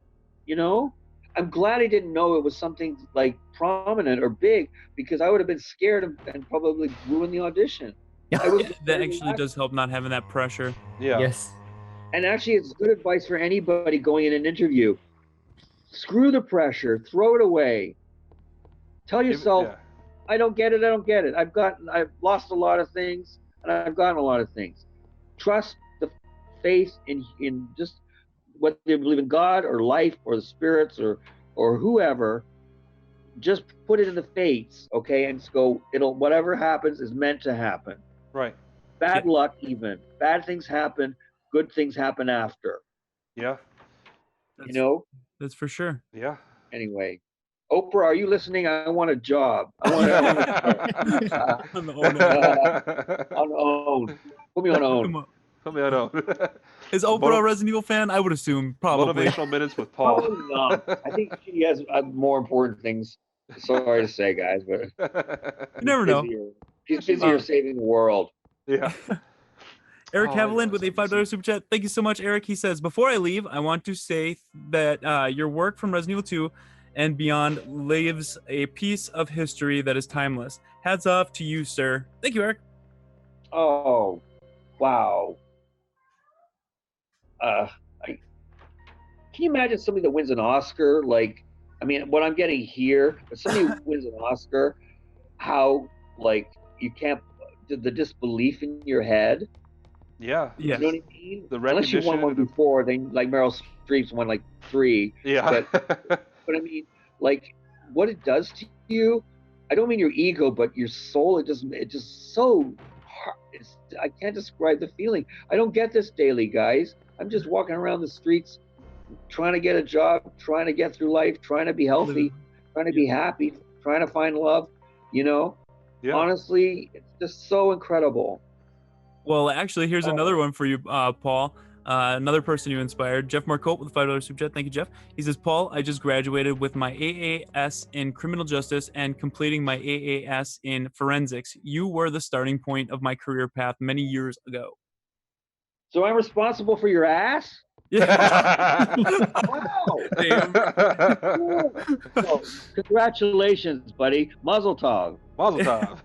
Speaker 2: I'm glad I didn't know it was something like prominent or big, because I would have been scared and probably ruined the audition.
Speaker 8: That actually does help, not having that pressure.
Speaker 1: Yeah.
Speaker 3: Yes.
Speaker 2: And actually, it's good advice for anybody going in an interview. Screw the pressure. Throw it away. Tell yourself, I don't get it. I don't get it. I've lost a lot of things, and I've gotten a lot of things. Trust the faith in just whether you believe in God or life or the spirits or whoever. Just put it in the fates, okay, and just go. Whatever happens is meant to happen.
Speaker 1: Right.
Speaker 2: Bad luck, even bad things happen. Good things happen after.
Speaker 1: Yeah.
Speaker 8: That's for sure.
Speaker 1: Yeah.
Speaker 2: Anyway, Oprah, are you listening? I want a job. I want on own. Put me on own.
Speaker 1: Put me on own.
Speaker 8: Is Oprah a Resident Evil fan? I would assume probably.
Speaker 1: Motivational minutes with Paul.
Speaker 2: Probably not. I think she has more important things. Sorry to say, guys, but
Speaker 8: you never know.
Speaker 2: She's busier saving the world.
Speaker 1: Yeah.
Speaker 8: Eric Haviland with a $5 super chat. Thank you so much, Eric. He says, "Before I leave, I want to say that your work from Resident Evil 2 and beyond leaves a piece of history that is timeless. Hats off to you, sir." Thank you, Eric.
Speaker 2: Oh, wow. Can you imagine somebody that wins an Oscar? What I'm getting here, but somebody who wins an Oscar, how, you can't, the disbelief in your head.
Speaker 1: Yeah.
Speaker 2: You know what I mean?
Speaker 1: The
Speaker 2: Unless you won one before, then Meryl Streep's won 3.
Speaker 1: Yeah.
Speaker 2: But I mean, what it does to you, I don't mean your ego, but your soul, it's just so hard. I can't describe the feeling. I don't get this daily, guys. I'm just walking around the streets trying to get a job, trying to get through life, trying to be healthy. trying to be happy, trying to find love. You know,
Speaker 1: Yeah.
Speaker 2: honestly, it's just so incredible.
Speaker 8: Well, actually, here's another one for you, Paul. Another person you inspired, Jeff Marcotte with $5 super chat. Thank you, Jeff. He says, Paul, I just graduated with my AAS in criminal justice and completing my AAS in forensics. You were the starting point of my career path many years ago.
Speaker 2: So I'm responsible for your ass?
Speaker 8: Yeah.
Speaker 2: Wow.
Speaker 8: Damn.
Speaker 2: Cool. So, congratulations, buddy. Mazel tov.
Speaker 1: Mazel tov.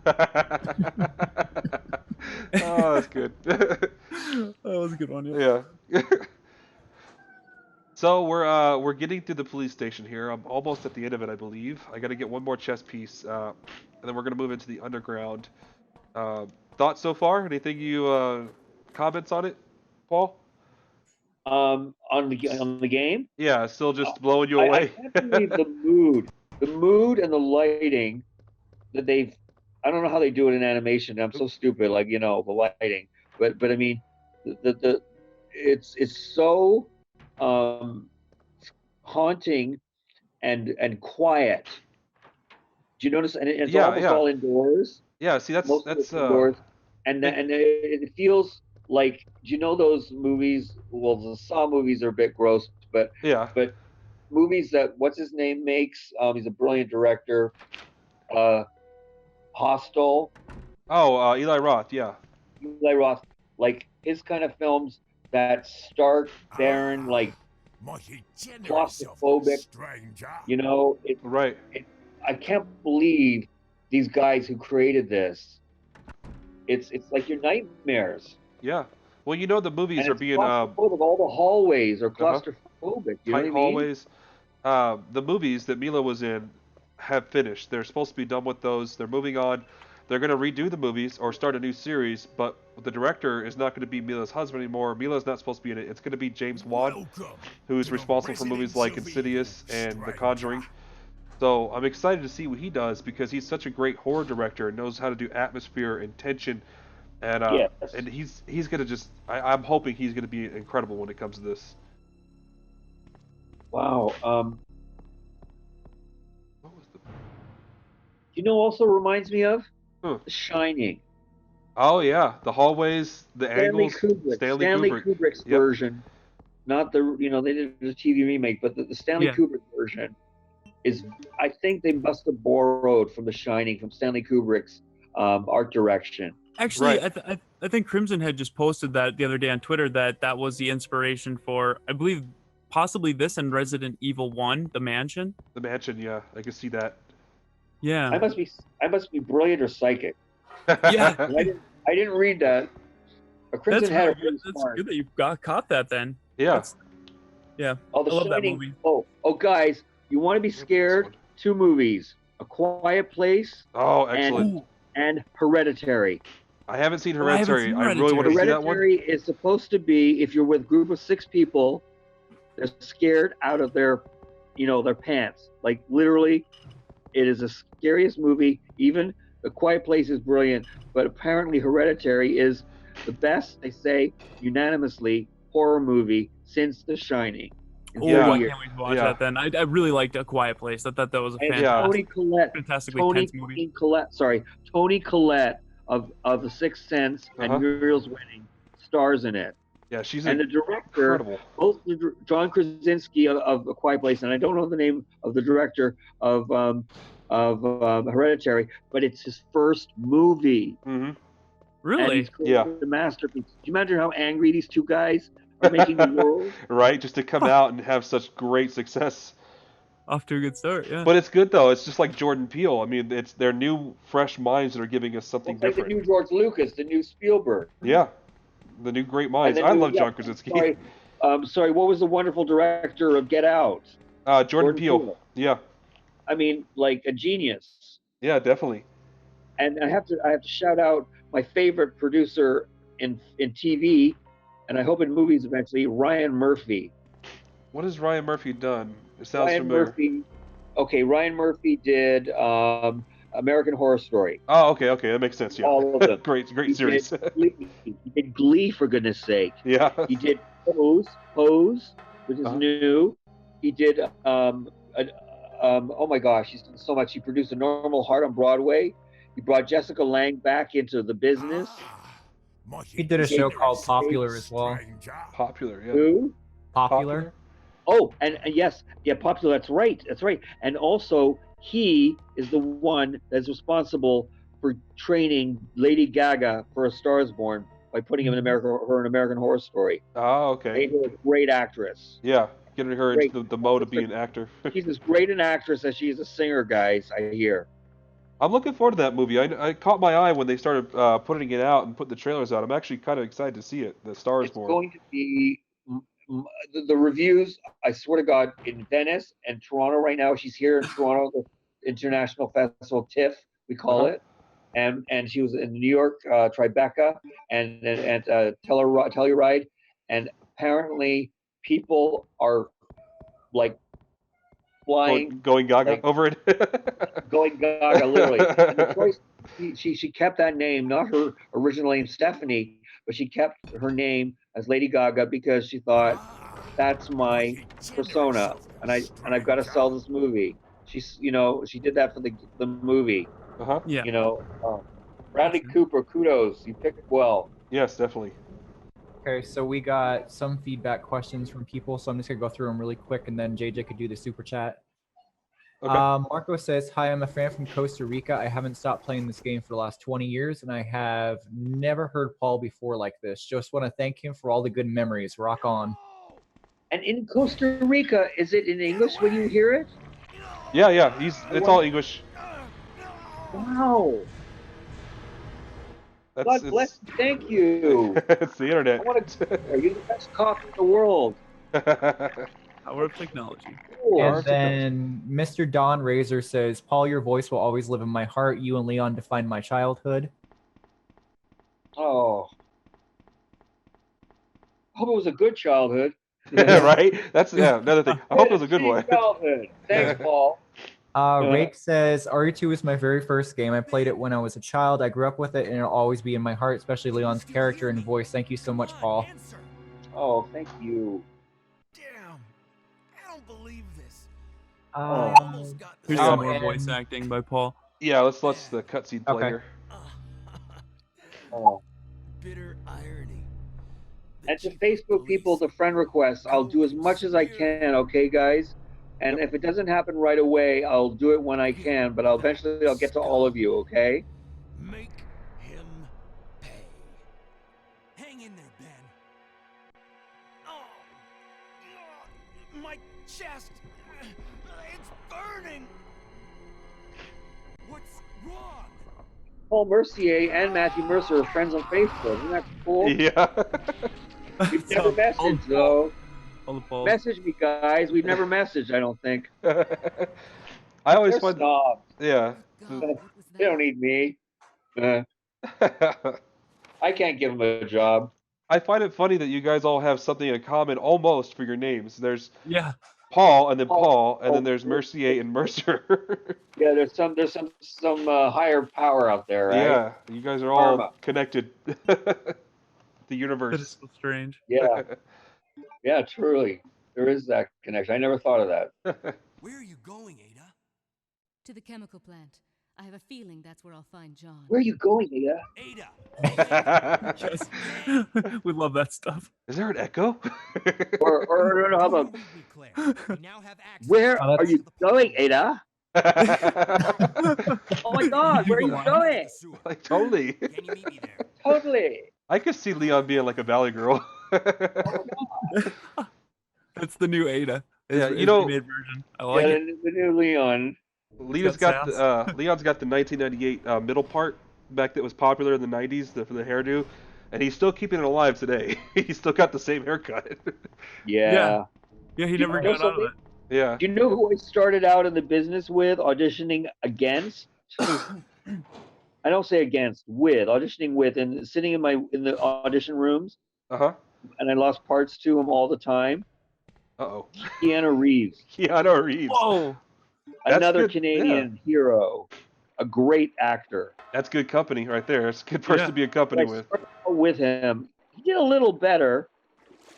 Speaker 1: Oh, that's good.
Speaker 8: That was a good one. Yeah.
Speaker 1: Yeah. So we're getting to the police station here. I'm almost at the end of it, I believe. I got to get one more chess piece, and then we're gonna move into the underground. Thoughts so far? Anything you comments on it, Paul?
Speaker 2: On the game?
Speaker 1: Yeah, still just blowing you
Speaker 2: I
Speaker 1: away.
Speaker 2: can't believe the mood and the lighting that they've. I don't know how they do it in animation. I'm so stupid, like the lighting. But I mean, the it's so haunting and quiet. Do you notice? And it's
Speaker 1: Yeah,
Speaker 2: almost
Speaker 1: yeah.
Speaker 2: all indoors.
Speaker 1: Yeah, see
Speaker 2: Most of
Speaker 1: that's
Speaker 2: it's indoors, and it feels like. Do you know those movies? Well, the Saw movies are a bit gross, but
Speaker 1: yeah.
Speaker 2: movies that what's his name makes. He's a brilliant director. Hostel.
Speaker 1: Oh, Eli Roth, yeah.
Speaker 2: Eli Roth, like his kind of films that stark, barren, like claustrophobic.
Speaker 9: Stranger.
Speaker 1: Right.
Speaker 2: I can't believe these guys who created this. It's like your nightmares.
Speaker 1: Yeah. Well, the movies
Speaker 2: And
Speaker 1: are
Speaker 2: it's
Speaker 1: being
Speaker 2: claustrophobic. All the hallways are claustrophobic. You know what I
Speaker 1: tight
Speaker 2: mean?
Speaker 1: hallways. The movies that Mila was in have finished. They're supposed to be done with those. They're moving on. They're going to redo the movies or start a new series, but the director is not going to be Mila's husband anymore. Mila's not supposed to be in it. It's going to be James Wan, who's responsible for movies like Insidious and The Conjuring. So I'm excited to see what he does because he's such a great horror director and knows how to do atmosphere and tension. And
Speaker 2: Yes.
Speaker 1: and he's going to just I'm hoping he's going to be incredible when it comes to this.
Speaker 2: Wow. Also reminds me of The Shining.
Speaker 1: Oh yeah, the hallways, the angles.
Speaker 2: Stanley Kubrick's version, not the they did the TV remake, but the Stanley Kubrick version is. I think they must have borrowed from The Shining, from Stanley Kubrick's art direction.
Speaker 8: Actually, right. I think Crimson had just posted that the other day on Twitter that was the inspiration for, I believe, possibly this and Resident Evil 1, The Mansion.
Speaker 1: The Mansion, yeah, I can see that.
Speaker 8: Yeah.
Speaker 2: I must be brilliant or psychic.
Speaker 8: Yeah.
Speaker 2: I didn't read that. Crimson had really
Speaker 8: That's good that you caught that then.
Speaker 1: Yeah.
Speaker 8: Yeah.
Speaker 2: Oh, The
Speaker 8: I love
Speaker 2: Shining.
Speaker 8: that movie.
Speaker 2: Oh, guys, you want to be scared? 2 movies: A Quiet Place.
Speaker 1: Oh, excellent.
Speaker 2: And Hereditary.
Speaker 1: I haven't seen Hereditary. I really want to see that one.
Speaker 2: Hereditary is supposed to be, if you're with a group of 6 people, they're scared out of their pants. Like literally, it is the scariest movie. Even The Quiet Place is brilliant, but apparently Hereditary is the best, they say, unanimously, horror movie since The Shining.
Speaker 8: Oh, I can't wait to watch that then. I really liked A Quiet Place. I thought that was a fantastically tense movie.
Speaker 2: Toni Collette of The Sixth Sense and Muriel's Wedding stars in it.
Speaker 1: Yeah, she's
Speaker 2: the director,
Speaker 1: incredible.
Speaker 2: Both John Krasinski of A Quiet Place, and I don't know the name of the director of Hereditary, but it's his first movie.
Speaker 1: Mm-hmm.
Speaker 8: Really?
Speaker 2: The masterpiece. Do you imagine how angry these 2 guys are making the world?
Speaker 1: Right, just to come out and have such great success.
Speaker 8: Off to a good start, yeah.
Speaker 1: But it's good though. It's just like Jordan Peele. I mean, it's their new, fresh minds that are giving us something different.
Speaker 2: Like the new George Lucas, the new Spielberg.
Speaker 1: Yeah, the new great minds. I love John Krasinski.
Speaker 2: Sorry, what was the wonderful director of Get Out?
Speaker 1: Jordan Peele. Yeah.
Speaker 2: I mean, like a genius.
Speaker 1: Yeah, definitely.
Speaker 2: And I have to shout out my favorite producer in TV, and I hope in movies eventually, Ryan Murphy.
Speaker 1: What has Ryan Murphy done? It sounds familiar.
Speaker 2: Ryan Murphy did American Horror Story.
Speaker 1: Oh, okay, that makes sense. Yeah,
Speaker 2: all of them.
Speaker 1: great series.
Speaker 2: He did Glee, for goodness sake.
Speaker 1: Yeah.
Speaker 2: He did Pose, which is new. He did oh my gosh, he's done so much. He produced A Normal Heart on Broadway. He brought Jessica Lange back into the business.
Speaker 3: He did a show called Popular as well.
Speaker 1: Popular, yeah.
Speaker 2: Who?
Speaker 3: Popular.
Speaker 2: Oh, and yes, yeah, Popular. That's right. That's right. And also, he is the one that's responsible for training Lady Gaga for A Star Is Born by putting him in her in American Horror Story.
Speaker 1: Oh, okay.
Speaker 2: Made her a great actress.
Speaker 1: Yeah, getting her
Speaker 2: Great.
Speaker 1: into the mode of being an actor.
Speaker 2: She's as great an actress as she is a singer, guys. I hear.
Speaker 1: I'm looking forward to that movie. I caught my eye when they started putting it out and putting the trailers out. I'm actually kind of excited to see it. The Star Is
Speaker 2: It's
Speaker 1: Born.
Speaker 2: going to be the reviews. I swear to God, in Venice and Toronto right now. She's here in Toronto, the International Festival TIFF, we call it, and she was in New York, Tribeca, and Telluride, and apparently people are like flying,
Speaker 1: going gaga
Speaker 2: like,
Speaker 1: over it.
Speaker 2: going gaga, literally. And the choice, she kept that name, not her original name, Stephanie, but she kept her name as Lady Gaga because she thought, that's my persona, and I've got to sell this movie. She's, she did that for the movie.
Speaker 8: Yeah.
Speaker 2: Bradley Cooper, kudos, you picked well.
Speaker 1: Yes, definitely.
Speaker 3: Okay, so we got some feedback questions from people, so I'm just gonna go through them really quick, and then JJ could do the super chat.
Speaker 1: Okay.
Speaker 3: Marco says, "Hi, I'm a fan from Costa Rica. I haven't stopped playing this game for the last 20 years, and I have never heard Paul before like this. Just want to thank him for all the good memories. Rock on."
Speaker 2: And in Costa Rica, is it in English when you hear it?
Speaker 1: Yeah. It's all English.
Speaker 2: Wow. God bless you. Thank you.
Speaker 1: It's the internet.
Speaker 2: You're the best cop in the world.
Speaker 8: Power of technology.
Speaker 3: And then Mr. Don Razor says, "Paul, your voice will always live in my heart. You and Leon defined my childhood."
Speaker 2: Oh. I hope it was a good childhood.
Speaker 1: Right? That's another thing. I hope it was a good one.
Speaker 2: Childhood. Thanks, Paul.
Speaker 3: Rake says, "RE2 was my very first game. I played it when I was a child. I grew up with it, and it'll always be in my heart, especially Leon's character and voice. Thank you so much, Paul."
Speaker 2: Oh, thank you.
Speaker 9: Damn, I don't believe this.
Speaker 8: Here's some more voice acting by Paul.
Speaker 1: Yeah, let's the cutscene play
Speaker 3: Okay.
Speaker 1: here.
Speaker 2: Oh.
Speaker 9: Bitter irony.
Speaker 2: And to Facebook people, the friend requests, I'll do as much as I can, okay, guys? And if it doesn't happen right away, I'll do it when I can, but eventually I'll get to all of you, okay?
Speaker 9: Make him pay. Hang in there, Ben. Oh, my chest. It's burning. What's wrong?
Speaker 2: Paul Mercier and Matthew Mercer are friends on Facebook. Isn't that cool?
Speaker 1: Yeah.
Speaker 2: We've never messaged, though.
Speaker 8: Paul.
Speaker 2: Message me, guys. We've never messaged, I don't think.
Speaker 1: I always
Speaker 2: They're
Speaker 1: find
Speaker 2: snobs.
Speaker 1: yeah.
Speaker 2: They don't need me. I can't give them a job.
Speaker 1: I find it funny that you guys all have something in common almost for your names. There's
Speaker 8: Paul
Speaker 1: and then Paul, and then there's Mercier and Mercer.
Speaker 2: Yeah, there's some higher power out there, right?
Speaker 1: Yeah, you guys are all connected. The universe.
Speaker 8: That is so strange.
Speaker 2: Yeah. Yeah, truly. There is that connection. I never thought of that.
Speaker 5: Where are you going, Ada?
Speaker 10: To the chemical plant. I have a feeling that's where I'll find John.
Speaker 2: Where are you going, Ada?
Speaker 5: Ada!
Speaker 8: Yes. We love that stuff.
Speaker 1: Is there an echo?
Speaker 2: or how about,
Speaker 5: We now have access.
Speaker 2: where are you going, Ada? Oh my God, where are you going?
Speaker 1: Like totally.
Speaker 5: Can you meet me there?
Speaker 2: Totally.
Speaker 1: I could see Leon being like a valley girl.
Speaker 8: That's the new Ada.
Speaker 1: Yeah,
Speaker 8: It's
Speaker 1: you know,
Speaker 8: remade version. I like it.
Speaker 2: The new Leon.
Speaker 1: Leon's got Leon's got the 1998 middle part back that was popular in the 90s for the hairdo, and he's still keeping it alive today. He's still got the same haircut.
Speaker 2: Yeah.
Speaker 8: Yeah, he never got out of it.
Speaker 1: Yeah.
Speaker 2: Do you know who I started out in the business with, auditioning against? I don't say against, with, auditioning with, and sitting in the audition rooms.
Speaker 1: Uh-huh.
Speaker 2: And I lost parts to him all the time.
Speaker 1: Uh-oh.
Speaker 2: Keanu Reeves.
Speaker 1: Keanu Reeves.
Speaker 8: Whoa.
Speaker 2: Another Canadian hero. A great actor.
Speaker 1: That's good company right there. It's a good person to be in company with.
Speaker 2: With him. He did a little better.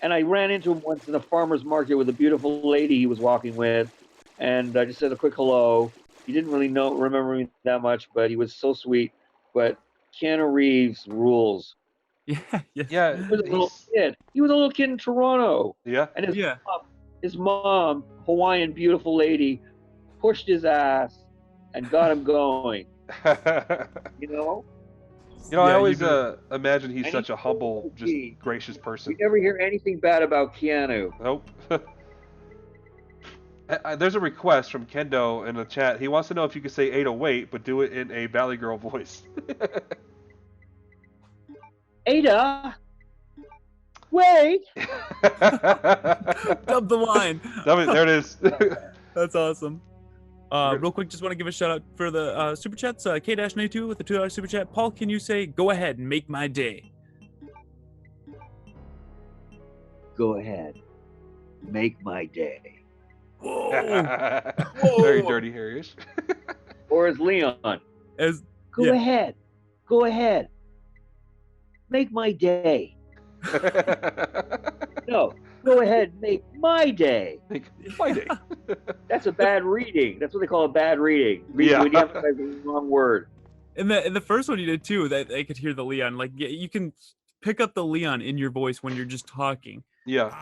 Speaker 2: And I ran into him once in a farmer's market with a beautiful lady he was walking with. and I just said a quick hello. He didn't really remember me that much, but he was so sweet. But Keanu Reeves rules.
Speaker 8: Yeah, yes.
Speaker 1: Yeah,
Speaker 2: He was a little kid. He was a little kid in Toronto,
Speaker 1: yeah.
Speaker 2: and
Speaker 8: Yeah.
Speaker 2: his mom, Hawaiian beautiful lady, pushed his ass and got him going. You know.
Speaker 1: You know, I
Speaker 8: Yeah,
Speaker 1: always
Speaker 8: gotta-
Speaker 1: imagine he's
Speaker 2: And
Speaker 1: such a humble, just
Speaker 2: he-
Speaker 1: gracious
Speaker 2: We
Speaker 1: person.
Speaker 2: never hear anything bad about Keanu.
Speaker 1: Nope. There's a request from Kendo in the chat. He wants to know if you could say 808, but do it in a Valley Girl voice.
Speaker 2: Ada, wait.
Speaker 8: Dub the line.
Speaker 1: There it is.
Speaker 8: That's awesome. Real quick, just want to give a shout out for the super chats. K-92 with the $2 super chat. Paul, can you say, go ahead and make my day?
Speaker 2: Go ahead, make my day.
Speaker 8: Whoa.
Speaker 1: Very dirty Harryish.
Speaker 2: Or as Leon, go ahead, make my day. No, go ahead, make my day.
Speaker 1: Make my day.
Speaker 2: That's a bad reading. That's what they call a bad reading.
Speaker 1: Yeah.
Speaker 2: When you emphasize the wrong word.
Speaker 8: In the first one you did too, that I could hear the Leon. Like you can pick up the Leon in your voice when you're just talking.
Speaker 1: Yeah.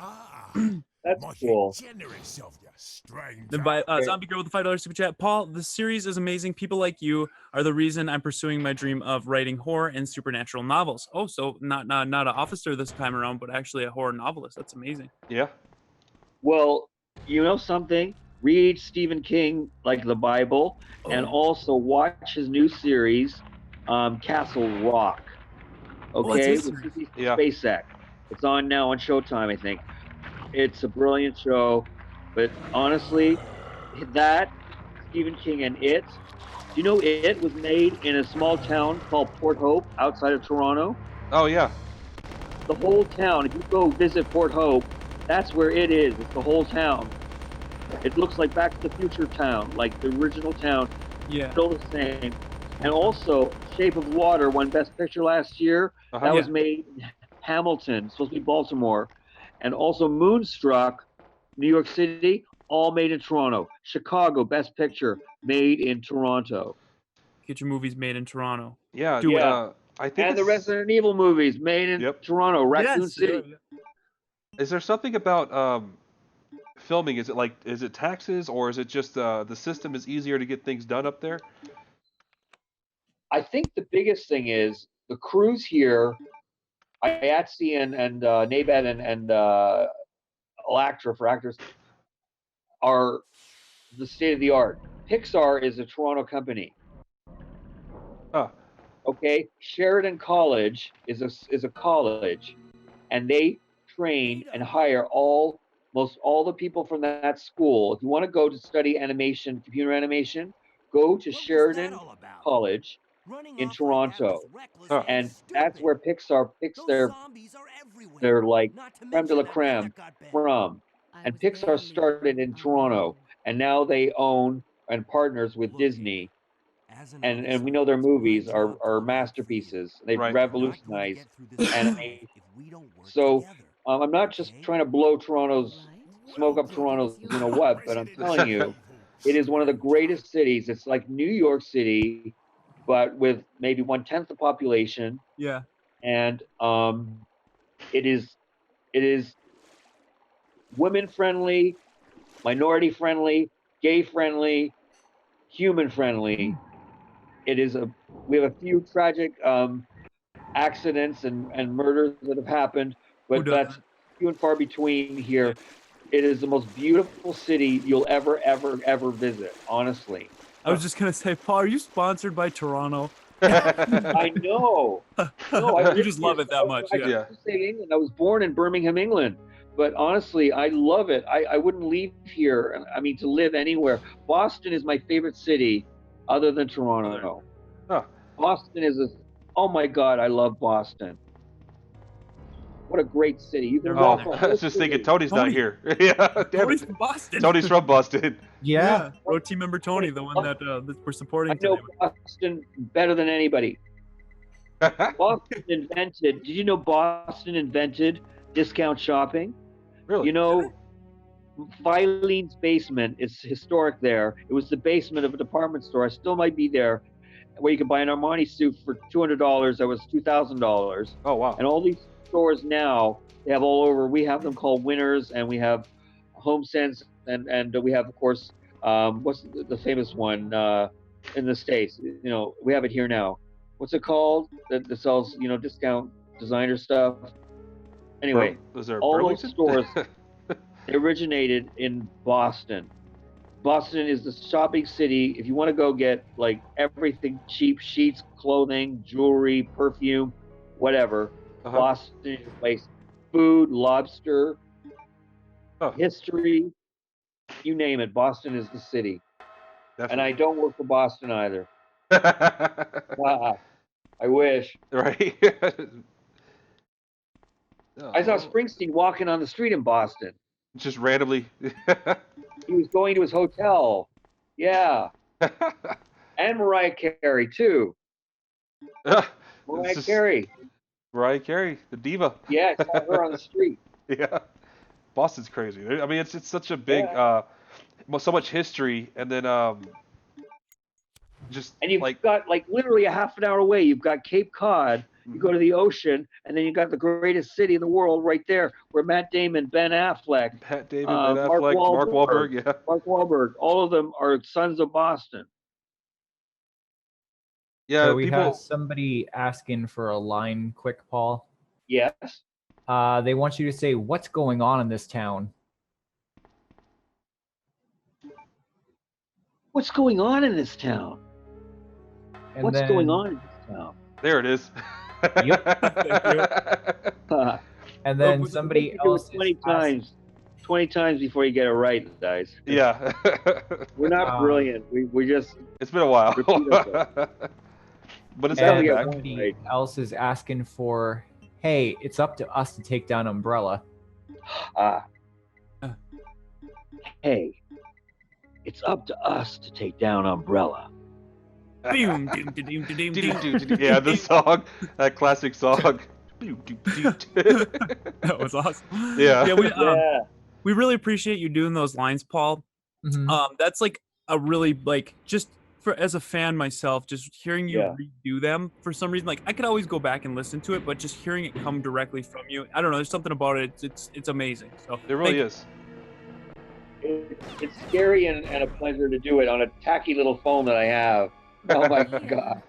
Speaker 2: That's cool.
Speaker 9: Generous of you, stranger.
Speaker 8: Then by Zombie Girl with the $5 super chat. Paul, the series is amazing. People like you are the reason I'm pursuing my dream of writing horror and supernatural novels. Oh, so not an officer this time around, but actually a horror novelist. That's amazing.
Speaker 1: Yeah.
Speaker 2: Well, you know something? Read Stephen King like the Bible, and also watch his new series, Castle Rock. Okay,
Speaker 8: his
Speaker 2: with
Speaker 1: Yeah.
Speaker 2: SpaceX. It's on now on Showtime, I think. It's a brilliant show, but honestly, that Stephen King and It. Do you know It was made in a small town called Port Hope outside of Toronto?
Speaker 1: Oh yeah.
Speaker 2: The whole town. If you go visit Port Hope, that's where it is. It's the whole town. It looks like Back to the Future town, like the original town.
Speaker 8: Yeah.
Speaker 2: Still the same. And also, Shape of Water won Best Picture last year.
Speaker 1: Uh-huh.
Speaker 2: That was made in Hamilton, supposed to be Baltimore. And also Moonstruck, New York City, all made in Toronto. Chicago, Best Picture, made in Toronto.
Speaker 8: Get your movies made in Toronto.
Speaker 1: Yeah.
Speaker 8: Do it.
Speaker 1: I think
Speaker 2: And the
Speaker 1: it's-
Speaker 2: Resident Evil movies made in Toronto, Raccoon City.
Speaker 1: Is there something about filming? Is it taxes, or is it just the system is easier to get things done up there?
Speaker 2: I think the biggest thing is the crews here, IATSE and NABED and Electra for actors, are the state of the art. Pixar is a Toronto company. Okay, Sheridan College is a college, and they train and hire most all the people from that school. If you want to go to study animation, computer animation, go to Sheridan College in Toronto, and that's where Pixar picks their like creme de la creme from. And Pixar started in Toronto, and now they own and partners with Disney. And we know their movies are masterpieces. They revolutionize animation. So I'm not just trying to blow smoke up Toronto's, you know what, but I'm telling you, it is one of the greatest cities. It's like New York City, but with maybe 1/10 the population.
Speaker 8: Yeah.
Speaker 2: And it is women friendly, minority friendly, gay friendly, human friendly. We have a few tragic accidents and murders that have happened, but that's few and far between here. It is the most beautiful city you'll ever visit, honestly.
Speaker 8: I was just gonna say, Paul, are you sponsored by Toronto?
Speaker 2: I know. No,
Speaker 8: You just love it that much. Yeah.
Speaker 2: I was born in Birmingham, England, but honestly, I love it. I wouldn't leave here. I mean, to live anywhere. Boston is my favorite city, other than Toronto. Boston is oh my God, I love Boston. What a great city. You can walk the
Speaker 1: I
Speaker 2: whole
Speaker 1: was just thinking
Speaker 2: city.
Speaker 1: Tony's not here. Yeah, damn
Speaker 8: Tony's
Speaker 1: it.
Speaker 8: from Boston.
Speaker 1: Tony's from Boston.
Speaker 8: Yeah. ROE Team member Tony, the one that we're supporting
Speaker 2: I know
Speaker 8: today.
Speaker 2: Boston better than anybody. Boston did you know Boston invented discount shopping?
Speaker 1: Really?
Speaker 2: You know, Filene's basement is historic there. It was the basement of a department store. I still might be there, where you could buy an Armani suit for $200. That was $2,000.
Speaker 1: Oh wow.
Speaker 2: And all these stores now, they have all over. We have them called Winners, and we have HomeSense, and we have, of course, what's the famous one in the States? You know, we have it here now. What's it called? That sells, you know, discount designer stuff. Anyway,
Speaker 1: Was there
Speaker 2: all
Speaker 1: Burlington?
Speaker 2: those stores, they originated in Boston. Boston is the shopping city. If you want to go get like everything cheap, sheets, clothing, jewelry, perfume, whatever, Boston is your place. Food, lobster, history, you name it. Boston is the city.
Speaker 1: Definitely.
Speaker 2: And I don't work for Boston either. I wish.
Speaker 1: Right.
Speaker 2: I saw Springsteen walking on the street in Boston.
Speaker 1: Just randomly.
Speaker 2: He was going to his hotel. Yeah. And Mariah Carey, too. Mariah Carey.
Speaker 1: Mariah Carey, the diva.
Speaker 2: Yeah, I saw her on the street.
Speaker 1: Yeah. Boston's crazy. I mean, it's such a big, so much history, and then just
Speaker 2: and you've got like literally a half an hour away. You've got Cape Cod. You go to the ocean, and then you got the greatest city in the world right there, where Matt Damon, Ben Affleck,
Speaker 1: Ben Affleck, Mark Wahlberg, yeah,
Speaker 2: Mark Wahlberg, all of them are sons of Boston.
Speaker 1: Yeah,
Speaker 3: so we have somebody asking for a line, quick, Paul.
Speaker 2: Yes.
Speaker 3: They want you to say what's going on in this town.
Speaker 2: What's going on in this town?
Speaker 3: And
Speaker 2: what's going on in this town?
Speaker 1: There it is.
Speaker 3: Yep. And then somebody else
Speaker 2: 20 times before you get it right, guys.
Speaker 1: Yeah.
Speaker 2: We're not brilliant. We just.
Speaker 1: It's been a while. But it's coming back.
Speaker 3: Somebody else is asking for, hey, it's up to us to take down Umbrella.
Speaker 2: Hey, it's up to us to take down Umbrella.
Speaker 1: Yeah, the song, that classic song.
Speaker 8: That was awesome.
Speaker 1: Yeah.
Speaker 8: We really appreciate you doing those lines, Paul.
Speaker 3: Mm-hmm.
Speaker 8: That's like a really just for as a fan myself, just hearing you redo them for some reason. Like I could always go back and listen to it, but just hearing it come directly from you, I don't know. There's something about it. It's amazing. So
Speaker 1: it really is.
Speaker 2: It's scary and a pleasure to do it on a tacky little phone that I have. Oh my God.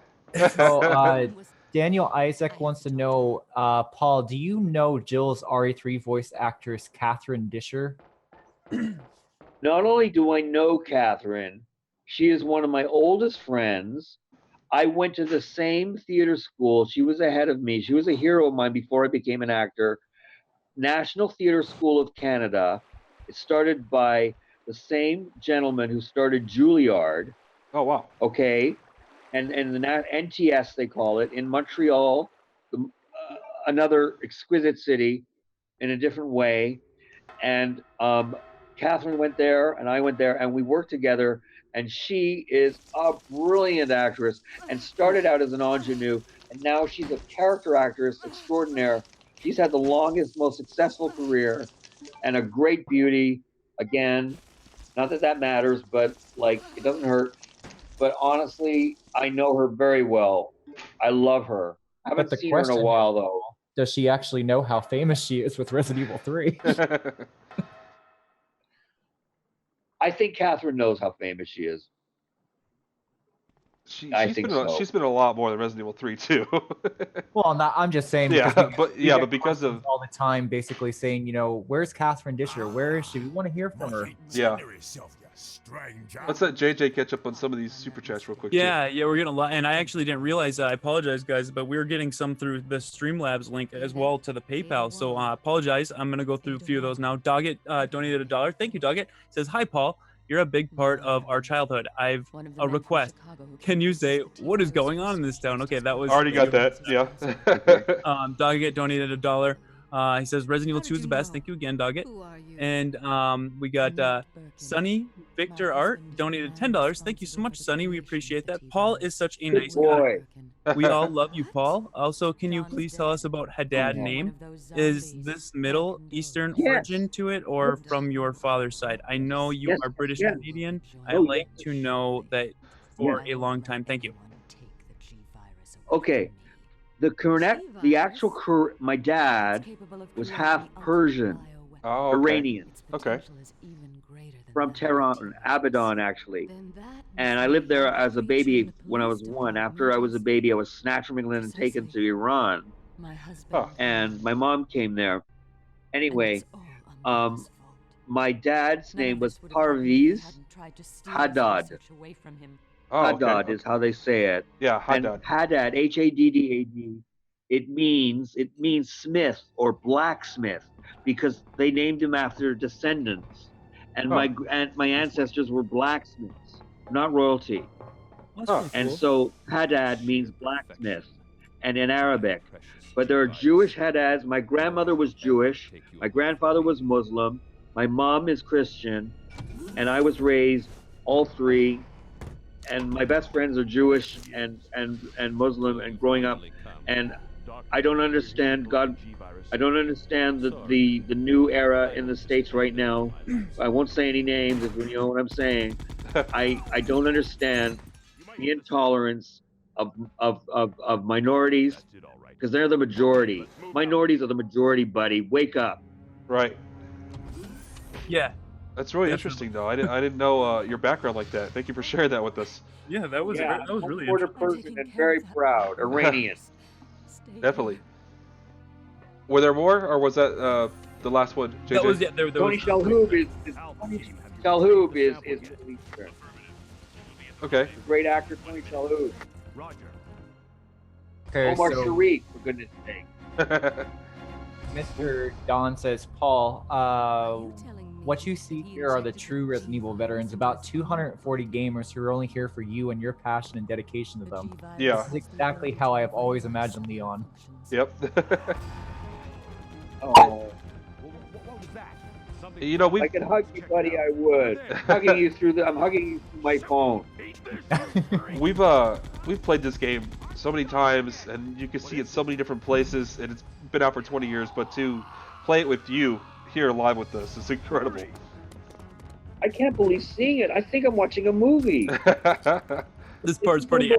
Speaker 3: So Daniel Isaac wants to know, Paul, do you know Jill's RE3 voice actress Catherine Disher?
Speaker 2: Not only do I know Catherine, she is one of my oldest friends. I went to the same theater school. She was ahead of me. She was a hero of mine before I became an actor. National Theatre School of Canada. It started by the same gentleman who started Juilliard.
Speaker 1: Oh, wow.
Speaker 2: Okay. And the NTS, they call it, in Montreal, another exquisite city in a different way. And Catherine went there and I went there and we worked together. And she is a brilliant actress and started out as an ingenue. And now she's a character actress extraordinaire. She's had the longest, most successful career and a great beauty. Again, not that that matters, but like it doesn't hurt. But honestly, I know her very well. I love her. I haven't seen her in a while, though.
Speaker 3: Does she actually know how famous she is with Resident Evil 3?
Speaker 2: I think Catherine knows how famous she is.
Speaker 1: She's been a lot more than Resident Evil 3 too.
Speaker 3: Well, I'm just saying.
Speaker 1: But because of
Speaker 3: all the time, basically saying, where's Catherine Disher? Where is she? We want to hear from her.
Speaker 1: Yeah. Let's let JJ catch up on some of these super chats real quick.
Speaker 8: Yeah, we're getting a lot, and I actually didn't realize that. I apologize, guys, but we were getting some through the Streamlabs link as well to the PayPal. So apologize. I'm gonna go through a few of those now. Doggett donated $1. Thank you, Doggett. Says, hi, Paul. You're a big part of our childhood. I've a request. Can you say what is going on in this town? Okay, that was
Speaker 1: already got that. Yeah.
Speaker 8: Doggett donated $1. He says Resident Evil 2 is the best. Thank you again, Doggett. And we got Sunny Victor Art donated $10. Thank you so much, Sunny. We appreciate that. Paul is such a nice guy. We all love you, Paul. Also, can you please tell us about Haddad name? Is this Middle Eastern origin to it, or from your father's side? I know you are British Canadian. I'd like to know that for a long time. Thank you.
Speaker 2: Okay. My dad was half Persian, Iranian.
Speaker 1: Okay.
Speaker 2: From Tehran, Abadan, actually. And I lived there as a baby when I was 1. After I was a baby, I was snatched from England and taken to Iran. And my mom came there. Anyway, my dad's name was Parviz Haddad. Haddad is how they say it.
Speaker 1: Yeah, Haddad.
Speaker 2: And Haddad, Haddad. It means smith or blacksmith because they named him after descendants. And my ancestors were blacksmiths, not royalty. And so Haddad means blacksmith, and in Arabic. But there are Jewish Haddads. My grandmother was Jewish. My grandfather was Muslim. My mom is Christian, and I was raised all three. And my best friends are Jewish and Muslim, and growing up, and I don't understand God. I don't understand the new era in the States right now. I won't say any names if you know what I'm saying. I don't understand the intolerance of minorities because they're the majority. Minorities are the majority, buddy. Wake up.
Speaker 1: Right.
Speaker 8: Yeah.
Speaker 1: That's really interesting, though. I didn't know your background like that. Thank you for sharing that with us.
Speaker 8: Yeah, that was really
Speaker 2: quarter
Speaker 8: interesting.
Speaker 2: Persian and very proud. Iranian.
Speaker 1: Definitely. Were there more, or was that the last one? JJ?
Speaker 8: That was
Speaker 2: Tony Shalhoub is Middle Eastern.
Speaker 1: Okay.
Speaker 2: Great actor Tony Shalhoub.
Speaker 9: Roger.
Speaker 3: Okay,
Speaker 2: Omar
Speaker 3: so
Speaker 2: Sharif, for goodness sake.
Speaker 3: Mr. Don says, Paul, what you see here are the true Resident Evil veterans, about 240 gamers who are only here for you and your passion and dedication to them.
Speaker 1: Yeah.
Speaker 3: This is exactly how I have always imagined Leon.
Speaker 1: Yep.
Speaker 2: Oh.
Speaker 9: What was that? Something
Speaker 1: You know,
Speaker 2: I could hug you, buddy. I would. I'm hugging you through my phone.
Speaker 1: we've played this game so many times, and you can see it so many different places, and it's been out for 20 years. But to play it with you here live with us is incredible.
Speaker 2: I can't believe seeing it. I think I'm watching a movie.
Speaker 8: This part's pretty.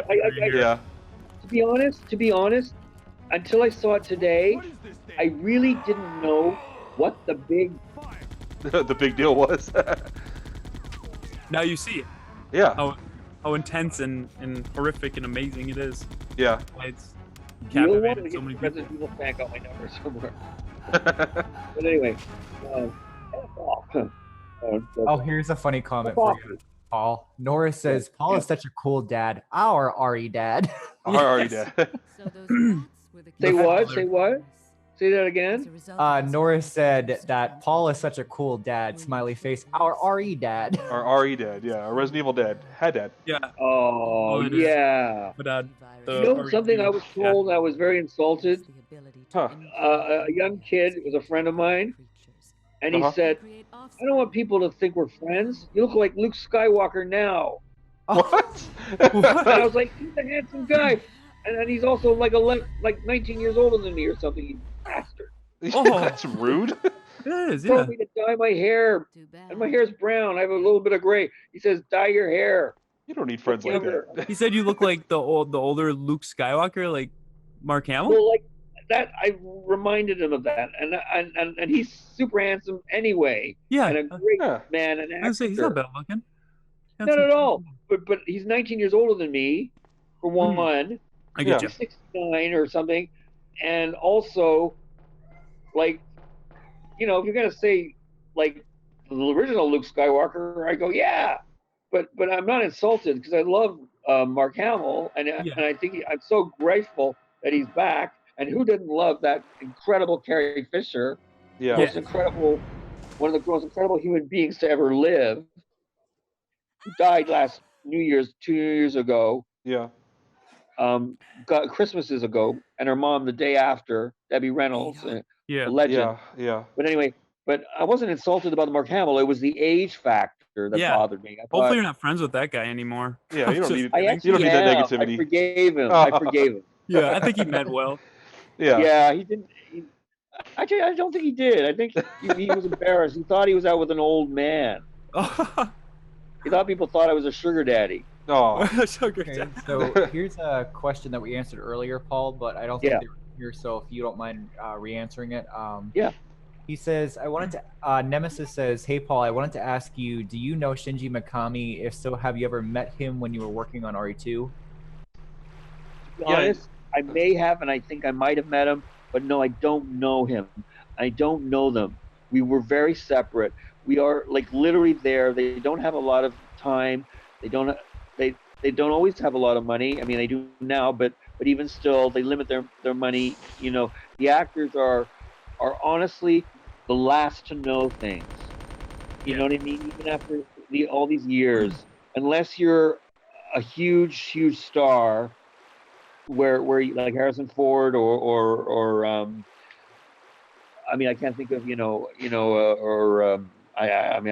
Speaker 1: Yeah.
Speaker 2: To be honest, until I saw it today, I really didn't know what the big
Speaker 1: The big deal was.
Speaker 8: Now you see it.
Speaker 1: Yeah.
Speaker 8: How intense and horrific and amazing it is.
Speaker 1: Yeah.
Speaker 8: It's
Speaker 2: real one.
Speaker 8: captivated so many people.
Speaker 2: Resident Evil fan got my number somewhere. But anyway,
Speaker 3: Oh, here's a funny comment for you, Paul. Nora says, Paul is such a cool dad. Our RE dad.
Speaker 1: Our RE dad.
Speaker 2: Say what? Say what? Say that again.
Speaker 3: Nora said that Paul is such a cool dad. Smiley face. Our RE dad.
Speaker 1: Our RE dad, yeah. Our Resident Evil dad. Haddad.
Speaker 8: Yeah.
Speaker 2: Oh, yeah.
Speaker 8: Haddad.
Speaker 2: You know something I was told, I was very insulted.
Speaker 1: Huh.
Speaker 2: A young kid was a friend of mine, and he said, I don't want people to think we're friends. You look like Luke Skywalker now.
Speaker 1: What?
Speaker 2: And I was like, he's a handsome guy. And he's also like 19 years older than me or something, you bastard.
Speaker 8: Oh.
Speaker 1: That's rude.
Speaker 8: It is,
Speaker 2: He
Speaker 8: yeah.
Speaker 2: told me to dye my hair, and my hair's brown. I have a little bit of gray. He says, dye your hair.
Speaker 1: You don't need friends like that.
Speaker 8: He said you look like the older Luke Skywalker, like Mark Hamill.
Speaker 2: Well, like that, I reminded him of that, and he's super handsome anyway.
Speaker 8: Yeah.
Speaker 2: and a great man, an
Speaker 8: I
Speaker 2: actor.
Speaker 8: was say he's not bad looking.
Speaker 2: Not at all. But he's 19 years older than me, for one.
Speaker 8: I get
Speaker 2: He's 69 or something, and also, like, you know, if you're gonna say like the original Luke Skywalker, I go, yeah, but I'm not insulted because I love Mark Hamill, and I think I'm so grateful that he's back. And who didn't love that incredible Carrie Fisher?
Speaker 1: Yeah.
Speaker 2: One of the most incredible human beings to ever live, who died last 2 years ago.
Speaker 1: Yeah.
Speaker 2: Christmases ago, and her mom the day after, Debbie Reynolds.
Speaker 8: Yeah.
Speaker 2: the legend.
Speaker 1: Yeah.
Speaker 2: But anyway, but I wasn't insulted about the Mark Hamill. It was the age factor that
Speaker 8: Yeah.
Speaker 2: bothered me. I
Speaker 8: Hopefully
Speaker 2: thought,
Speaker 8: you're not friends with that guy anymore.
Speaker 1: Yeah, you don't
Speaker 8: Just
Speaker 1: need
Speaker 2: I
Speaker 8: kidding.
Speaker 1: you don't
Speaker 2: actually
Speaker 1: need that
Speaker 2: am. I
Speaker 1: negativity.
Speaker 2: forgave him. I forgave him.
Speaker 8: Yeah, I think he meant well.
Speaker 1: Yeah.
Speaker 2: Yeah, he didn't. Actually, I don't think he did. I think he was embarrassed. He thought he was out with an old man. He thought people thought I was a sugar daddy.
Speaker 1: Oh.
Speaker 3: Okay, so here's a question that we answered earlier, Paul, but I don't think
Speaker 2: Yeah.
Speaker 3: they were here. So if you don't mind re-answering it,
Speaker 2: Yeah.
Speaker 3: he says, "I wanted to." Nemesis says, "Hey, Paul, I wanted to ask you, do you know Shinji Mikami? If so, have you ever met him when you were working on RE2?"
Speaker 2: To be honest, I may have, and I think I might have met him, but no, I don't know him. I don't know them. We were very separate. We are like literally there. They don't have a lot of time. They don't. They don't always have a lot of money. I mean, they do now, but even still, they limit their money. You know, the actors are honestly the last to know things. You know what I mean? Even after all these years, unless you're a huge star, where you, like Harrison Ford or I mean, I can't think of I mean,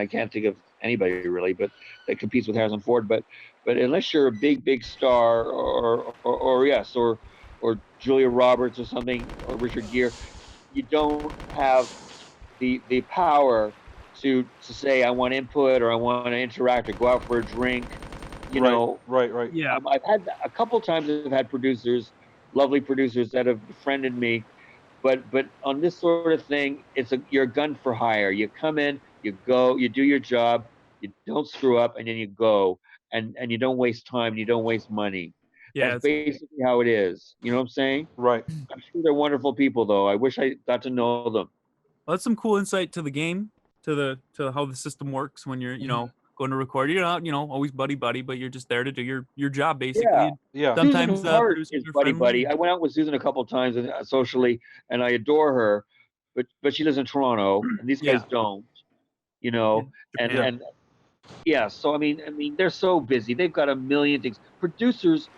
Speaker 2: I can't think of anybody really, but that competes with Harrison Ford. But unless you're a big star, or yes, or Julia Roberts or something, or Richard Gere, you don't have the power to say I want input, or I want to interact, or go out for a drink. You know,
Speaker 1: Right.
Speaker 8: Yeah.
Speaker 2: I've had a couple times. I've had producers, lovely producers, that have befriended me, but on this sort of thing, you're a gun for hire. You come in, you go, you do your job, you don't screw up, and then you go, and you don't waste time, you don't waste money.
Speaker 8: Yeah,
Speaker 2: That's
Speaker 8: it's-
Speaker 2: basically how it is. You know what I'm saying?
Speaker 1: Right.
Speaker 2: I'm sure they're wonderful people, though. I wish I got to know them.
Speaker 8: Well, that's some cool insight to the game, to how the system works when you're, going to record. You're not, always buddy, but you're just there to do your job basically.
Speaker 1: Yeah.
Speaker 8: Sometimes
Speaker 2: Susan Hart
Speaker 8: producers
Speaker 2: is
Speaker 8: are
Speaker 2: buddy.
Speaker 8: friendly.
Speaker 2: I went out with Susan a couple of times socially, and I adore her, but she lives in Toronto, and these guys don't. You know, and
Speaker 8: Japan.
Speaker 2: yeah. So I mean, they're so busy. They've got a million things. Producers,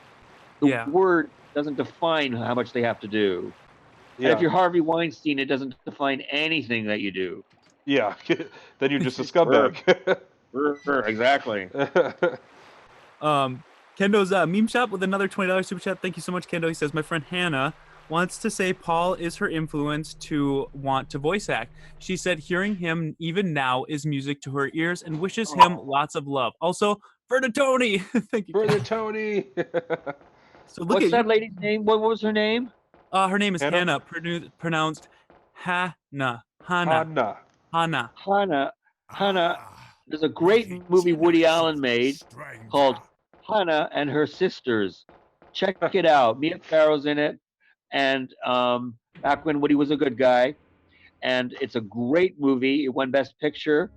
Speaker 2: the
Speaker 8: Yeah.
Speaker 2: word doesn't define how much they have to do. And if
Speaker 1: Yeah.
Speaker 2: you're Harvey Weinstein, it doesn't define anything that you do.
Speaker 1: Yeah. Then you're just a scumbag.
Speaker 2: Exactly.
Speaker 8: Kendo's meme shop with another $20 super chat. Thank you so much, Kendo. He says, my friend Hannah wants to say Paul is her influence to want to voice act. She said hearing him even now is music to her ears and wishes him lots of love. Also, Berta Tony. Thank you.
Speaker 1: Berta Tony.
Speaker 8: So look
Speaker 2: What's
Speaker 8: at
Speaker 2: that lady's name? What was her name?
Speaker 8: Her name is
Speaker 1: Hannah?
Speaker 8: Hannah, pronounced Hannah.
Speaker 1: Hannah.
Speaker 2: Hannah. There's a great movie Woody Allen made called Hannah and Her Sisters. Check it out. Mia Farrow's in it, and back when Woody was a good guy. And it's a great movie. It won Best Picture,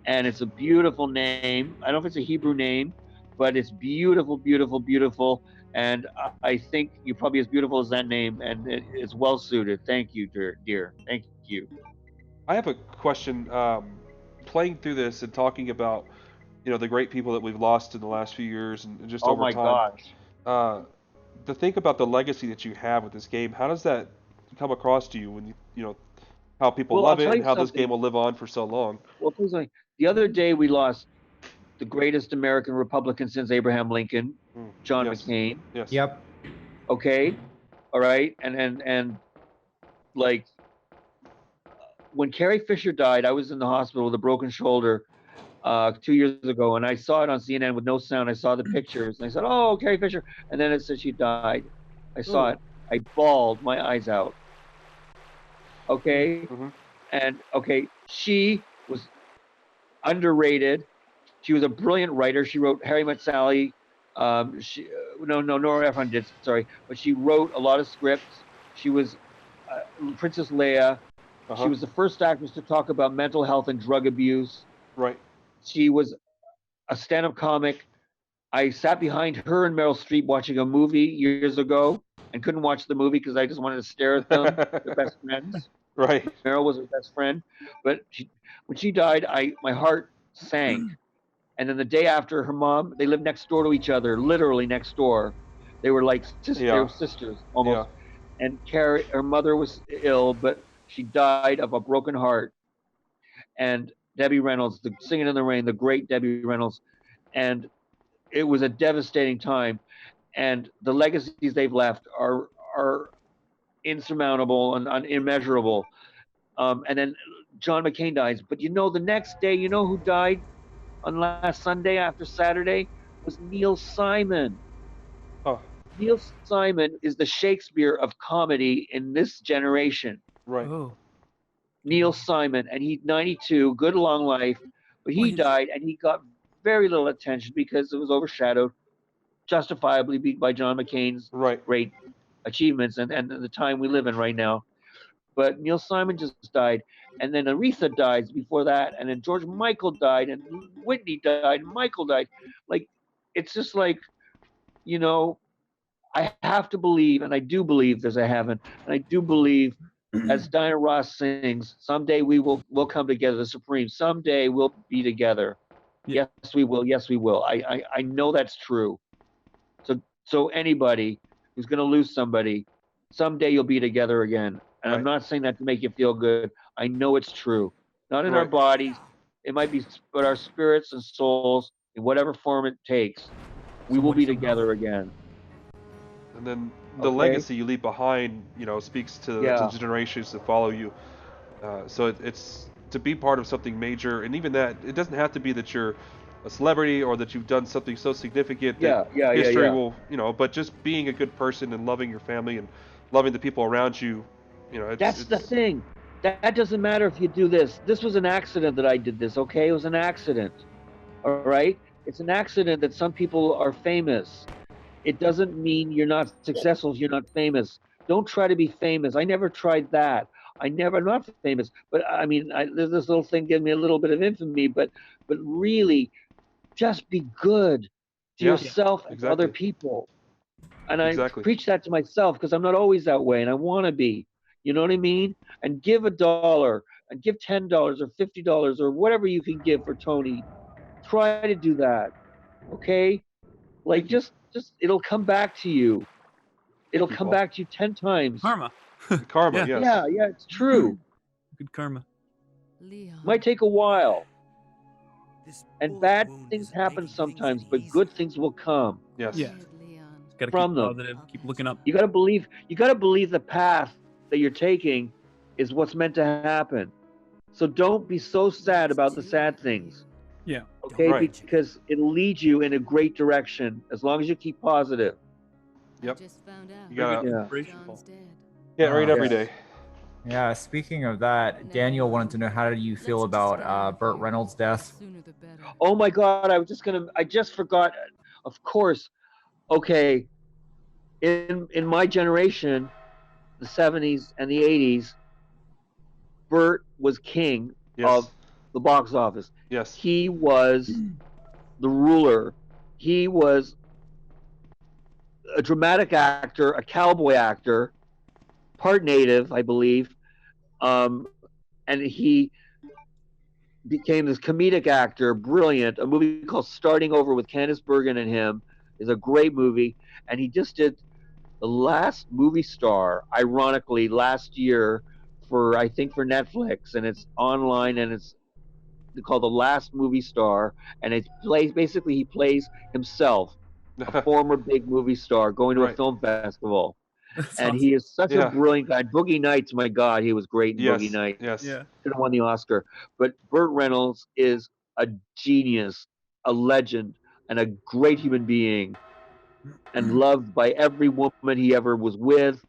Speaker 2: and it's a beautiful name. I don't know if it's a Hebrew name, but it's beautiful, beautiful, beautiful. And I think you're probably as beautiful as that name, and it's well suited. Thank you, dear. Thank you.
Speaker 1: I have a question. Playing through this and talking about, the great people that we've lost in the last few years and just
Speaker 2: Oh
Speaker 1: over
Speaker 2: my
Speaker 1: time.
Speaker 2: gosh.
Speaker 1: To think about the legacy that you have with this game, how does that come across to you when how people
Speaker 2: Well, I'll
Speaker 1: love it
Speaker 2: tell
Speaker 1: and
Speaker 2: you
Speaker 1: how this
Speaker 2: something.
Speaker 1: game will live on for so long?
Speaker 2: Well, the other day we lost the greatest American Republican since Abraham Lincoln, John
Speaker 1: Yes.
Speaker 2: McCain.
Speaker 1: Yes.
Speaker 3: Yep.
Speaker 2: Okay, all right, and like when Carrie Fisher died, I was in the hospital with a broken shoulder 2 years ago, and I saw it on CNN with no sound. I saw the pictures, and I said, "Oh, Carrie Fisher," and then it said she died. I saw it. I bawled my eyes out. Okay, and she was underrated. She was a brilliant writer. She wrote Harry Met Sally. Nora Ephron did. Sorry, but she wrote a lot of scripts. She was Princess Leia. She was the first actress to talk about mental health and drug abuse.
Speaker 1: Right.
Speaker 2: She was a stand-up comic. I sat behind her and Meryl Streep watching a movie years ago and couldn't watch the movie because I just wanted to stare at them. They're best friends.
Speaker 1: Right.
Speaker 2: Meryl was her best friend, but when she died, my heart sank. And then the day after, her mom, they lived next door to each other, literally next door. They were like they were sisters almost.
Speaker 1: Yeah.
Speaker 2: And Carrie, her mother was ill, but She died of a broken heart. And Debbie Reynolds, the Singing in the Rain, the great Debbie Reynolds, and it was a devastating time. And the legacies they've left are insurmountable and immeasurable. And then John McCain dies. But the next day, who died on last Sunday after Saturday was Neil Simon.
Speaker 1: Oh,
Speaker 2: Neil Simon is the Shakespeare of comedy in this generation.
Speaker 1: right.
Speaker 8: Oh.
Speaker 2: Neil Simon, and he's 92, good long life, but he died, and he got very little attention because it was overshadowed, justifiably, by John McCain's
Speaker 1: Right.
Speaker 2: great achievements and the time we live in right now. But Neil Simon just died, and then Aretha died before that, and then George Michael died, and Whitney died, and Michael died. Like, it's just like, I have to believe, and I do believe there's a heaven, and I do believe, as Diana Ross sings, someday we'll come together, the Supreme. Someday we'll be together.
Speaker 8: Yeah.
Speaker 2: Yes, we will. Yes, we will. I know that's true. So anybody who's going to lose somebody, someday you'll be together again. And I'm
Speaker 1: Right.
Speaker 2: not saying that to make you feel good. I know it's true. Not in our
Speaker 1: Right.
Speaker 2: bodies. It might be, but our spirits and souls, in whatever form it takes, we will be together again.
Speaker 1: And then the
Speaker 2: Okay.
Speaker 1: legacy you leave behind, speaks to the
Speaker 2: Yeah.
Speaker 1: generations that follow you. So it's to be part of something major, and even that, it doesn't have to be that you're a celebrity or that you've done something so significant that
Speaker 2: Yeah.
Speaker 1: history will, but just being a good person and loving your family and loving the people around you,
Speaker 2: That's the thing. That doesn't matter if you do this. This was an accident that I did this, okay? It was an accident. All right? It's an accident that some people are famous. It doesn't mean you're not successful if you're not famous. Don't try to be famous. I never tried that. I'm not famous. But I mean, there's this little thing giving me a little bit of infamy, but really, just be good to
Speaker 1: Yeah,
Speaker 2: yourself and to other
Speaker 1: exactly.
Speaker 2: people. And I
Speaker 1: Exactly.
Speaker 2: preach that to myself because I'm not always that way, and I want to be. You know what I mean? And give $1 and give $10 or $50 or whatever you can give for Tony. Try to do that, okay? Like, just it'll come back to you. It'll
Speaker 1: Thank you,
Speaker 2: come
Speaker 1: Paul.
Speaker 2: back to you 10 times.
Speaker 8: Karma.
Speaker 1: Karma,
Speaker 8: Yeah.
Speaker 1: yes.
Speaker 2: Yeah, it's true.
Speaker 8: Good karma.
Speaker 10: Leon.
Speaker 2: Might take a while,
Speaker 5: This
Speaker 2: and
Speaker 5: bullet
Speaker 2: bad
Speaker 5: wound
Speaker 2: things
Speaker 5: isn't
Speaker 2: happen
Speaker 5: making things
Speaker 2: sometimes,
Speaker 5: any
Speaker 2: but
Speaker 5: easier.
Speaker 2: good things will come
Speaker 1: Yes.
Speaker 8: Yeah.
Speaker 10: Good, Leon.
Speaker 8: Gotta
Speaker 2: from
Speaker 8: keep
Speaker 2: them.
Speaker 8: positive. Keep looking up.
Speaker 2: You got to believe. You got to believe the path that you're taking is what's meant to happen. So don't be so sad about the sad things,
Speaker 8: Yeah.
Speaker 2: okay?
Speaker 1: Right.
Speaker 2: Because it'll lead you in a great direction as long as you keep positive.
Speaker 1: Yep.
Speaker 10: I just found out.
Speaker 1: You gotta
Speaker 2: Yeah.
Speaker 8: Inspiration, Paul.
Speaker 10: John's dead.
Speaker 1: read every
Speaker 2: Yeah.
Speaker 1: day.
Speaker 3: Yeah, speaking of that, Daniel wanted to know, how do you feel about Burt Reynolds' death?
Speaker 10: Sooner the better.
Speaker 2: Oh my God! I just forgot. Of course. Okay. In my generation, the 70s and the 80s, Burt was king
Speaker 1: Yes.
Speaker 2: of the box office.
Speaker 1: Yes.
Speaker 2: He was the ruler. He was a dramatic actor, a cowboy actor, part native, I believe, and he became this comedic actor, brilliant. A movie called Starting Over with Candice Bergen and him is a great movie, and he just did The Last Movie Star, ironically, last year for Netflix, and it's online, and it's called The Last Movie Star, and it plays basically he plays himself, a former big movie star going to a
Speaker 1: Right.
Speaker 2: film festival.
Speaker 8: That's
Speaker 2: And
Speaker 8: awesome.
Speaker 2: he is such
Speaker 1: Yeah.
Speaker 2: a brilliant guy. Boogie Nights, my God, he was great in
Speaker 1: Yes.
Speaker 2: Boogie Nights.
Speaker 1: Yes.
Speaker 8: Yeah.
Speaker 2: Should have won the Oscar. But Burt Reynolds is a genius, a legend, and a great human being, and loved by every woman he ever was with,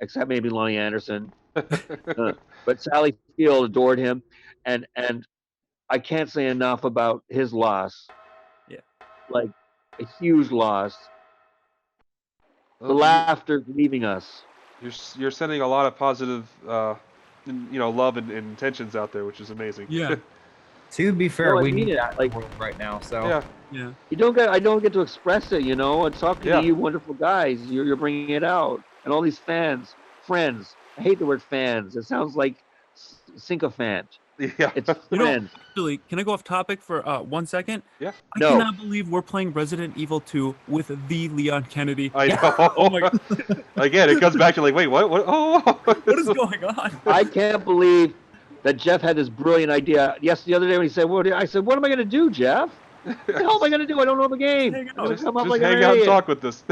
Speaker 2: except maybe Lonnie Anderson. But Sally Field adored him, and I can't say enough about his loss.
Speaker 8: Yeah.
Speaker 2: Like a huge loss. The
Speaker 1: Well,
Speaker 2: laughter leaving us.
Speaker 1: you're sending a lot of positive, love and intentions out there, which is amazing.
Speaker 8: Yeah.
Speaker 3: To be fair,
Speaker 2: No, I
Speaker 3: we
Speaker 2: mean
Speaker 3: need
Speaker 2: it,
Speaker 3: that in
Speaker 2: like-
Speaker 3: the world right now. So
Speaker 1: Yeah.
Speaker 8: Yeah.
Speaker 2: I don't get to express it, It's talking
Speaker 1: Yeah.
Speaker 2: to you wonderful guys. You're bringing it out. And all these friends. I hate the word fans. It sounds like sycophant.
Speaker 1: Yeah.
Speaker 2: It's
Speaker 8: You know,
Speaker 2: friends.
Speaker 8: actually, can I go off topic for 1 second?
Speaker 1: Yeah.
Speaker 8: I
Speaker 2: No.
Speaker 8: cannot believe we're playing Resident Evil 2 with the Leon Kennedy.
Speaker 1: I know.
Speaker 8: Oh my god.
Speaker 1: Again, it comes back to like, wait, what? Oh,
Speaker 8: What is going on?
Speaker 2: I can't believe that Jeff had this brilliant idea. Yes, the other day when he said, I said, what am I going to do, Jeff? What the hell am I going to do? I don't know the game.
Speaker 8: Hang
Speaker 2: I'm going
Speaker 8: out.
Speaker 2: to come up
Speaker 1: just
Speaker 2: like an
Speaker 1: hang out and
Speaker 2: idiot.
Speaker 1: talk with us.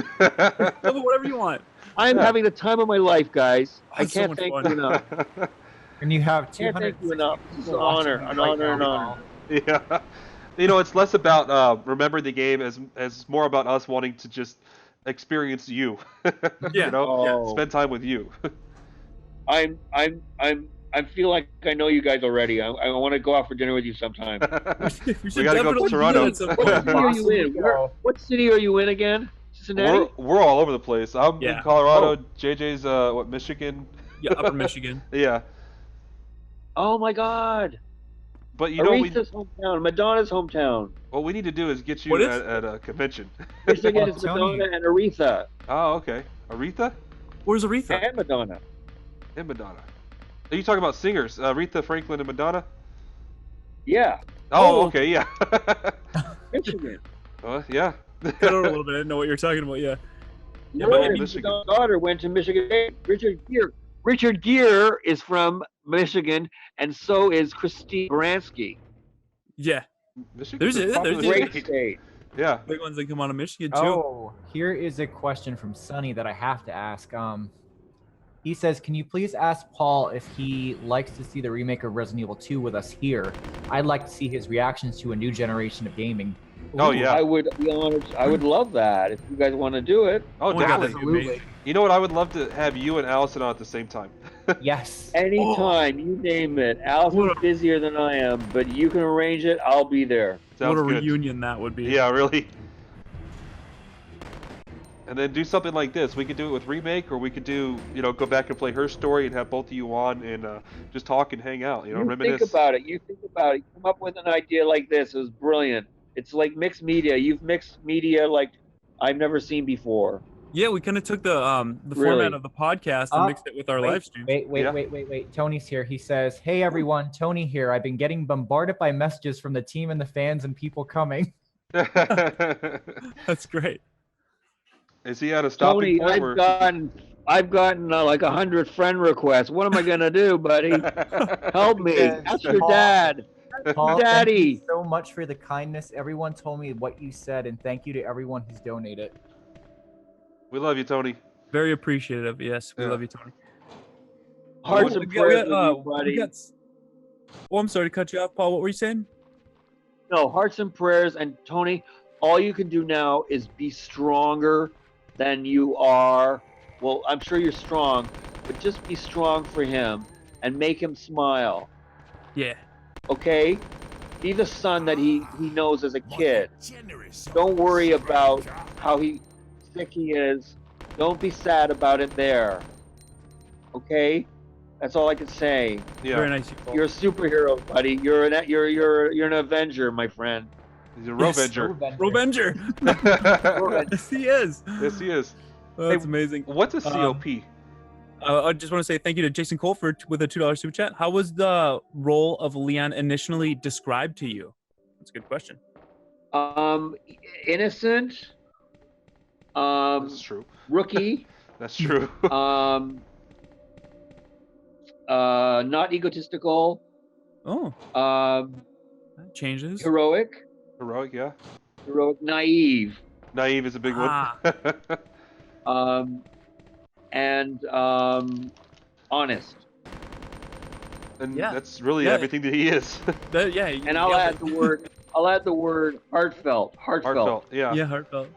Speaker 8: Tell me whatever you want.
Speaker 2: I'm
Speaker 1: Yeah.
Speaker 2: having the time of my life, guys. I
Speaker 8: That's so
Speaker 2: can't
Speaker 8: much
Speaker 2: thank
Speaker 8: fun.
Speaker 2: you enough.
Speaker 3: And you have
Speaker 2: Can't thank you
Speaker 3: 260
Speaker 2: enough. This is an
Speaker 3: people
Speaker 2: honor,
Speaker 3: watching
Speaker 2: an
Speaker 3: right
Speaker 2: honor,
Speaker 3: now,
Speaker 2: an honor.
Speaker 3: Paul.
Speaker 1: Yeah. You know, it's less about remembering the game as more about us wanting to just experience you.
Speaker 8: Yeah.
Speaker 1: You know,
Speaker 2: Oh.
Speaker 1: spend time with you.
Speaker 2: I feel like I know you guys already. I want to go out for dinner with you sometime.
Speaker 8: We should
Speaker 1: gotta go to
Speaker 8: definitely do
Speaker 1: Toronto.
Speaker 8: that at some
Speaker 2: What
Speaker 8: point.
Speaker 2: city are you in?
Speaker 3: Awesome.
Speaker 2: What city are you in again? Cincinnati?
Speaker 1: We're all over the place. I'm
Speaker 8: Yeah.
Speaker 1: in Colorado. JJ's Michigan.
Speaker 8: Yeah, Upper Michigan.
Speaker 1: Yeah.
Speaker 2: Oh my God!
Speaker 1: But you know,
Speaker 2: Aretha's hometown, Madonna's hometown.
Speaker 1: what we need to do is get you
Speaker 8: What is?
Speaker 1: at a convention.
Speaker 2: Michigan is
Speaker 3: Tony.
Speaker 2: Madonna and Aretha
Speaker 1: Oh, okay. Aretha
Speaker 8: Where's Aretha?
Speaker 2: and Madonna.
Speaker 1: and Madonna. Are you talking about singers? Aretha Franklin and Madonna?
Speaker 2: Yeah,
Speaker 1: Oh,
Speaker 8: Oh.
Speaker 1: okay, yeah.
Speaker 2: Michigan.
Speaker 1: Yeah.
Speaker 8: Cut out a little bit. I didn't know what you're talking about. Yeah.
Speaker 2: Yeah,
Speaker 8: but
Speaker 2: but
Speaker 8: you mean-
Speaker 2: his daughter went to Michigan State. Richard Gere is from Michigan, and so is Christine Baranski.
Speaker 8: Yeah.
Speaker 1: Michigan's
Speaker 8: There's
Speaker 1: a popular
Speaker 8: There's-
Speaker 2: Great
Speaker 1: state.
Speaker 2: state.
Speaker 1: Yeah.
Speaker 8: Big ones that come out of Michigan too.
Speaker 3: Oh, here is a question from Sonny that I have to ask. He says, "Can you please ask Paul if he likes to see the remake of Resident Evil 2 with us here? I'd like to see his reactions to a new generation of gaming."
Speaker 1: Oh,
Speaker 8: Ooh.
Speaker 1: yeah.
Speaker 2: I would be honored. I would love that if you guys want to do it.
Speaker 1: Oh,
Speaker 8: Oh my God,
Speaker 1: definitely.
Speaker 8: that'd be amazing.
Speaker 1: You know what? I would love to have you and Allison on at the same time.
Speaker 3: Yes.
Speaker 2: Anytime, you name it. Allison's
Speaker 8: What a-
Speaker 2: busier than I am, but you can arrange it. I'll be there.
Speaker 1: Sounds
Speaker 8: What a
Speaker 1: good.
Speaker 8: reunion that would be.
Speaker 1: Yeah, really. And then do something like this. We could do it with remake, or we could do, go back and play her story and have both of you on and just talk and hang out. Reminisce.
Speaker 2: Think about it. You think about it. Come up with an idea like this. It was brilliant. It's like mixed media. You've mixed media like I've never seen before.
Speaker 8: Yeah, we kind of took the
Speaker 2: Really?
Speaker 8: format of the podcast and mixed it with our live stream.
Speaker 3: Wait. Tony's here. He says, "Hey everyone, Tony here. I've been getting bombarded by messages from the team and the fans and people coming."
Speaker 8: That's great.
Speaker 1: Is he at a stopping
Speaker 2: Tony,
Speaker 1: point?
Speaker 2: I've gotten like 100 friend requests. What am I gonna do, buddy? Help me.
Speaker 3: Yes,
Speaker 2: Ask your
Speaker 3: Paul.
Speaker 2: dad.
Speaker 3: Paul, thank
Speaker 2: Daddy.
Speaker 3: you so much for the kindness. Everyone told me what you said, and thank you to everyone who's donated.
Speaker 1: We love you, Tony.
Speaker 8: Very appreciative. Yes, we
Speaker 1: Yeah.
Speaker 8: love you, Tony.
Speaker 2: Hearts and prayers with you,
Speaker 8: we
Speaker 2: buddy.
Speaker 8: got- Oh, I'm sorry to cut you off, Paul. What were you saying?
Speaker 2: No, hearts and prayers. And Tony, all you can do now is be stronger than you are. Well, I'm sure you're strong, but just be strong for him and make him smile.
Speaker 8: Yeah.
Speaker 2: Okay? Be the son that he knows as a kid.
Speaker 9: Generous.
Speaker 2: Don't worry about how sick he is. Don't be sad about it there. Okay? That's all I can say.
Speaker 1: Yeah.
Speaker 8: Very nice. Paul.
Speaker 2: You're a superhero, buddy. You're an Avenger, my friend.
Speaker 1: He's a
Speaker 8: Yes.
Speaker 1: Rovenger.
Speaker 8: Rovenger. Yes, he is.
Speaker 1: Yes, he is.
Speaker 8: Oh, that's
Speaker 1: Hey,
Speaker 8: amazing.
Speaker 1: What's a COP?
Speaker 8: I just want to say thank you to Jason Colford with a $2 super chat. How was the role of Leon initially described to you? That's a good question.
Speaker 2: Innocent.
Speaker 1: That's true.
Speaker 2: Rookie.
Speaker 1: That's true.
Speaker 2: Not egotistical.
Speaker 8: Oh, that changes.
Speaker 2: Heroic.
Speaker 1: Heroic, yeah.
Speaker 2: Naive.
Speaker 1: Naive is a big
Speaker 8: Ah.
Speaker 1: one.
Speaker 2: And honest.
Speaker 1: And
Speaker 8: Yeah.
Speaker 1: that's really
Speaker 8: Yeah.
Speaker 1: everything that he is.
Speaker 8: Yeah.
Speaker 2: And I'll add the word heartfelt.
Speaker 1: Heartfelt, yeah.
Speaker 8: Yeah, heartfelt.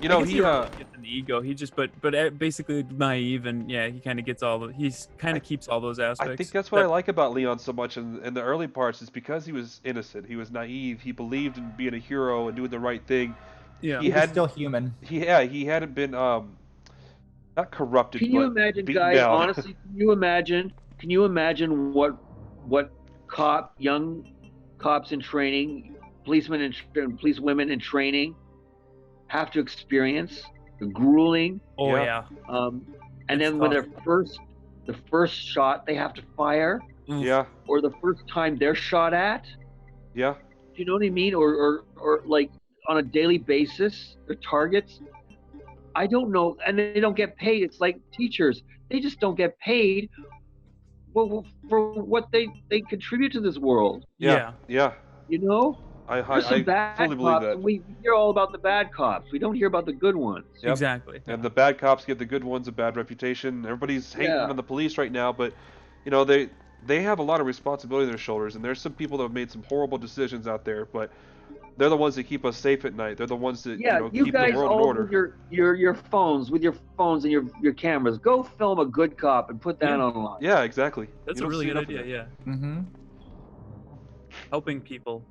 Speaker 1: You know,
Speaker 8: I guess
Speaker 1: he
Speaker 8: really gets an ego. He just but basically naive, and yeah, he kind of gets he's kind of keeps all those aspects.
Speaker 1: I think that's what I like about Leon so much in the early parts is because he was innocent. He was naive. He believed in being a hero and doing the right thing.
Speaker 8: Yeah,
Speaker 3: He was still human.
Speaker 1: He hadn't been not corrupted.
Speaker 2: Can you
Speaker 1: but
Speaker 2: imagine,
Speaker 1: beaten
Speaker 2: guys?
Speaker 1: down.
Speaker 2: Honestly, can you imagine what young cops in training, policemen and policewomen in training have to experience? The grueling.
Speaker 8: Oh
Speaker 1: Yeah.
Speaker 8: yeah.
Speaker 2: And then when the first shot they have to fire,
Speaker 1: Yeah.
Speaker 2: or the first time they're shot at.
Speaker 1: Yeah.
Speaker 2: Do you know what I mean? Or like on a daily basis, their targets. I don't know, and they don't get paid. It's like teachers; they just don't get paid for what they contribute to this world.
Speaker 1: Yeah. Yeah.
Speaker 2: You know, there's some
Speaker 1: I
Speaker 2: bad
Speaker 1: fully believe
Speaker 2: cops,
Speaker 1: that.
Speaker 2: and we hear all about the bad cops. We don't hear about the good ones.
Speaker 1: Yep.
Speaker 8: Exactly.
Speaker 1: And the bad cops give the good ones a bad reputation. Everybody's hating
Speaker 2: Yeah.
Speaker 1: on the police right now, but you know they have a lot of responsibility on their shoulders, and there's some people that have made some horrible decisions out there, but they're the ones that keep us safe at night. They're the ones that
Speaker 2: Yeah, you
Speaker 1: keep the
Speaker 2: guys
Speaker 1: world in
Speaker 2: all
Speaker 1: order.
Speaker 2: with your phones, and your cameras. Go film a good cop and put that online.
Speaker 1: Yeah, exactly.
Speaker 8: That's
Speaker 1: You
Speaker 8: a
Speaker 1: don't
Speaker 8: really
Speaker 1: see
Speaker 8: good
Speaker 1: enough of
Speaker 8: idea.
Speaker 1: that.
Speaker 8: Yeah.
Speaker 3: Mm-hmm.
Speaker 8: Helping people.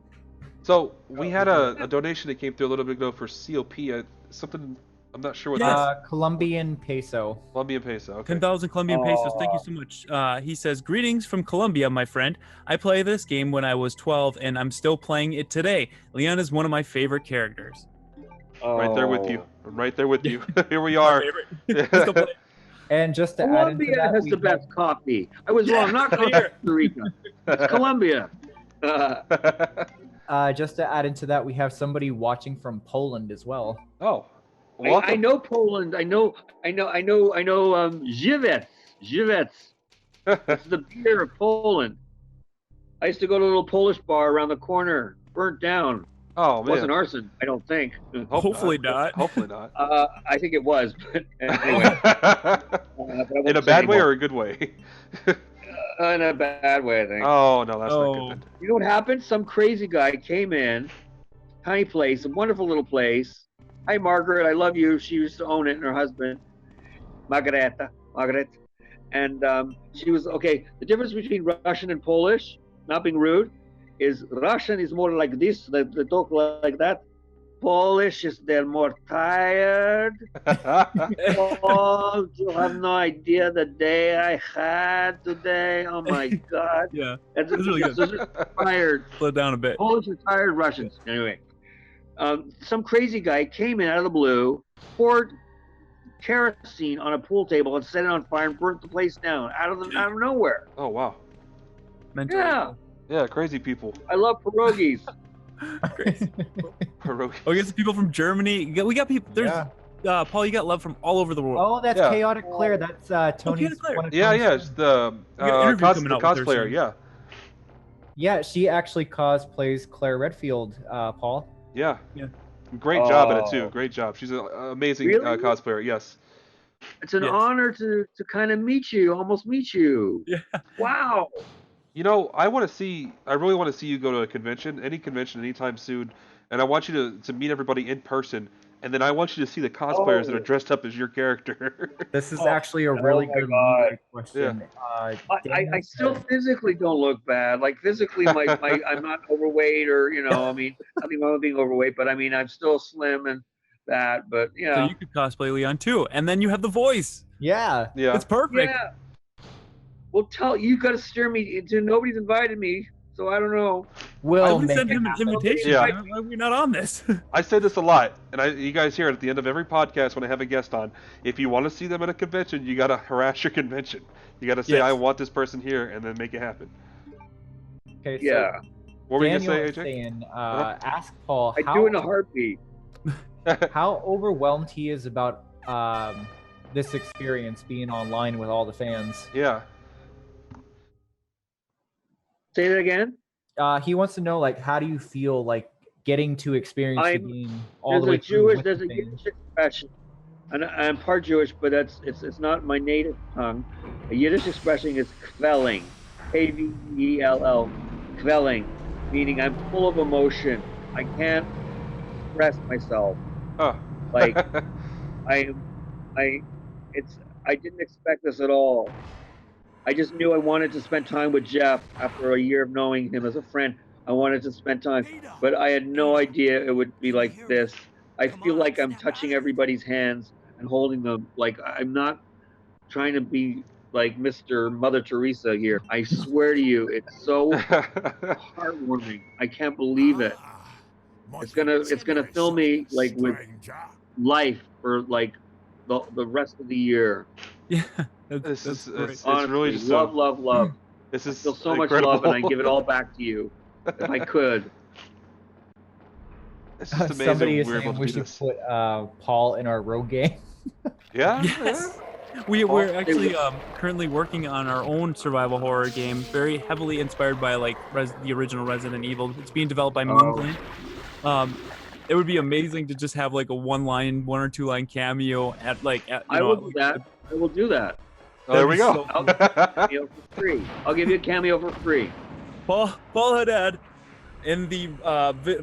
Speaker 1: So we had a donation that came through a little bit ago for COP. Something I'm not sure what
Speaker 8: Yes.
Speaker 1: that's.
Speaker 3: Colombian peso.
Speaker 1: Colombian peso. Okay.
Speaker 8: 10,000 Colombian pesos. Thank you so much. He says, "Greetings from Colombia, my friend. I played this game when I was 12, and I'm still playing it today. Leon is one of my favorite characters."
Speaker 1: Right there with you.
Speaker 2: Oh.
Speaker 1: I'm right there with you. Here we are.
Speaker 8: Still playing.
Speaker 3: And just to add into
Speaker 2: Colombia
Speaker 3: that,
Speaker 2: has
Speaker 3: we
Speaker 2: the best coffee. I was wrong. Not Costa Rica. It's Colombia.
Speaker 3: just to add into that, we have somebody watching from Poland as well.
Speaker 1: Oh,
Speaker 2: I know Poland. I know. Żywiec. It's the beer of Poland. I used to go to a little Polish bar around the corner. Burnt down.
Speaker 1: Oh
Speaker 2: It
Speaker 1: man.
Speaker 2: wasn't arson, I don't think.
Speaker 8: Hopefully not.
Speaker 1: Hopefully not.
Speaker 2: I think it was, but anyway. But I
Speaker 1: In a
Speaker 2: won't say
Speaker 1: bad way
Speaker 2: anymore.
Speaker 1: or a good way?
Speaker 2: In a bad way, I think.
Speaker 1: Oh no, that's not good. Then.
Speaker 2: You know what happened? Some crazy guy came in, tiny place, a wonderful little place. Hi, Margaret, I love you. She used to own it, and her husband, Margaret. And she was, okay, the difference between Russian and Polish, not being rude, is Russian is more like this, they talk like that. Polish is they're more tired. Oh, you have no idea the day I had today. Oh my God.
Speaker 8: Yeah.
Speaker 2: That's
Speaker 8: really good.
Speaker 2: those are tired.
Speaker 8: Slow down a bit.
Speaker 2: Polish are tired Russians. Anyway, some crazy guy came in out of the blue, poured kerosene on a pool table and set it on fire and burnt the place down out of nowhere.
Speaker 1: Oh wow.
Speaker 8: Mentally.
Speaker 2: Yeah.
Speaker 1: Yeah, crazy people.
Speaker 2: I love pierogies.
Speaker 1: Pierogies.
Speaker 8: Oh, we got some people from Germany. We got people. There's Paul. You got love from all over the world.
Speaker 3: Oh, that's
Speaker 1: Yeah.
Speaker 3: Chaotic Claire. That's Tony's.
Speaker 8: Chaotic Claire.
Speaker 3: one of
Speaker 1: Yeah,
Speaker 3: Tony's
Speaker 1: yeah,
Speaker 3: friends.
Speaker 1: it's the
Speaker 8: We got an interview coming out with her
Speaker 1: cosplayer.
Speaker 8: soon.
Speaker 1: Yeah,
Speaker 3: Yeah, she actually cosplays Claire Redfield, Paul.
Speaker 1: yeah.
Speaker 8: Yeah.
Speaker 1: Great job at it
Speaker 2: Oh.
Speaker 1: too. Great job. She's an amazing
Speaker 2: Really?
Speaker 1: cosplayer. Yes.
Speaker 2: It's an
Speaker 8: Yes.
Speaker 2: honor to kind of almost meet you.
Speaker 8: Yeah.
Speaker 2: Wow.
Speaker 1: You know, I really want to see you go to a convention, any convention, anytime soon, and I want you to meet everybody in person, and then I want you to see the cosplayers that are dressed up as your character.
Speaker 3: This is actually a really
Speaker 2: my
Speaker 3: good
Speaker 2: God.
Speaker 3: leeway question.
Speaker 2: I still physically don't look bad. Like physically, I'm not overweight or I mean, nothing wrong with being overweight, but I mean, I'm still slim and that. But
Speaker 8: So
Speaker 2: yeah,
Speaker 8: you could cosplay Leon too, and then you have the voice.
Speaker 3: Yeah.
Speaker 1: Yeah.
Speaker 8: It's perfect.
Speaker 2: yeah. Well, you got to steer me into. Nobody's invited me, so I don't know.
Speaker 8: I
Speaker 3: We'll
Speaker 8: would
Speaker 3: make
Speaker 8: send
Speaker 3: it
Speaker 8: him an
Speaker 3: happen.
Speaker 8: invitation.
Speaker 1: Yeah.
Speaker 8: Why are we not on this?
Speaker 1: I say this a lot, and you guys hear it at the end of every podcast when I have a guest on. If you want to see them at a convention, you got to harass your convention. You got to say,
Speaker 8: Yes.
Speaker 1: I want this person here, and then make it happen.
Speaker 3: Okay, so
Speaker 2: Yeah,
Speaker 1: What were you
Speaker 3: Daniel
Speaker 1: going
Speaker 3: is
Speaker 1: to say, AJ?
Speaker 3: saying, ask Paul
Speaker 2: I do in a heartbeat.
Speaker 3: how overwhelmed he is about this experience being online with all the fans.
Speaker 1: Yeah.
Speaker 2: Say that again.
Speaker 3: He wants to know, like, how do you feel like getting to experience the game all the way
Speaker 2: There's a
Speaker 3: through?
Speaker 2: there's a Yiddish expression, and I'm part Jewish, but it's not my native tongue. A Yiddish expression is kvelling, Kvell, kvelling, meaning I'm full of emotion. I can't express myself.
Speaker 1: Oh.
Speaker 2: Like I didn't expect this at all. I just knew I wanted to spend time with Jeff after a year of knowing him as a friend. I wanted to spend time, but I had no idea it would be like this. I feel like I'm touching everybody's hands and holding them. Like I'm not trying to be like Mr. Mother Teresa here. I swear to you, it's so heartwarming. I can't believe it. It's gonna fill me like with life for like the rest of the year.
Speaker 8: Yeah,
Speaker 1: It's
Speaker 8: great.
Speaker 1: really
Speaker 2: Honestly,
Speaker 1: just
Speaker 2: love.
Speaker 1: This
Speaker 2: I
Speaker 1: is
Speaker 2: feel so much
Speaker 1: incredible.
Speaker 2: love, and I give it all back to you if I could.
Speaker 1: It's just amazing
Speaker 3: Somebody is
Speaker 1: we're able
Speaker 3: saying
Speaker 1: to
Speaker 3: we
Speaker 1: do
Speaker 3: should
Speaker 1: this.
Speaker 3: put Paul in our rogue game.
Speaker 1: Yeah.
Speaker 8: Yes.
Speaker 1: Yeah.
Speaker 8: We're actually currently working on our own survival horror game, very heavily inspired by like the original Resident Evil. It's being developed by Moonglen. It would be amazing to just have like a one or two line cameo at like
Speaker 2: I will do that. I will do that.
Speaker 1: Oh, there we go.
Speaker 8: So
Speaker 2: I'll give you a cameo for free. I'll give you a cameo for free.
Speaker 8: Paul Haddad in the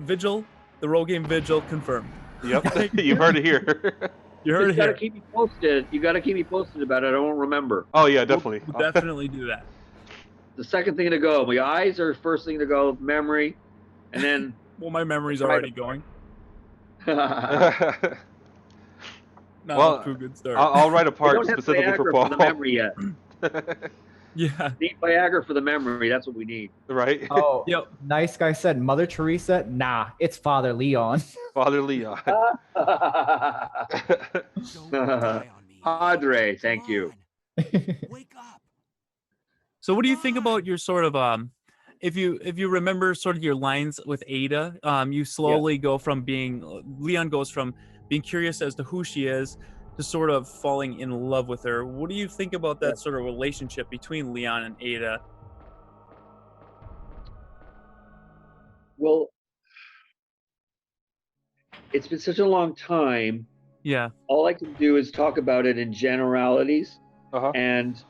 Speaker 8: Vigil, the role game Vigil, confirmed.
Speaker 1: Yep, you've heard it here.
Speaker 8: You heard it
Speaker 2: You gotta
Speaker 8: here.
Speaker 2: keep me posted. You gotta keep me posted about it. I won't remember.
Speaker 1: Oh yeah, definitely.
Speaker 8: We'll definitely do that.
Speaker 2: The second thing to go. My eyes are first thing to go. Memory, and then.
Speaker 8: Well, my memory's already going.
Speaker 2: Not
Speaker 1: Well,
Speaker 8: to a good start.
Speaker 1: I'll write a
Speaker 2: I
Speaker 1: part
Speaker 2: don't have
Speaker 1: specifically
Speaker 2: Viagra
Speaker 1: for Paul.
Speaker 2: the memory yet.
Speaker 8: Yeah.
Speaker 2: Need Viagra for the memory. That's what we need.
Speaker 1: Right?
Speaker 3: Oh, nice guy said Mother Teresa. Nah, it's Father Leon.
Speaker 1: Father Leon.
Speaker 2: Padre, thank you.
Speaker 5: Wake up.
Speaker 8: So what do you think about your sort of if you remember sort of your lines with Ada, you slowly go from Leon goes from being curious as to who she is to sort of falling in love with her. What do you think about that sort of relationship between Leon and Ada?
Speaker 2: Well, it's been such a long time.
Speaker 8: Yeah.
Speaker 2: All I can do is talk about it in generalities. And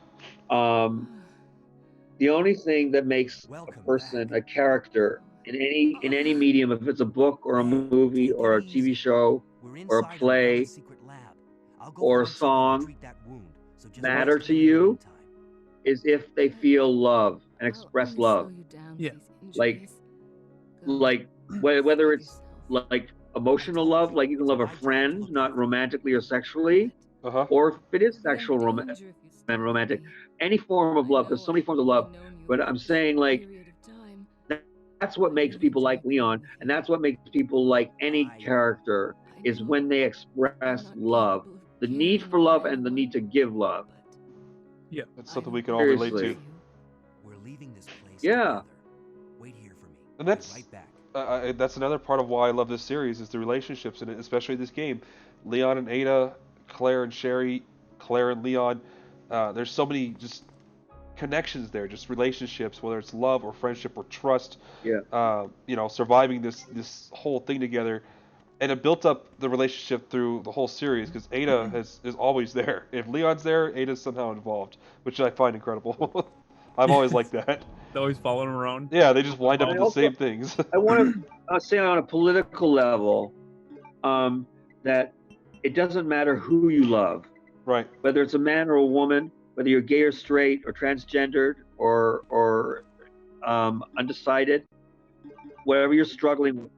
Speaker 2: the only thing that makes a person a character in any medium, if it's a book or a movie or a TV show or a play or a song, matter to you is if they feel love and express love.
Speaker 8: Yeah.
Speaker 2: Like whether it's like emotional love, like you can love a friend, not romantically or sexually, or if it is sexual and romantic, any form of love. There's so many forms of love, but I'm saying like that's what makes people like Leon, and that's what makes people like any character is when they express love, the need for love and the need to give love.
Speaker 8: Yeah,
Speaker 1: that's something we can all relate to.
Speaker 5: We're leaving this place.
Speaker 2: Yeah.
Speaker 5: Wait here for me.
Speaker 1: And that's
Speaker 5: Right back.
Speaker 1: that's another part of why I love this series is the relationships in it, especially this game. Leon and Ada, Claire and Sherry, Claire and Leon. There's so many just connections there, just relationships, whether it's love or friendship or trust.
Speaker 2: Yeah.
Speaker 1: Surviving this whole thing together, and it built up the relationship through the whole series because Ada is always there. If Leon's there, Ada's somehow involved, which I find incredible. I've always liked that.
Speaker 8: They're always following around.
Speaker 1: Yeah, they just wind up with the same things.
Speaker 2: I want to say on a political level that it doesn't matter who you love.
Speaker 1: Right.
Speaker 2: Whether it's a man or a woman, whether you're gay or straight or transgendered or undecided, whatever you're struggling with,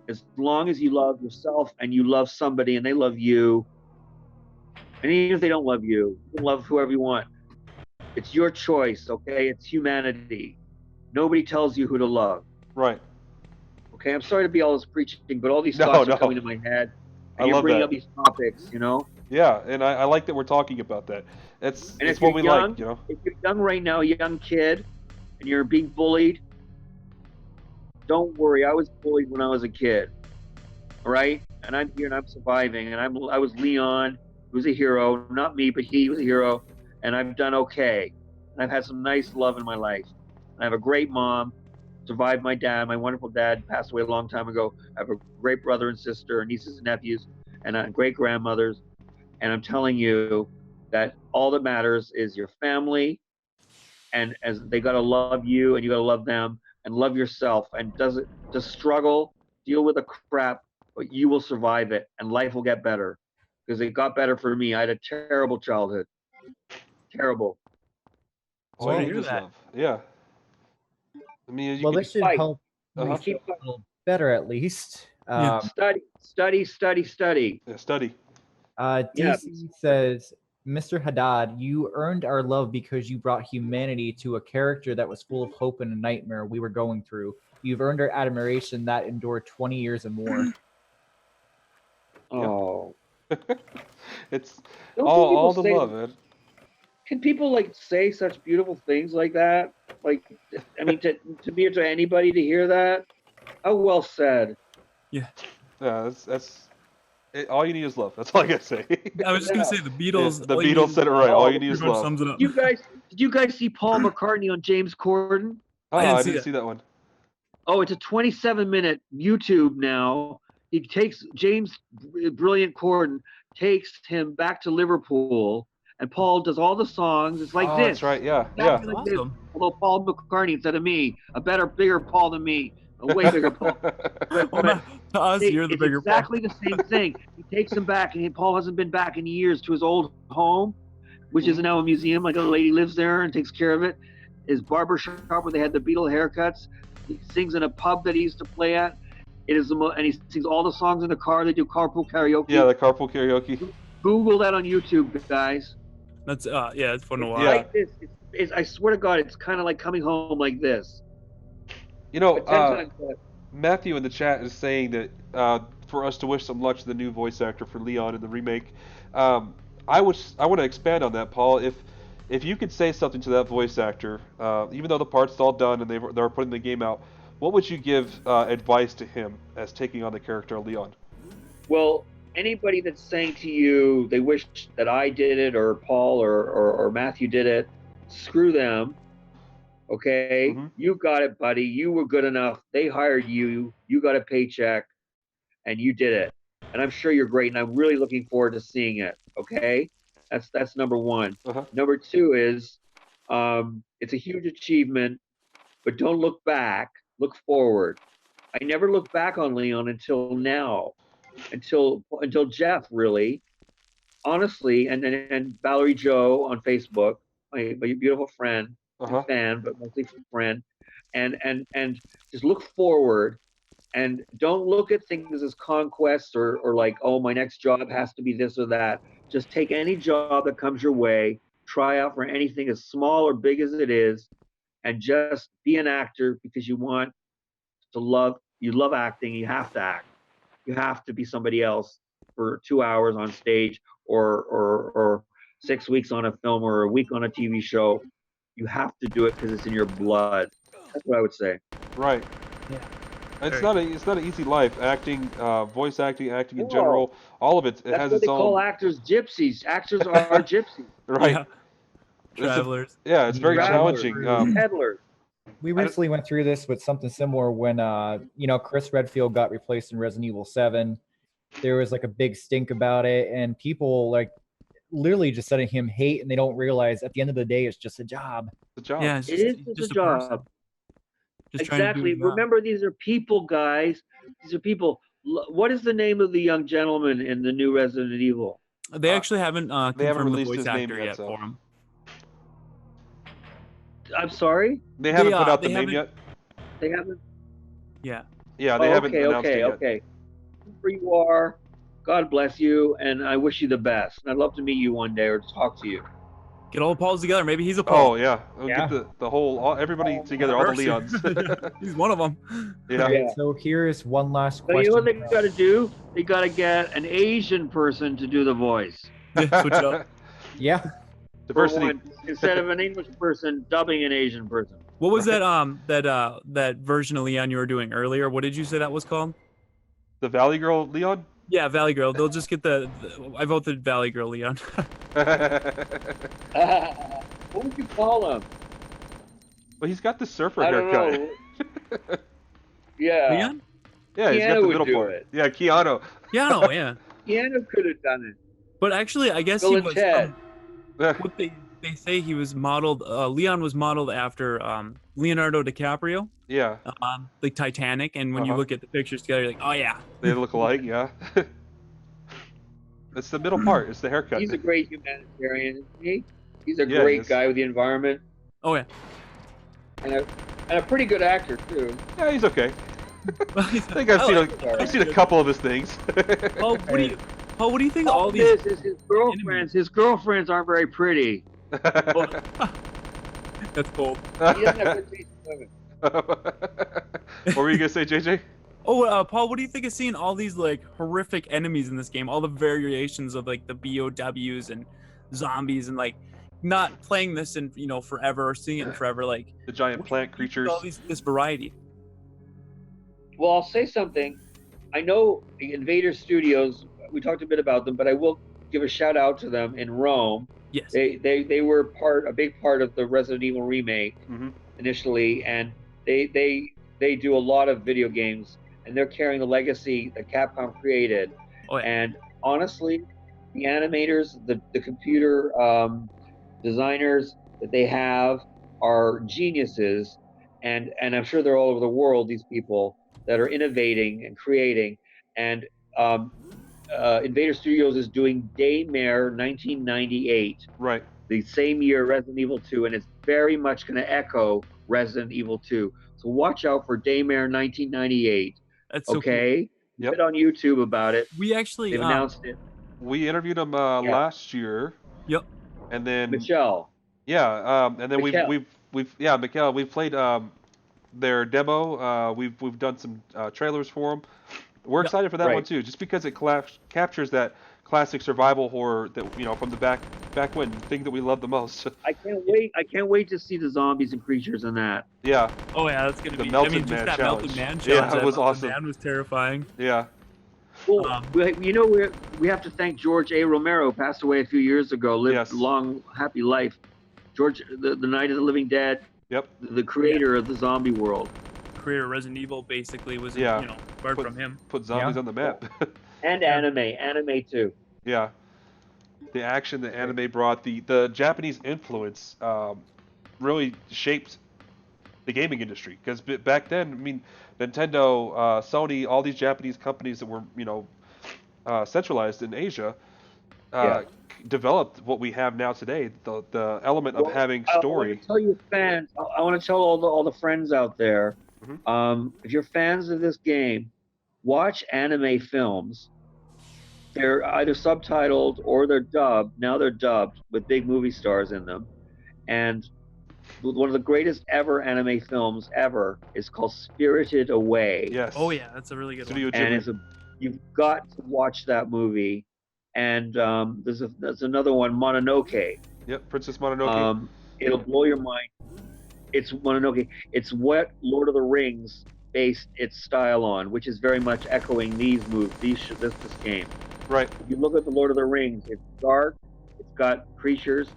Speaker 2: as long as you love yourself and you love somebody and they love you, and even if they don't love you, you can love whoever you want. It's your choice, okay? It's humanity. Nobody tells you who to love.
Speaker 1: Right.
Speaker 2: Okay, I'm sorry to be all this preaching, but all these thoughts are coming to my head. And you're bringing up these topics, you know?
Speaker 1: Yeah, and I like that we're talking about that. It's
Speaker 2: if
Speaker 1: what we
Speaker 2: young,
Speaker 1: like, you know?
Speaker 2: If you're young right now, a young kid, and you're being bullied, don't worry. I was bullied when I was a kid, all right? And I'm here and I'm surviving. And I was Leon, who was a hero. Not me, but he was a hero. And I've done okay. And I've had some nice love in my life. And I have a great mom, survived my dad. My wonderful dad passed away a long time ago. I have a great brother and sister, nieces and nephews, and great grandmothers. And I'm telling you that all that matters is your family, and as they got to love you and you got to love them and love yourself, and just struggle, deal with the crap, but you will survive it and life will get better, because it got better for me. I had a terrible childhood. Terrible.
Speaker 1: So you just love. Yeah. I mean, you
Speaker 3: this should help me
Speaker 2: Keep
Speaker 3: feel a little better at least.
Speaker 2: Study.
Speaker 1: Yeah, study.
Speaker 3: DC says, Mr. Haddad, you earned our love because you brought humanity to a character that was full of hope and a nightmare we were going through. You've earned our admiration that endured 20 years and more.
Speaker 2: Oh.
Speaker 1: It's all the love, man.
Speaker 2: Can people like say such beautiful things like that? Like, I mean, to me or to anybody to hear that? How well said.
Speaker 8: Yeah.
Speaker 1: Yeah, that's it, all you need is love. That's all I gotta say.
Speaker 8: I was just gonna say the Beatles.
Speaker 1: The
Speaker 8: all you
Speaker 1: Beatles
Speaker 8: need-
Speaker 1: said it right. All you
Speaker 2: Oh,
Speaker 1: need is
Speaker 8: pretty much
Speaker 1: love.
Speaker 8: sums it up.
Speaker 2: Did you guys see Paul McCartney on James Corden?
Speaker 1: Oh,
Speaker 8: I
Speaker 1: I
Speaker 8: didn't
Speaker 1: didn't
Speaker 8: see
Speaker 1: see that one.
Speaker 2: Oh, it's a 27-minute YouTube now. He takes James Brilliant Corden, takes him back to Liverpool, and Paul does all the songs. It's like
Speaker 1: Oh,
Speaker 2: this.
Speaker 1: that's right. Yeah,
Speaker 2: Exactly
Speaker 1: yeah.
Speaker 2: like this.
Speaker 8: Awesome.
Speaker 2: Although Paul McCartney instead of me, a better, bigger Paul than me, a way bigger Paul.
Speaker 8: Well,
Speaker 2: But
Speaker 8: to us, you're the
Speaker 2: it's
Speaker 8: bigger
Speaker 2: exactly the same thing. He takes him back, and Paul hasn't been back in years to his old home, which is now a museum. Like a lady lives there and takes care of it. His barber shop where they had the Beatle haircuts. He sings in a pub that he used to play at. It is and he sings all the songs in the car. They do carpool karaoke.
Speaker 1: Yeah, the carpool karaoke.
Speaker 2: Google that on YouTube, guys.
Speaker 8: That's yeah, it's fun to watch.
Speaker 1: Yeah.
Speaker 2: Like this. I swear to God, it's kind of like coming home like this.
Speaker 1: You know,
Speaker 2: But 10 times better.
Speaker 1: Matthew in the chat is saying that for us to wish some luck to the new voice actor for Leon in the remake. I want to expand on that, Paul. If you could say something to that voice actor, even though the part's all done and they're putting the game out, what would you give advice to him as taking on the character of Leon?
Speaker 2: Well, anybody that's saying to you they wish that I did it or Paul or Matthew did it, screw them. Okay?
Speaker 1: Mm-hmm.
Speaker 2: You got it, buddy. You were good enough. They hired you. You got a paycheck and you did it. And I'm sure you're great and I'm really looking forward to seeing it. Okay? That's number one.
Speaker 1: Uh-huh.
Speaker 2: Number two is it's a huge achievement, but don't look back. Look forward. I never looked back on Leon until now. Until Jeff, really, honestly, and Valerie Joe on Facebook, my beautiful friend, and fan, but mostly friend, and just look forward, and don't look at things as conquests or like, oh, my next job has to be this or that. Just take any job that comes your way, try out for anything as small or big as it is, and just be an actor because you want to love. You love acting. You have to act. You have to be somebody else for 2 hours on stage or 6 weeks on a film or a week on a TV show. You have to do it because it's in your blood. That's what I would say.
Speaker 1: Right.
Speaker 8: Yeah.
Speaker 1: It's not an easy life. Acting, voice acting, acting in general, all of it. It
Speaker 2: That's
Speaker 1: has
Speaker 2: what
Speaker 1: its
Speaker 2: they
Speaker 1: own.
Speaker 2: call actors gypsies. Actors are gypsies.
Speaker 1: Right.
Speaker 8: Yeah. Travelers.
Speaker 1: It's very
Speaker 2: Travelers,
Speaker 1: challenging.
Speaker 2: peddlers.
Speaker 3: We recently went through this with something similar when Chris Redfield got replaced in Resident Evil 7. There was like a big stink about it, and people like literally just letting him hate, and they don't realize at the end of the day it's just a job.
Speaker 1: It's a job.
Speaker 8: Yeah, it's
Speaker 2: It
Speaker 8: just,
Speaker 2: is
Speaker 8: he's
Speaker 2: just
Speaker 8: just
Speaker 2: a
Speaker 8: a person.
Speaker 2: job.
Speaker 8: Just trying to do
Speaker 2: Exactly.
Speaker 8: his job.
Speaker 2: Remember, these are people, guys. These are people. What is the name of the young gentleman in the new Resident Evil?
Speaker 8: They actually haven't
Speaker 1: they haven't
Speaker 8: confirmed the
Speaker 1: released
Speaker 8: voice
Speaker 1: his name
Speaker 8: actor
Speaker 1: yet,
Speaker 8: yet
Speaker 1: so.
Speaker 8: for him.
Speaker 2: I'm sorry?
Speaker 1: They haven't put out
Speaker 8: they
Speaker 1: the name yet.
Speaker 2: They haven't?
Speaker 8: Yeah.
Speaker 1: Yeah, they haven't announced it yet.
Speaker 2: Okay. Wherever you are, God bless you, and I wish you the best. And I'd love to meet you one day or talk to you.
Speaker 8: Get all the Pauls together. Maybe he's a Paul.
Speaker 1: Oh yeah, we'll get the whole everybody together, all the Leons.
Speaker 8: He's one of them.
Speaker 1: Yeah.
Speaker 3: Okay, so here's one last
Speaker 2: So
Speaker 3: question.
Speaker 2: you know what they got to do? They got to get an Asian person to do the voice.
Speaker 8: Yeah, switch it up.
Speaker 3: Yeah.
Speaker 1: Diversity.
Speaker 2: Instead of an English person dubbing an Asian person.
Speaker 8: What was that that version of Leon you were doing earlier? What did you say that was called?
Speaker 1: The Valley Girl Leon.
Speaker 8: Yeah, Valley Girl. They'll just get I voted Valley Girl Leon.
Speaker 2: What would you call him?
Speaker 1: Well, he's got the surfer
Speaker 2: I don't
Speaker 1: haircut.
Speaker 2: know. Yeah.
Speaker 8: Leon?
Speaker 1: Yeah, he's got
Speaker 2: Keanu
Speaker 1: the
Speaker 2: would
Speaker 1: middle
Speaker 2: do
Speaker 1: part.
Speaker 2: it.
Speaker 1: Yeah, Keanu.
Speaker 8: Keanu, yeah.
Speaker 2: Keanu could have done it.
Speaker 8: But actually, I guess
Speaker 2: Bill
Speaker 8: he
Speaker 2: and
Speaker 8: was.
Speaker 2: Ted.
Speaker 8: What they say he was modeled. Leon was modeled after Leonardo DiCaprio.
Speaker 1: Yeah.
Speaker 8: The Titanic, and when you look at the pictures together, you're like, oh yeah.
Speaker 1: They look alike, yeah. It's the middle part. It's the haircut.
Speaker 2: He's a great humanitarian, isn't he? He's a
Speaker 1: Yeah, he
Speaker 2: great
Speaker 1: is.
Speaker 2: guy with the environment.
Speaker 8: Oh yeah.
Speaker 2: And a pretty good actor too.
Speaker 1: Yeah, he's okay. I think I've seen a couple of his things.
Speaker 8: Oh, what do you think? All these
Speaker 2: This is his girlfriends. His girlfriends aren't very pretty.
Speaker 8: That's cold.
Speaker 2: He doesn't have good taste in women.
Speaker 1: What were you gonna say, JJ?
Speaker 8: Oh, Paul, what do you think of seeing all these like horrific enemies in this game? All the variations of like the BOWs and zombies and like not playing this in forever or seeing it in forever. Like
Speaker 1: The giant plant creatures.
Speaker 8: all this variety.
Speaker 2: Well, I'll say something. I know Invader Studios. We talked a bit about them, but I will give a shout out to them in Rome.
Speaker 8: Yes.
Speaker 2: They were a big part of the Resident Evil remake initially, and they do a lot of video games, and they're carrying the legacy that Capcom created.
Speaker 8: Oh, yeah.
Speaker 2: And honestly, the animators, the computer designers that they have are geniuses, and I'm sure they're all over the world. These people that are innovating and creating, and Invader Studios is doing Daymare 1998,
Speaker 1: right?
Speaker 2: The same year Resident Evil 2, and it's very much going to echo Resident Evil 2. So watch out for Daymare 1998.
Speaker 8: That's so
Speaker 2: okay.
Speaker 1: Cool.
Speaker 2: Bit on YouTube about it.
Speaker 8: We actually
Speaker 2: they've announced it.
Speaker 1: We interviewed him last year.
Speaker 8: Yep.
Speaker 1: And then
Speaker 2: Michelle.
Speaker 1: Yeah. And then
Speaker 2: Mikkel.
Speaker 1: Mikkel. We've played their demo. We've done some trailers for them. We're excited for that one too, just because it captures that classic survival horror that from the back when, thing that we love the most.
Speaker 2: I can't wait to see the zombies and creatures in that.
Speaker 1: Yeah.
Speaker 8: Oh yeah, that's gonna
Speaker 1: the
Speaker 8: be.
Speaker 1: Melted
Speaker 8: Just
Speaker 1: Man
Speaker 8: that
Speaker 1: challenge.
Speaker 8: Melted Man challenge.
Speaker 1: Yeah, it was awesome.
Speaker 8: Man was terrifying.
Speaker 1: Yeah.
Speaker 2: Well, we have to thank George A. Romero, passed away a few years ago. Lived a long, happy life. George, the Night of the Living Dead.
Speaker 1: Yep.
Speaker 2: The creator of the zombie world.
Speaker 8: Creator of Resident Evil basically was apart from him.
Speaker 1: Put zombies on the map.
Speaker 2: And anime too.
Speaker 1: Yeah. The action that anime brought, the Japanese influence really shaped the gaming industry, because back then, I mean, Nintendo, Sony, all these Japanese companies that were centralized in Asia developed what we have now today. The element of having story.
Speaker 2: I want to tell you fans. I want to tell all the friends out there. If you're fans of this game, watch anime films. They're either subtitled or they're dubbed. Now they're dubbed with big movie stars in them. And one of the greatest ever anime films ever is called Spirited Away.
Speaker 1: Yes.
Speaker 8: Oh yeah, that's a really good one.
Speaker 2: And you've got to watch that movie. And there's another one, Mononoke.
Speaker 1: Yep, Princess Mononoke.
Speaker 2: It'll blow your mind. It's Mononoke. It's what Lord of the Rings based its style on, which is very much echoing these moves, this game.
Speaker 1: Right.
Speaker 2: If you look at the Lord of the Rings, it's dark. It's got creatures,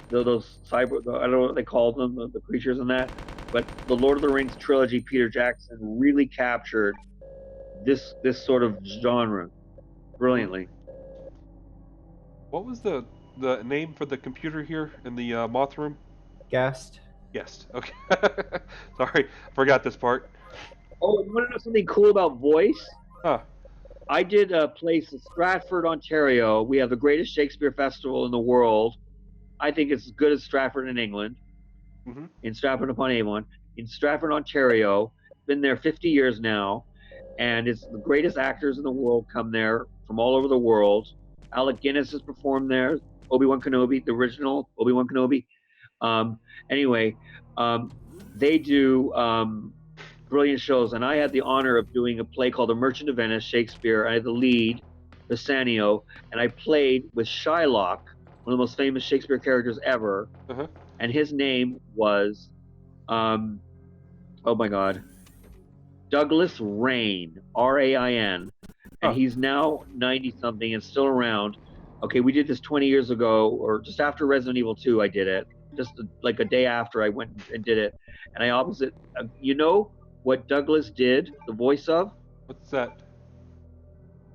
Speaker 2: those cyber. I don't know what they call them, the creatures in that. But the Lord of the Rings trilogy, Peter Jackson really captured this sort of genre brilliantly.
Speaker 1: What was the name for the computer here in the moth room?
Speaker 3: Guest.
Speaker 1: Okay. Sorry, forgot this part.
Speaker 2: Oh, you want to know something cool about voice?
Speaker 1: Huh.
Speaker 2: I did a place in Stratford, Ontario. We have the greatest Shakespeare festival in the world. I think it's as good as Stratford in England. In Stratford-upon-Avon. In Stratford, Ontario. Been there 50 years now. And it's the greatest actors in the world come there from all over the world. Alec Guinness has performed there. Obi-Wan Kenobi, the original Obi-Wan Kenobi. They do brilliant shows, and I had the honor of doing a play called The Merchant of Venice, Shakespeare. I had the lead, Bassanio, and I played with Shylock, one of the most famous Shakespeare characters ever, and his name was, oh my God, Douglas Rain, R-A-I-N, and he's now 90-something and still around. Okay, we did this 20 years ago, or just after Resident Evil 2, I did it. Just like a day after I went and did it. And I opposite, you know what Douglas did, the voice of?
Speaker 1: What's that?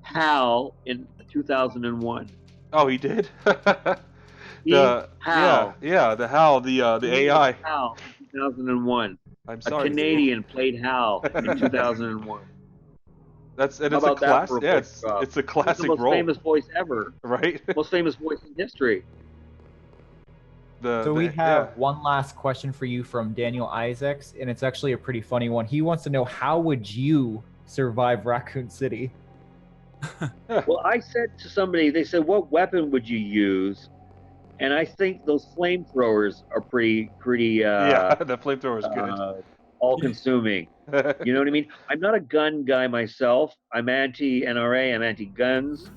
Speaker 2: Hal in 2001.
Speaker 1: Oh, he did?
Speaker 2: Hal.
Speaker 1: Yeah, the Hal, the AI.
Speaker 2: Hal in 2001.
Speaker 1: I'm sorry.
Speaker 2: A Canadian played Hal in 2001.
Speaker 1: It's a classic. Yeah, it's a classic
Speaker 2: the most
Speaker 1: role.
Speaker 2: Famous voice ever.
Speaker 1: Right.
Speaker 2: Most famous voice in history.
Speaker 3: We have one last question for you from Daniel Isaacs, and it's actually a pretty funny one. He wants to know, how would you survive Raccoon City?
Speaker 2: Well, I said to somebody, they said, what weapon would you use? And I think those flamethrowers are pretty
Speaker 1: yeah, the flamethrower is good.
Speaker 2: All-consuming. You know what I mean? I'm not a gun guy myself. I'm anti-NRA, I'm anti-guns.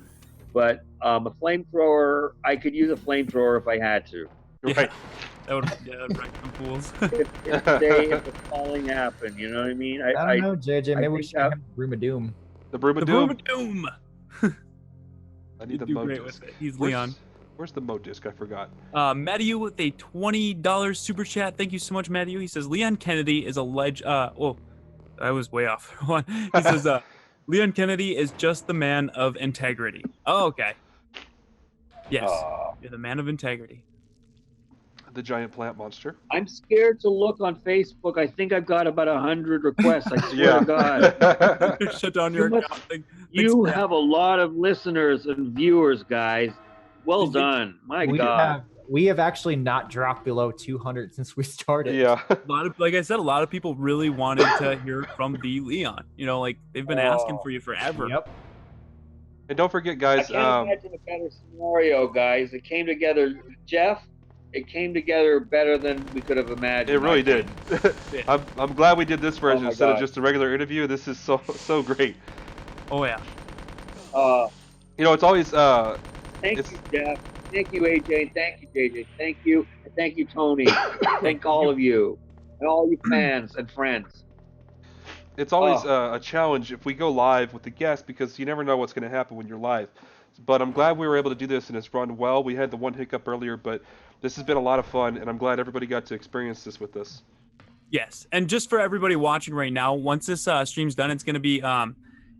Speaker 2: But a flamethrower, I could use a flamethrower if I had to.
Speaker 1: Right.
Speaker 8: That would wreck some fools.
Speaker 2: if the falling happened, you know what I mean?
Speaker 3: I don't know, JJ. Maybe we
Speaker 2: think
Speaker 3: should have the Broom of Doom.
Speaker 1: The Broom of
Speaker 8: The
Speaker 1: Doom.
Speaker 8: Broom of Doom.
Speaker 1: I need
Speaker 8: You'd
Speaker 1: the
Speaker 8: do
Speaker 1: Mo
Speaker 8: great
Speaker 1: disc.
Speaker 8: with it. He's
Speaker 1: Where's-
Speaker 8: Leon.
Speaker 1: Where's the Mo disc? I forgot.
Speaker 8: Matthew with a $20 super chat. Thank you so much, Matthew. He says Leon Kennedy is a oh, I was way off. He says Leon Kennedy is just the man of integrity. Oh, okay. Yes, you're the man of integrity.
Speaker 1: The giant plant monster.
Speaker 2: I'm scared to look on Facebook. I think I've got about 100 requests. I swear to God.
Speaker 8: Shut down your account.
Speaker 2: You have a lot of listeners and viewers, guys. Well done. My God.
Speaker 3: We have actually not dropped below 200 since we started.
Speaker 1: Yeah.
Speaker 8: Like I said, a lot of people really wanted to hear from the Leon. You know, like they've been asking for you forever.
Speaker 3: Yep.
Speaker 1: And don't forget, guys.
Speaker 2: I can't imagine a better scenario, guys. It came together, Jeff. It came together better than we could have imagined.
Speaker 1: It really did. I'm glad we did this version
Speaker 2: my
Speaker 1: instead of
Speaker 2: God.
Speaker 1: just a regular interview. This is so great.
Speaker 8: Oh yeah.
Speaker 1: You know, it's always
Speaker 2: Thank you, Jeff. Thank you, AJ. Thank you, JJ. Thank you. And thank you, Tony. Thank all of you. And all you fans and friends.
Speaker 1: It's always a challenge if we go live with the guest because you never know what's going to happen when you're live. But I'm glad we were able to do this and it's run well. We had the one hiccup earlier, but this has been a lot of fun and I'm glad everybody got to experience this with us.
Speaker 8: Yes, and just for everybody watching right now, once this stream's done, it's going to be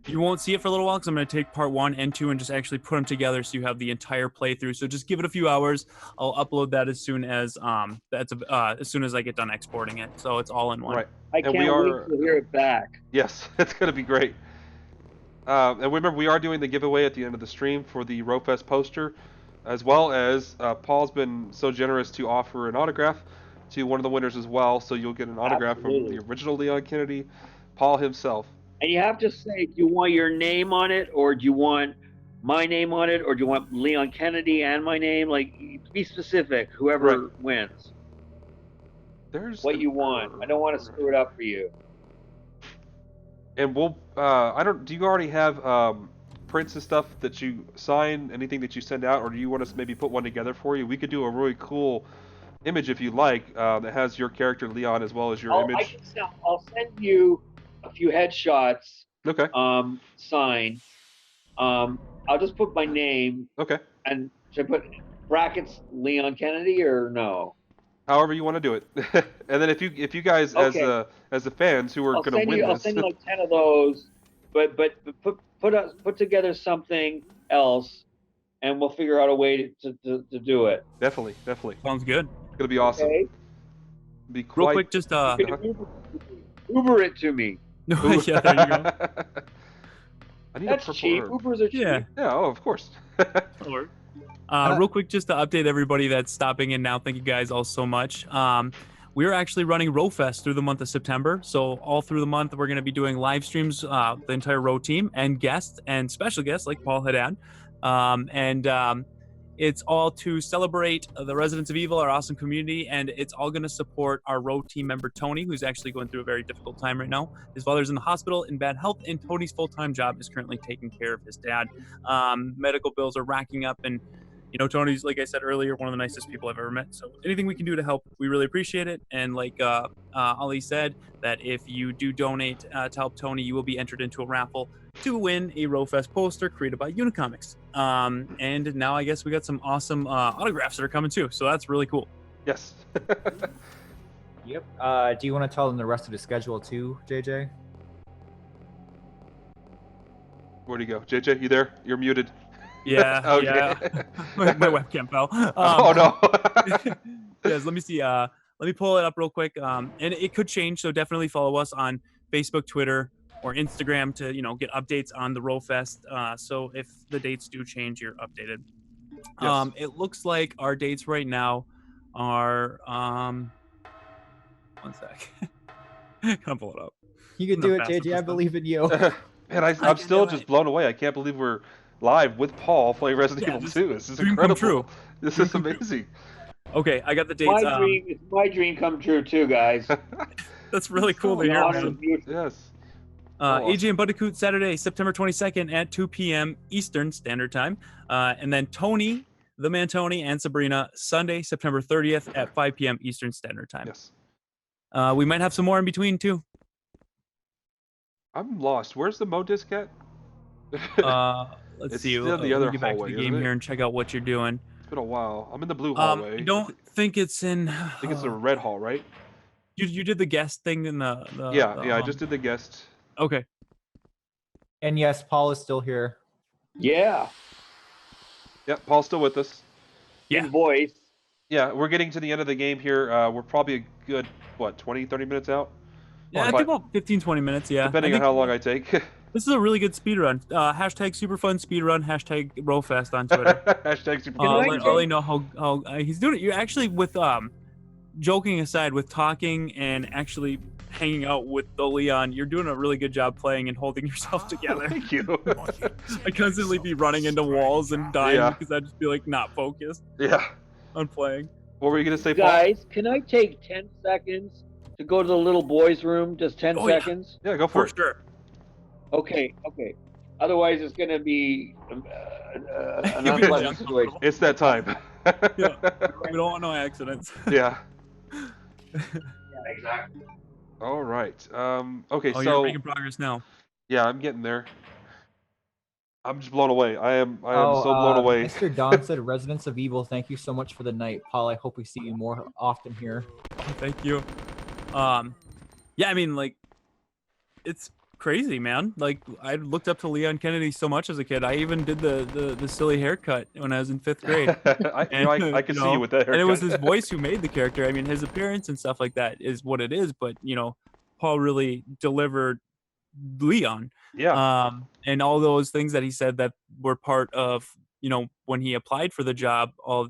Speaker 8: you won't see it for a little while because I'm going to take part 1 and 2 and just actually put them together so you have the entire playthrough. So just give it a few hours. I'll upload that as soon as as soon as I get done exporting it. So it's all in one.
Speaker 1: Right.
Speaker 2: I can't wait to hear it back.
Speaker 1: Yes, it's going to be great. And remember, we are doing the giveaway at the end of the stream for the RoFest poster, as well as Paul's been so generous to offer an autograph to one of the winners as well. So you'll get an autograph from the original Leon Kennedy, Paul himself.
Speaker 2: And you have to say, do you want your name on it, or do you want my name on it, or do you want Leon Kennedy and my name? Like, be specific, whoever wins.
Speaker 1: There's
Speaker 2: what you want. I don't want to screw it up for you.
Speaker 1: And we'll, do you already have prints and stuff that you sign, anything that you send out, or do you want us to maybe put one together for you? We could do a really cool image if you like that has your character Leon as well as your image.
Speaker 2: I'll send you a few headshots.
Speaker 1: Okay.
Speaker 2: Signed. I'll just put my name.
Speaker 1: Okay.
Speaker 2: And should I put brackets Leon Kennedy or no?
Speaker 1: However you want to do it. And then if you guys as the fans who are going to win this,
Speaker 2: I'll send you like 10 of those, but put together something else, and we'll figure out a way to do it.
Speaker 1: Definitely.
Speaker 8: Sounds good.
Speaker 1: It's gonna be awesome.
Speaker 2: Okay.
Speaker 1: Be quite...
Speaker 8: Real quick, just
Speaker 2: Uber it to me.
Speaker 8: No, yeah, there you go.
Speaker 1: I need
Speaker 2: That's
Speaker 1: a
Speaker 2: cheap.
Speaker 1: herb.
Speaker 2: Ubers are cheap.
Speaker 1: Yeah. Oh, of course.
Speaker 8: Real quick, just to update everybody that's stopping in now. Thank you guys all so much. We're actually running RoFest through the month of September. So all through the month, we're going to be doing live streams, the entire ROE team, and guests and special guests like Paul Haddad. It's all to celebrate the residents of Evil, our awesome community, and it's all going to support our ROE team member, Tony, who's actually going through a very difficult time right now. His father's in the hospital in bad health, and Tony's full-time job is currently taking care of his dad. Medical bills are racking up, and you know, Tony's, like I said earlier, one of the nicest people I've ever met. So anything we can do to help, we really appreciate it. And like Ali said, that if you do donate to help Tony, you will be entered into a raffle to win a RoFest poster created by Unicomics. And now I guess we got some awesome autographs that are coming too. So that's really cool.
Speaker 1: Yes.
Speaker 3: Yep. Do you want to tell them the rest of the schedule too, JJ?
Speaker 1: Where'd he go? JJ, you there? You're muted.
Speaker 8: Yeah.
Speaker 1: Okay.
Speaker 8: Yeah. my webcam fell.
Speaker 1: Oh no.
Speaker 8: Yes. Let me see. Let me pull it up real quick. And it could change, so definitely follow us on Facebook, Twitter, or Instagram to get updates on the RoFest. So if the dates do change, you're updated.
Speaker 1: Yes.
Speaker 8: It looks like our dates right now are 1 sec. Can pull it up?
Speaker 3: You can do it, JJ. I believe in you.
Speaker 1: Man, I'm still just blown away. I can't believe we're live with Paul playing Resident Evil 2. This is incredible.
Speaker 8: True.
Speaker 1: This is amazing.
Speaker 8: Okay, I got the dates.
Speaker 2: It's my dream come true too, guys.
Speaker 8: That's really cool to hear,
Speaker 2: awesome.
Speaker 8: man.
Speaker 1: Yes.
Speaker 8: AJ and Bandicoot Saturday, September 22nd at 2 p.m. Eastern Standard Time. And then Tony The Man Tony and Sabrina, Sunday, September 30th at 5 p.m. Eastern Standard Time.
Speaker 1: Yes.
Speaker 8: We might have some more in between too.
Speaker 1: I'm lost. Where's the Mo disc at?
Speaker 8: Let's
Speaker 1: It's
Speaker 8: see.
Speaker 1: still in the
Speaker 8: Let
Speaker 1: other
Speaker 8: me get back to
Speaker 1: hallway,
Speaker 8: the game
Speaker 1: isn't it?
Speaker 8: here and check out what you're doing.
Speaker 1: It's been a while. I'm in the blue
Speaker 8: I
Speaker 1: hallway.
Speaker 8: don't think it's in.
Speaker 1: I think it's the red hall, right?
Speaker 8: You did the guest thing in the
Speaker 1: Yeah, I just did the guest.
Speaker 8: Okay.
Speaker 3: And yes, Paul is still here.
Speaker 2: Yeah.
Speaker 1: Yep, Paul's still with us.
Speaker 8: Yeah.
Speaker 2: In voice.
Speaker 1: Yeah, we're getting to the end of the game here. We're probably a good, 20, 30 minutes out?
Speaker 8: Yeah, I think about 15, 20 minutes, yeah.
Speaker 1: Depending on how long I take.
Speaker 8: This is a really good speed run. Hashtag super fun speed run. Hashtag ROFest on Twitter.
Speaker 1: Hashtag super fun.
Speaker 8: Let Ollie know how he's doing it. You're actually with joking aside, with talking and actually hanging out with the Leon, you're doing a really good job playing and holding yourself together.
Speaker 1: Thank you.
Speaker 8: I constantly be running into walls and dying because I'd just be like not focused.
Speaker 1: Yeah.
Speaker 8: On playing.
Speaker 1: What were you gonna say, Paul?
Speaker 2: Guys, can I take 10 seconds to go to the little boy's room? Just 10 seconds?
Speaker 1: Yeah, go for it.
Speaker 8: Sure.
Speaker 2: Okay. Otherwise, it's going to be an unpleasant situation.
Speaker 1: It's that time.
Speaker 8: Yeah. We don't want no accidents.
Speaker 1: Yeah.
Speaker 2: Yeah, exactly.
Speaker 1: All right. Okay, so
Speaker 8: you're making progress now.
Speaker 1: Yeah, I'm getting there. I'm just blown away. I am so blown away.
Speaker 3: Mr. Don said, "Residents of Evil, thank you so much for the night, Paul. I hope we see you more often here."
Speaker 8: Thank you. Yeah, I mean, like, it's crazy, man. Like, I looked up to Leon Kennedy so much as a kid. I even did the silly haircut when I was in 5th grade.
Speaker 1: I can see you with that haircut.
Speaker 8: And it was his voice who made the character. I mean, his appearance and stuff like that is what it is. But Paul really delivered Leon.
Speaker 1: Yeah.
Speaker 8: And all those things that he said that were part of when he applied for the job, all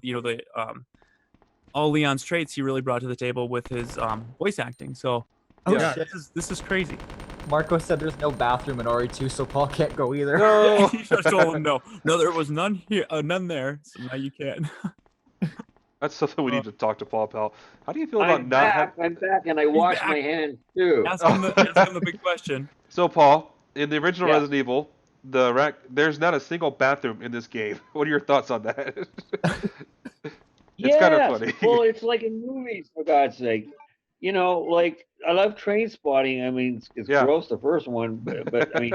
Speaker 8: all Leon's traits he really brought to the table with his voice acting. So
Speaker 3: yeah,
Speaker 8: this is crazy.
Speaker 3: Marco said there's no bathroom in RE2, so Paul can't go either.
Speaker 1: No.
Speaker 8: He just told him no, there was none here, none there, so now you can.
Speaker 1: That's something we need to talk to Paul Pal. How do you feel
Speaker 2: I'm
Speaker 1: about
Speaker 2: back, and I wash my hands too.
Speaker 8: Ask him the big question.
Speaker 1: So, Paul, in the original Resident Evil, there's not a single bathroom in this game. What are your thoughts on that? It's kind of funny.
Speaker 2: Well, it's like in movies, for God's sake. Like, I love Train Spotting. I mean, it's gross, the first one, but I mean,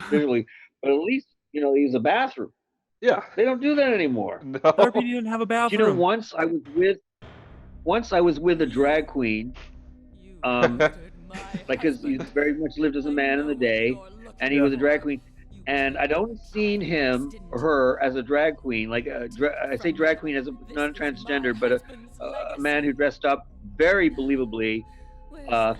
Speaker 2: visually. But at least, they use a bathroom.
Speaker 1: Yeah.
Speaker 2: They don't do that anymore.
Speaker 1: No.
Speaker 8: Therapy didn't have a bathroom.
Speaker 2: Once I was with a drag queen, because he very much lived as a man in the day, and he was a drag queen. And I'd only seen him or her as a drag queen, like I say drag queen as a non-transgender, but a man who dressed up very believably,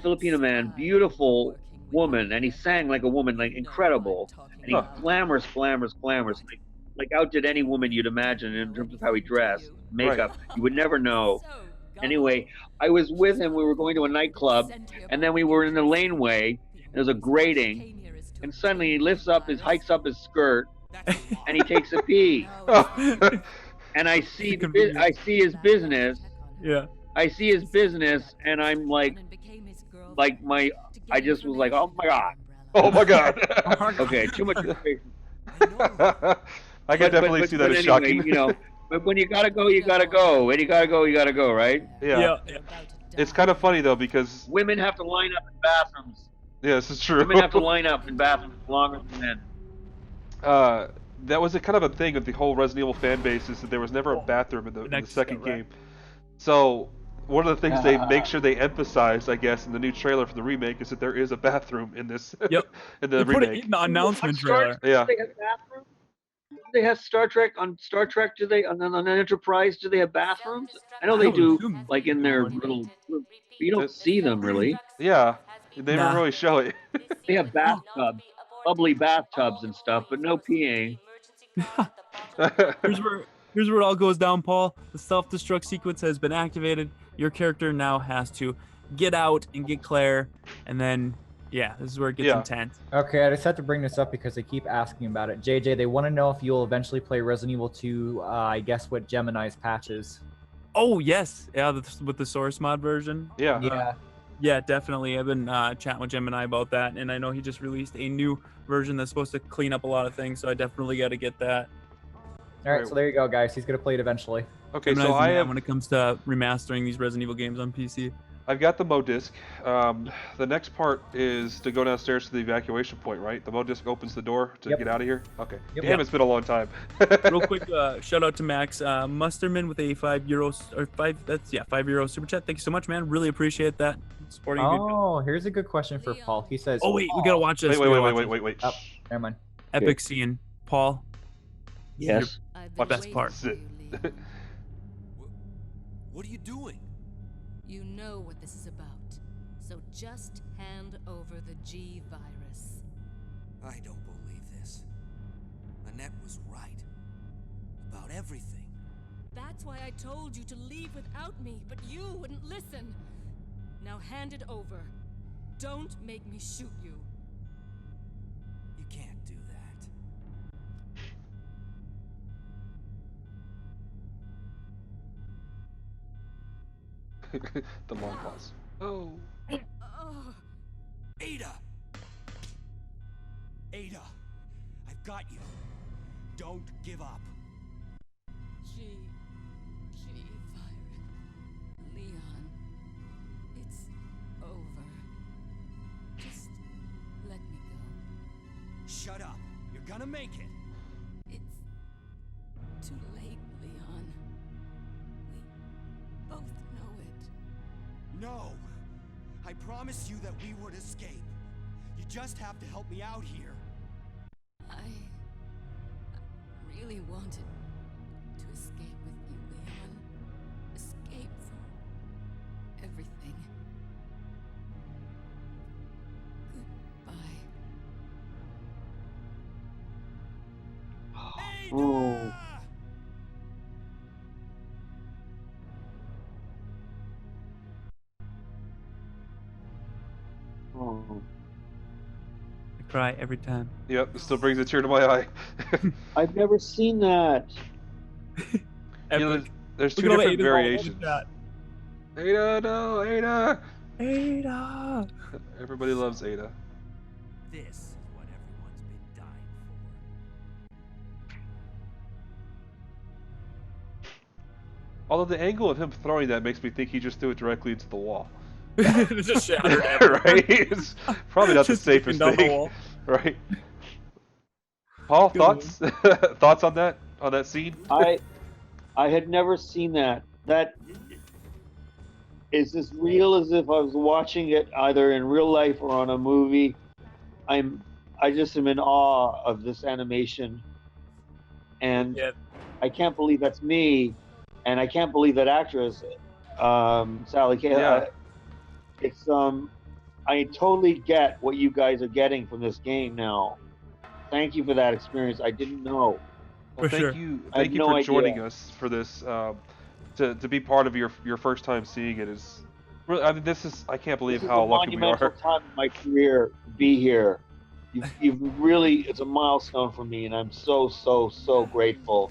Speaker 2: Filipino man, beautiful woman, and he sang like a woman, like incredible, and he glamorous, like outdid any woman you'd imagine in terms of how he dressed, makeup. Right. You would never know. Anyway, I was with him. We were going to a nightclub, and then we were in the laneway. There's a grating. And suddenly he hikes up his skirt, and he takes a pee. And I see his business.
Speaker 8: Yeah.
Speaker 2: I see his business, and I'm like I just was like, oh my god.
Speaker 1: Oh my god.
Speaker 2: Okay, too much information.
Speaker 1: I can definitely see that as shocking.
Speaker 2: But when you gotta go, you gotta go. When you gotta go, right?
Speaker 1: Yeah. It's kind of funny though because
Speaker 2: women have to line up in bathrooms.
Speaker 1: Yeah, this is true.
Speaker 2: Women have to line up in bathrooms longer than men.
Speaker 1: That was a kind of a thing with the whole Resident Evil fan base is that there was never a bathroom in the second game. So one of the things they make sure they emphasize, I guess, in the new trailer for the remake is that there is a bathroom in this.
Speaker 8: Yep.
Speaker 1: In the remake.
Speaker 8: Put it in the announcement trailer.
Speaker 1: Yeah.
Speaker 2: They have bathrooms? They have Star Trek on Star Trek. Do they on Enterprise? Do they have bathrooms? I know they do, like in their little. You don't see them really.
Speaker 1: Yeah. They don't really show it.
Speaker 2: They have bathtubs, bubbly bathtubs and stuff, but no peeing.
Speaker 8: Here's where it all goes down, Paul. The self-destruct sequence has been activated. Your character now has to get out and get Claire, and then this is where it gets intense.
Speaker 3: Okay, I just had to bring this up because they keep asking about it. JJ, they want to know if you'll eventually play Resident Evil 2, I guess with Gemini's patches.
Speaker 8: Oh, yes. Yeah, with the source mod version.
Speaker 1: Yeah.
Speaker 8: Yeah, definitely. I've been chatting with Gemini about that, and I know he just released a new version that's supposed to clean up a lot of things, so I definitely got to get that.
Speaker 3: All right, so there you go, guys. He's gonna play it eventually.
Speaker 1: Okay,
Speaker 8: Gemini's
Speaker 1: so
Speaker 8: the
Speaker 1: I
Speaker 8: man
Speaker 1: have
Speaker 8: when it comes to remastering these Resident Evil games on PC.
Speaker 1: I've got the Mo disc. The next part is to go downstairs to the evacuation point, right? The Mo disc opens the door to get out of here. Okay.
Speaker 3: Yep.
Speaker 1: Damn, it's been a long time.
Speaker 8: Real quick, shout out to Max Musterman with a €5 super chat. Thank you so much, man. Really appreciate that. Supporting.
Speaker 3: Oh, here's a good question for Paul. He says.
Speaker 8: Oh wait, we gotta watch this.
Speaker 1: Wait.
Speaker 3: Oh, never mind.
Speaker 8: Epic scene, Paul.
Speaker 2: Yes.
Speaker 1: What
Speaker 8: best part?
Speaker 6: What are you doing?
Speaker 10: You know what this is about, so just hand over the G virus.
Speaker 5: I don't believe this. Annette was right. About everything.
Speaker 10: That's why I told you to leave without me, but you wouldn't listen. Now hand it over. Don't make me shoot you.
Speaker 5: You can't do that.
Speaker 1: The long pause. Oh.
Speaker 5: Ada! Ada! I've got you. Don't give up.
Speaker 10: G virus. Leon. It's over. Just let me go.
Speaker 5: Shut up. You're gonna make it.
Speaker 10: It's too late, Leon. We both know it.
Speaker 5: No! I promised you that we would escape. You just have to help me out here.
Speaker 10: I really wanted to escape with you, Leon. Escape from everything. Goodbye.
Speaker 2: Oh. Oh.
Speaker 8: I cry every time.
Speaker 1: Yep, it still brings a tear to my eye.
Speaker 2: I've never seen that.
Speaker 1: You know,
Speaker 8: Epic.
Speaker 1: there's two
Speaker 8: Look at all the
Speaker 1: different
Speaker 8: Ada's all over
Speaker 1: variations.
Speaker 8: the chat.
Speaker 1: Ada, no, Ada.
Speaker 8: Ada.
Speaker 1: Everybody loves Ada.
Speaker 5: This is what everyone's been dying for.
Speaker 1: Although the angle of him throwing that makes me think he just threw it directly into the wall.
Speaker 8: It's just shattered.
Speaker 1: Right? It's probably not the
Speaker 8: Just looking
Speaker 1: safest
Speaker 8: down the
Speaker 1: thing.
Speaker 8: wall.
Speaker 1: Right? Paul,
Speaker 8: Good
Speaker 1: thoughts? Thoughts on that scene?
Speaker 2: I had never seen that. That is as real as if I was watching it either in real life or on a movie. I just am in awe of this animation, and I can't believe that's me, and I can't believe that actress, Sally Kay.
Speaker 1: Yeah.
Speaker 2: It's I totally get what you guys are getting from this game now. Thank you for that experience. I didn't know.
Speaker 1: Well, thank you for joining us for this. To be part of your first time seeing it is really. I mean, I can't believe how lucky we are.
Speaker 2: This is a monumental time in my career to be here. You've really, it's a milestone for me, and I'm so grateful.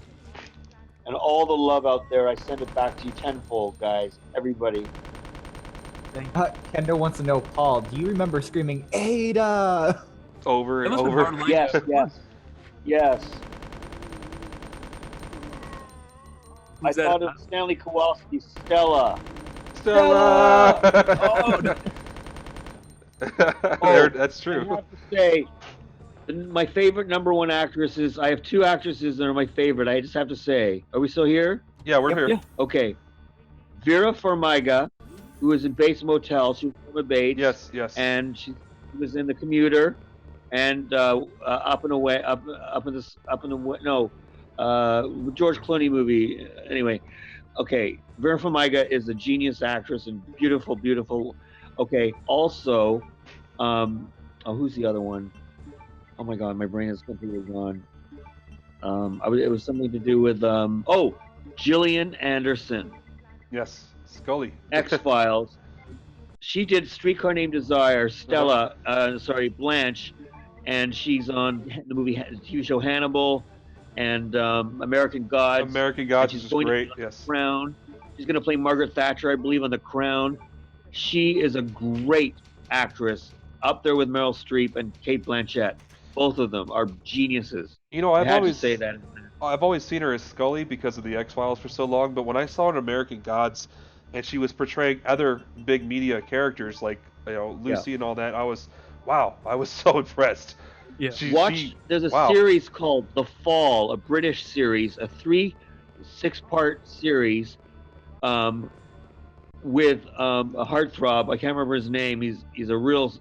Speaker 2: And all the love out there, I send it back to you tenfold, guys. Everybody.
Speaker 3: Kendo wants to know, Paul, do you remember screaming Ada
Speaker 1: over and over?
Speaker 2: Yes. I thought of Stanley Kowalski, Stella.
Speaker 1: That's true.
Speaker 2: I have to say, my favorite #1 actresses. I have two actresses that are my favorite. I just have to say, are we still here?
Speaker 1: Yeah, we're here. Yeah.
Speaker 2: Okay, Vera Farmiga, who was in Bates Motel. She was Norma Bates.
Speaker 1: Yes.
Speaker 2: And she was in The Commuter, and Up and Away, George Clooney movie. Anyway, okay, Vera Farmiga is a genius actress and beautiful. Okay, also, who's the other one? Oh my God, my brain is completely gone. It was something to do with Gillian Anderson.
Speaker 1: Yes, Scully.
Speaker 2: X-Files. She did Streetcar Named Desire, Stella, Blanche, and she's on the TV show Hannibal and American Gods.
Speaker 1: American Gods is great. Yes.
Speaker 2: Crown. She's going to play Margaret Thatcher, I believe, on The Crown. She is a great actress, up there with Meryl Streep and Cate Blanchett. Both of them are geniuses.
Speaker 1: You know, I've
Speaker 2: had
Speaker 1: always
Speaker 2: to say that.
Speaker 1: I've always seen her as Scully because of the X-Files for so long, but when I saw her in American Gods and she was portraying other big media characters like, Lucy and all that, I was so impressed.
Speaker 8: Yeah.
Speaker 2: There's a
Speaker 1: wow.
Speaker 2: series called The Fall, a British series, a 6-part series with a heartthrob. I can't remember his name. He's a real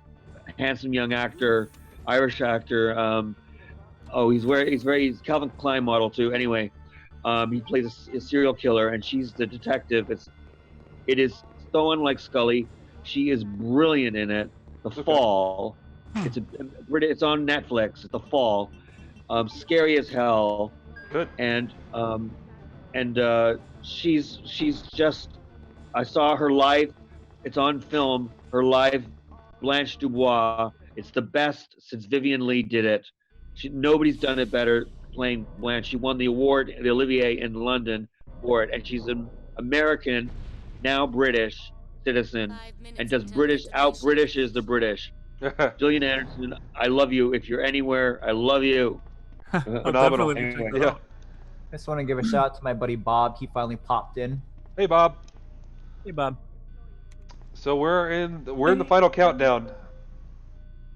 Speaker 2: handsome young actor, Irish actor. He's Calvin Klein model too. Anyway, he plays a serial killer, and she's the detective. It is so unlike Scully. She is brilliant in it. The Fall. It's on Netflix. It's The Fall. Scary as hell.
Speaker 1: Good.
Speaker 2: And she's just. I saw her live. It's on film. Her live Blanche Dubois. It's the best since Vivien Leigh did it. Nobody's done it better playing Blanche. She won the award, the Olivier in London for it, and she's an American, now British citizen, and does Britishes the British. Gillian Anderson, I love you. If you're anywhere, I love you.
Speaker 1: Phenomenal.
Speaker 3: I just want to give a shout out to my buddy Bob. He finally popped in.
Speaker 1: Hey Bob.
Speaker 8: Hey Bob.
Speaker 1: So we're in the final countdown.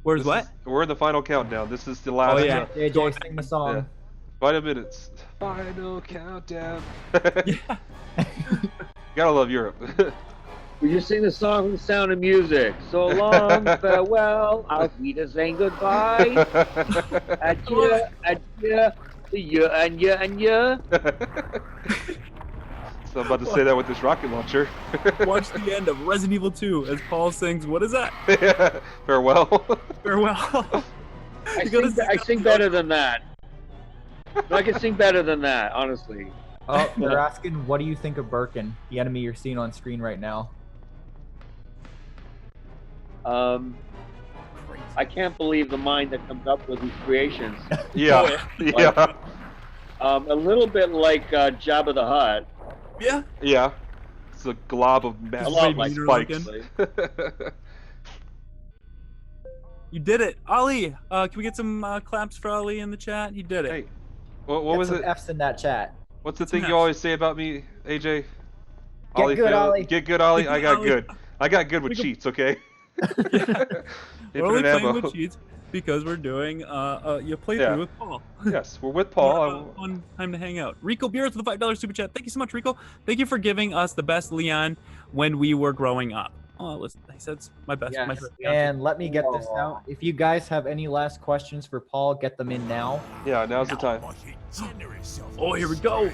Speaker 8: We're in
Speaker 1: the final countdown. This is the last.
Speaker 3: Oh yeah, AJ, sing the song.
Speaker 1: Yeah. 5 minutes. Final countdown. Gotta love Europe.
Speaker 2: We just sing the song from The Sound of Music. So long, farewell, auf Wiedersehen, goodbye. Adieu, adieu, and you.
Speaker 1: So I'm about to say that with this rocket launcher.
Speaker 8: Watch the end of Resident Evil 2 as Paul sings, what is that?
Speaker 1: Farewell.
Speaker 8: Farewell.
Speaker 2: I sing better than that. I can sing better than that, honestly.
Speaker 3: Oh, they're asking, what do you think of Birkin, the enemy you're seeing on screen right now?
Speaker 2: I can't believe the mind that comes up with these creations.
Speaker 1: Yeah. Yeah.
Speaker 2: A little bit like Jabba the Hutt.
Speaker 8: Yeah.
Speaker 1: Yeah. It's a glob of massive spikes.
Speaker 8: You did it, Ali. Can we get some claps for Ali in the chat? You did it.
Speaker 1: Hey, what was it?
Speaker 3: F's in that chat.
Speaker 1: What's the thing you always say about me, AJ?
Speaker 3: Get good, Ollie.
Speaker 1: Get good, Ollie. I got good. I got good with cheats. Okay.
Speaker 8: We're only playing with cheats because we're doing your playthrough with Paul.
Speaker 1: Yes, we're with Paul.
Speaker 8: Fun time to hang out. Rico Beers with the $5 super chat. Thank you so much, Rico. Thank you for giving us the best Leon when we were growing up. Oh, listen, I said it's my best.
Speaker 3: Yes.
Speaker 8: My favorite
Speaker 3: And let me get this out. If you guys have any last questions for Paul, get them in now.
Speaker 1: Yeah, now's the time.
Speaker 8: Oh, here we go.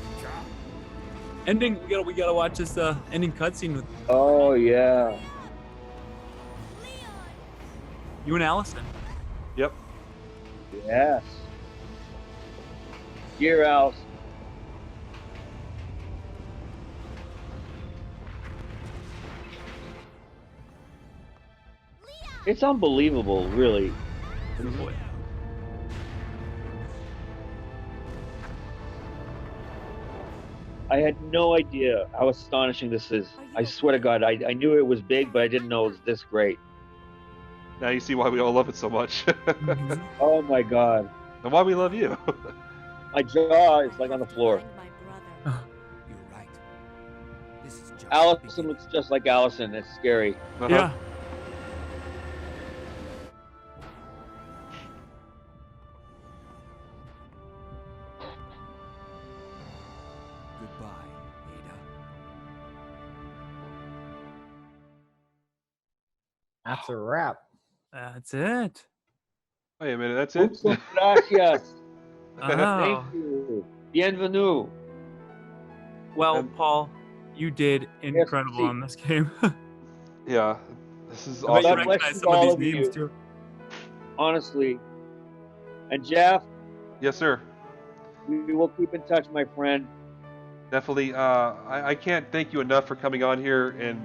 Speaker 8: Ending. We gotta watch this ending cutscene with.
Speaker 2: Oh yeah.
Speaker 8: You and Allison.
Speaker 1: Yep.
Speaker 2: Yes. Dear Allison. It's unbelievable, really. I had no idea how astonishing this is. I swear to God, I knew it was big, but I didn't know it was this great.
Speaker 1: Now you see why we all love it so much.
Speaker 2: Oh my God.
Speaker 1: And why we love you.
Speaker 2: My jaw is like on the floor.
Speaker 5: You're right. This is just
Speaker 2: Allison looks just like Allison. It's scary.
Speaker 8: Yeah.
Speaker 5: Goodbye, Ada.
Speaker 3: That's a wrap.
Speaker 8: That's it.
Speaker 1: Wait a minute, that's it?
Speaker 2: Muchas gracias.
Speaker 8: Oh.
Speaker 2: Thank you. Bienvenue.
Speaker 8: Well, Paul, you did incredible on this game.
Speaker 1: Yeah, this is
Speaker 8: I bet you
Speaker 1: awesome.
Speaker 8: recognize some of these names too.
Speaker 2: Honestly. And Jeff,
Speaker 1: Yes, sir.
Speaker 2: we will keep in touch, my friend.
Speaker 1: Definitely. I can't thank you enough for coming on here, and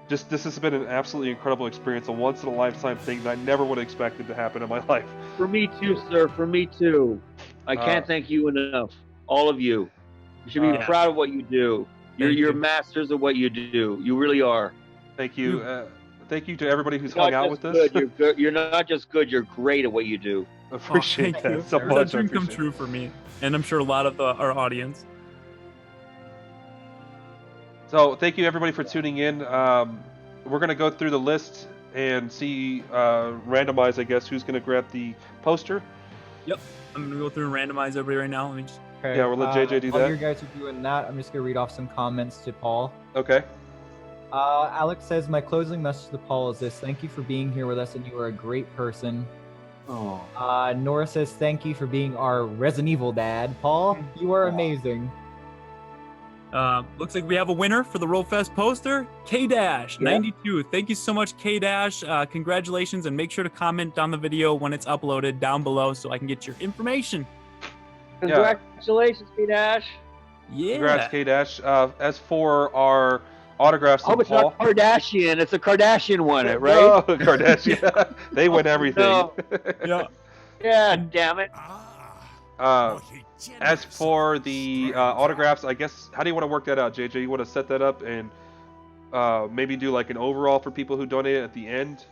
Speaker 1: just this has been an absolutely incredible experience, a once in a lifetime thing that I never would have expected to happen in my life.
Speaker 2: For me too, sir. For me too. I can't thank you enough. All of you. You should be proud of what you do. You're masters of what you do. You really are.
Speaker 1: Thank you. Thank you to everybody who's
Speaker 2: You're
Speaker 1: hung
Speaker 2: not
Speaker 1: out
Speaker 2: just
Speaker 1: with us.
Speaker 2: good, you're not just good. You're great at what you do.
Speaker 1: Appreciate
Speaker 3: thank
Speaker 1: that
Speaker 3: you,
Speaker 1: so
Speaker 3: sir.
Speaker 8: It's a
Speaker 1: much. I
Speaker 8: dream come
Speaker 1: appreciate it.
Speaker 8: true for me, and I'm sure a lot of our audience.
Speaker 1: So thank you everybody for tuning in. We're gonna go through the list and see randomize, I guess, who's gonna grab the poster.
Speaker 8: Yep, I'm gonna go through and randomize everybody right now. Let me just.
Speaker 3: Okay,
Speaker 1: Yeah, we'll let JJ do
Speaker 3: while
Speaker 1: that.
Speaker 3: you guys are doing that, I'm just gonna read off some comments to Paul.
Speaker 1: Okay.
Speaker 3: Alex says, my closing message to Paul is this: thank you for being here with us, and you are a great person.
Speaker 2: Oh.
Speaker 3: Nora says, thank you for being our Resident Evil dad. Paul, you are amazing.
Speaker 8: Looks like we have a winner for the RollFest poster, K-92. Thank you so much, K-. Congratulations, and make sure to comment on the video when it's uploaded down below so I can get your information.
Speaker 2: Congratulations, K-Dash.
Speaker 8: Yeah.
Speaker 1: Congrats, K-Dash. As for our autographs
Speaker 2: I hope
Speaker 1: from
Speaker 2: it's not
Speaker 1: Paul.
Speaker 2: Kardashian. It's a Kardashian one, right?
Speaker 1: No, Kardashian. They win everything.
Speaker 2: No.
Speaker 8: Yeah.
Speaker 2: Yeah, damn it.
Speaker 1: As for the autographs, I guess, how do you want to work that out, JJ? You want to set that up and maybe do like an overall for people who donated at the end?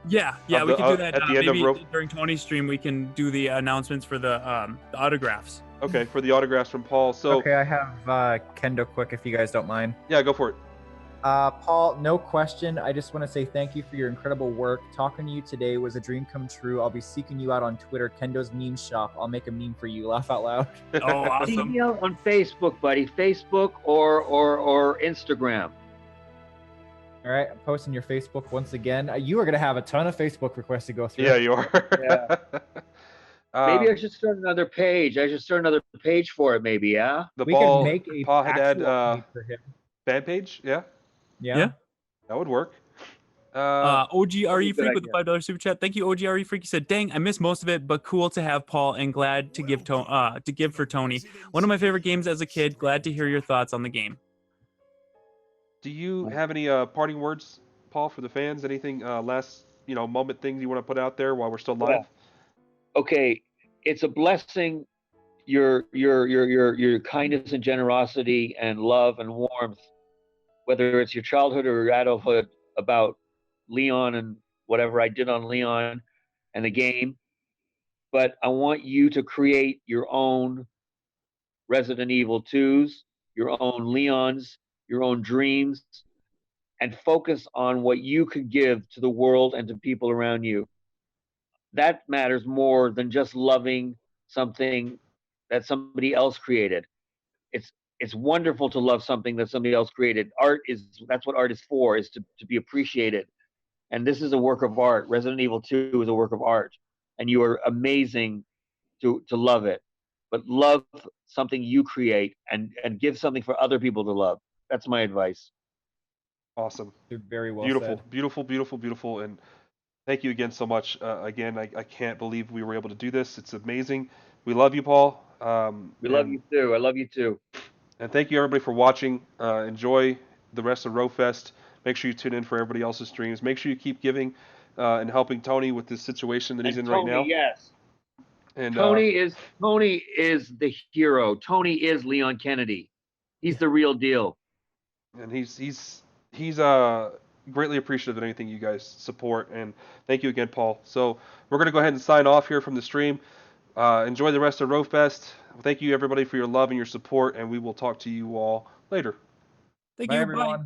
Speaker 8: Yeah, we
Speaker 1: the-
Speaker 8: can do that.
Speaker 1: at the end of
Speaker 8: Maybe during Tony's stream, we can do the announcements for the autographs.
Speaker 1: Okay, for the autographs from Paul. So
Speaker 3: Okay, I have Kendo quick if you guys don't mind.
Speaker 1: yeah, go for it.
Speaker 3: Paul, no question. I just want to say thank you for your incredible work. Talking to you today was a dream come true. I'll be seeking you out on Twitter, Kendo's Meme Shop. I'll make a meme for you. Laugh out loud.
Speaker 8: Oh, awesome.
Speaker 2: Email on Facebook, buddy. Facebook or Instagram.
Speaker 3: All right, I'm posting your Facebook once again. You are going to have a ton of Facebook requests to go through.
Speaker 1: Yeah, you are.
Speaker 2: Yeah. Maybe I should start another page. I should start another page for it, maybe, yeah?
Speaker 1: The
Speaker 3: We
Speaker 1: Paul,
Speaker 3: can make a
Speaker 1: Paul Haddad
Speaker 3: actual page for him.
Speaker 1: fan page? Yeah,
Speaker 3: Yeah.
Speaker 1: that would work.
Speaker 8: OGRE
Speaker 2: good
Speaker 8: Freak with the
Speaker 2: idea.
Speaker 8: $5 super chat. Thank you, OGRE Freak. He said, "Dang, I missed most of it, but cool to have Paul and glad to give for Tony. One of my favorite games as a kid. Glad to hear your thoughts on the game."
Speaker 1: Do you have any parting words, Paul, for the fans? Anything last moment things you want to put out there while we're still live?
Speaker 2: Yeah. Okay, it's a blessing. Your kindness and generosity and love and warmth, whether it's your childhood or your adulthood, about Leon and whatever I did on Leon and the game. But I want you to create your own Resident Evil 2s, your own Leons, your own dreams, and focus on what you could give to the world and to people around you. That matters more than just loving something that somebody else created. It's wonderful to love something that somebody else created. That's what art is for, is to be appreciated. And this is a work of art. Resident Evil 2 is a work of art. And you are amazing to love it. But love something you create and give something for other people to love. That's my advice.
Speaker 1: Awesome.
Speaker 3: Very well
Speaker 1: Beautiful,
Speaker 3: said.
Speaker 1: beautiful. And thank you again so much. Again, I can't believe we were able to do this. It's amazing. We love you, Paul.
Speaker 2: We love you too. I love you too.
Speaker 1: And thank you, everybody, for watching. Enjoy the rest of RoFest. Make sure you tune in for everybody else's streams. Make sure you keep giving and helping Tony with this situation that he's in right now.
Speaker 2: Yes.
Speaker 1: And
Speaker 2: Tony is the hero. Tony is Leon Kennedy. He's the real deal.
Speaker 1: And he's greatly appreciative of anything you guys support. And thank you again, Paul. So we're gonna go ahead and sign off here from the stream. Enjoy the rest of RoFest. Thank you, everybody, for your love and your support, and we will talk to you all later.
Speaker 8: Thank
Speaker 3: Bye,
Speaker 8: you.
Speaker 3: everyone.
Speaker 8: Bye.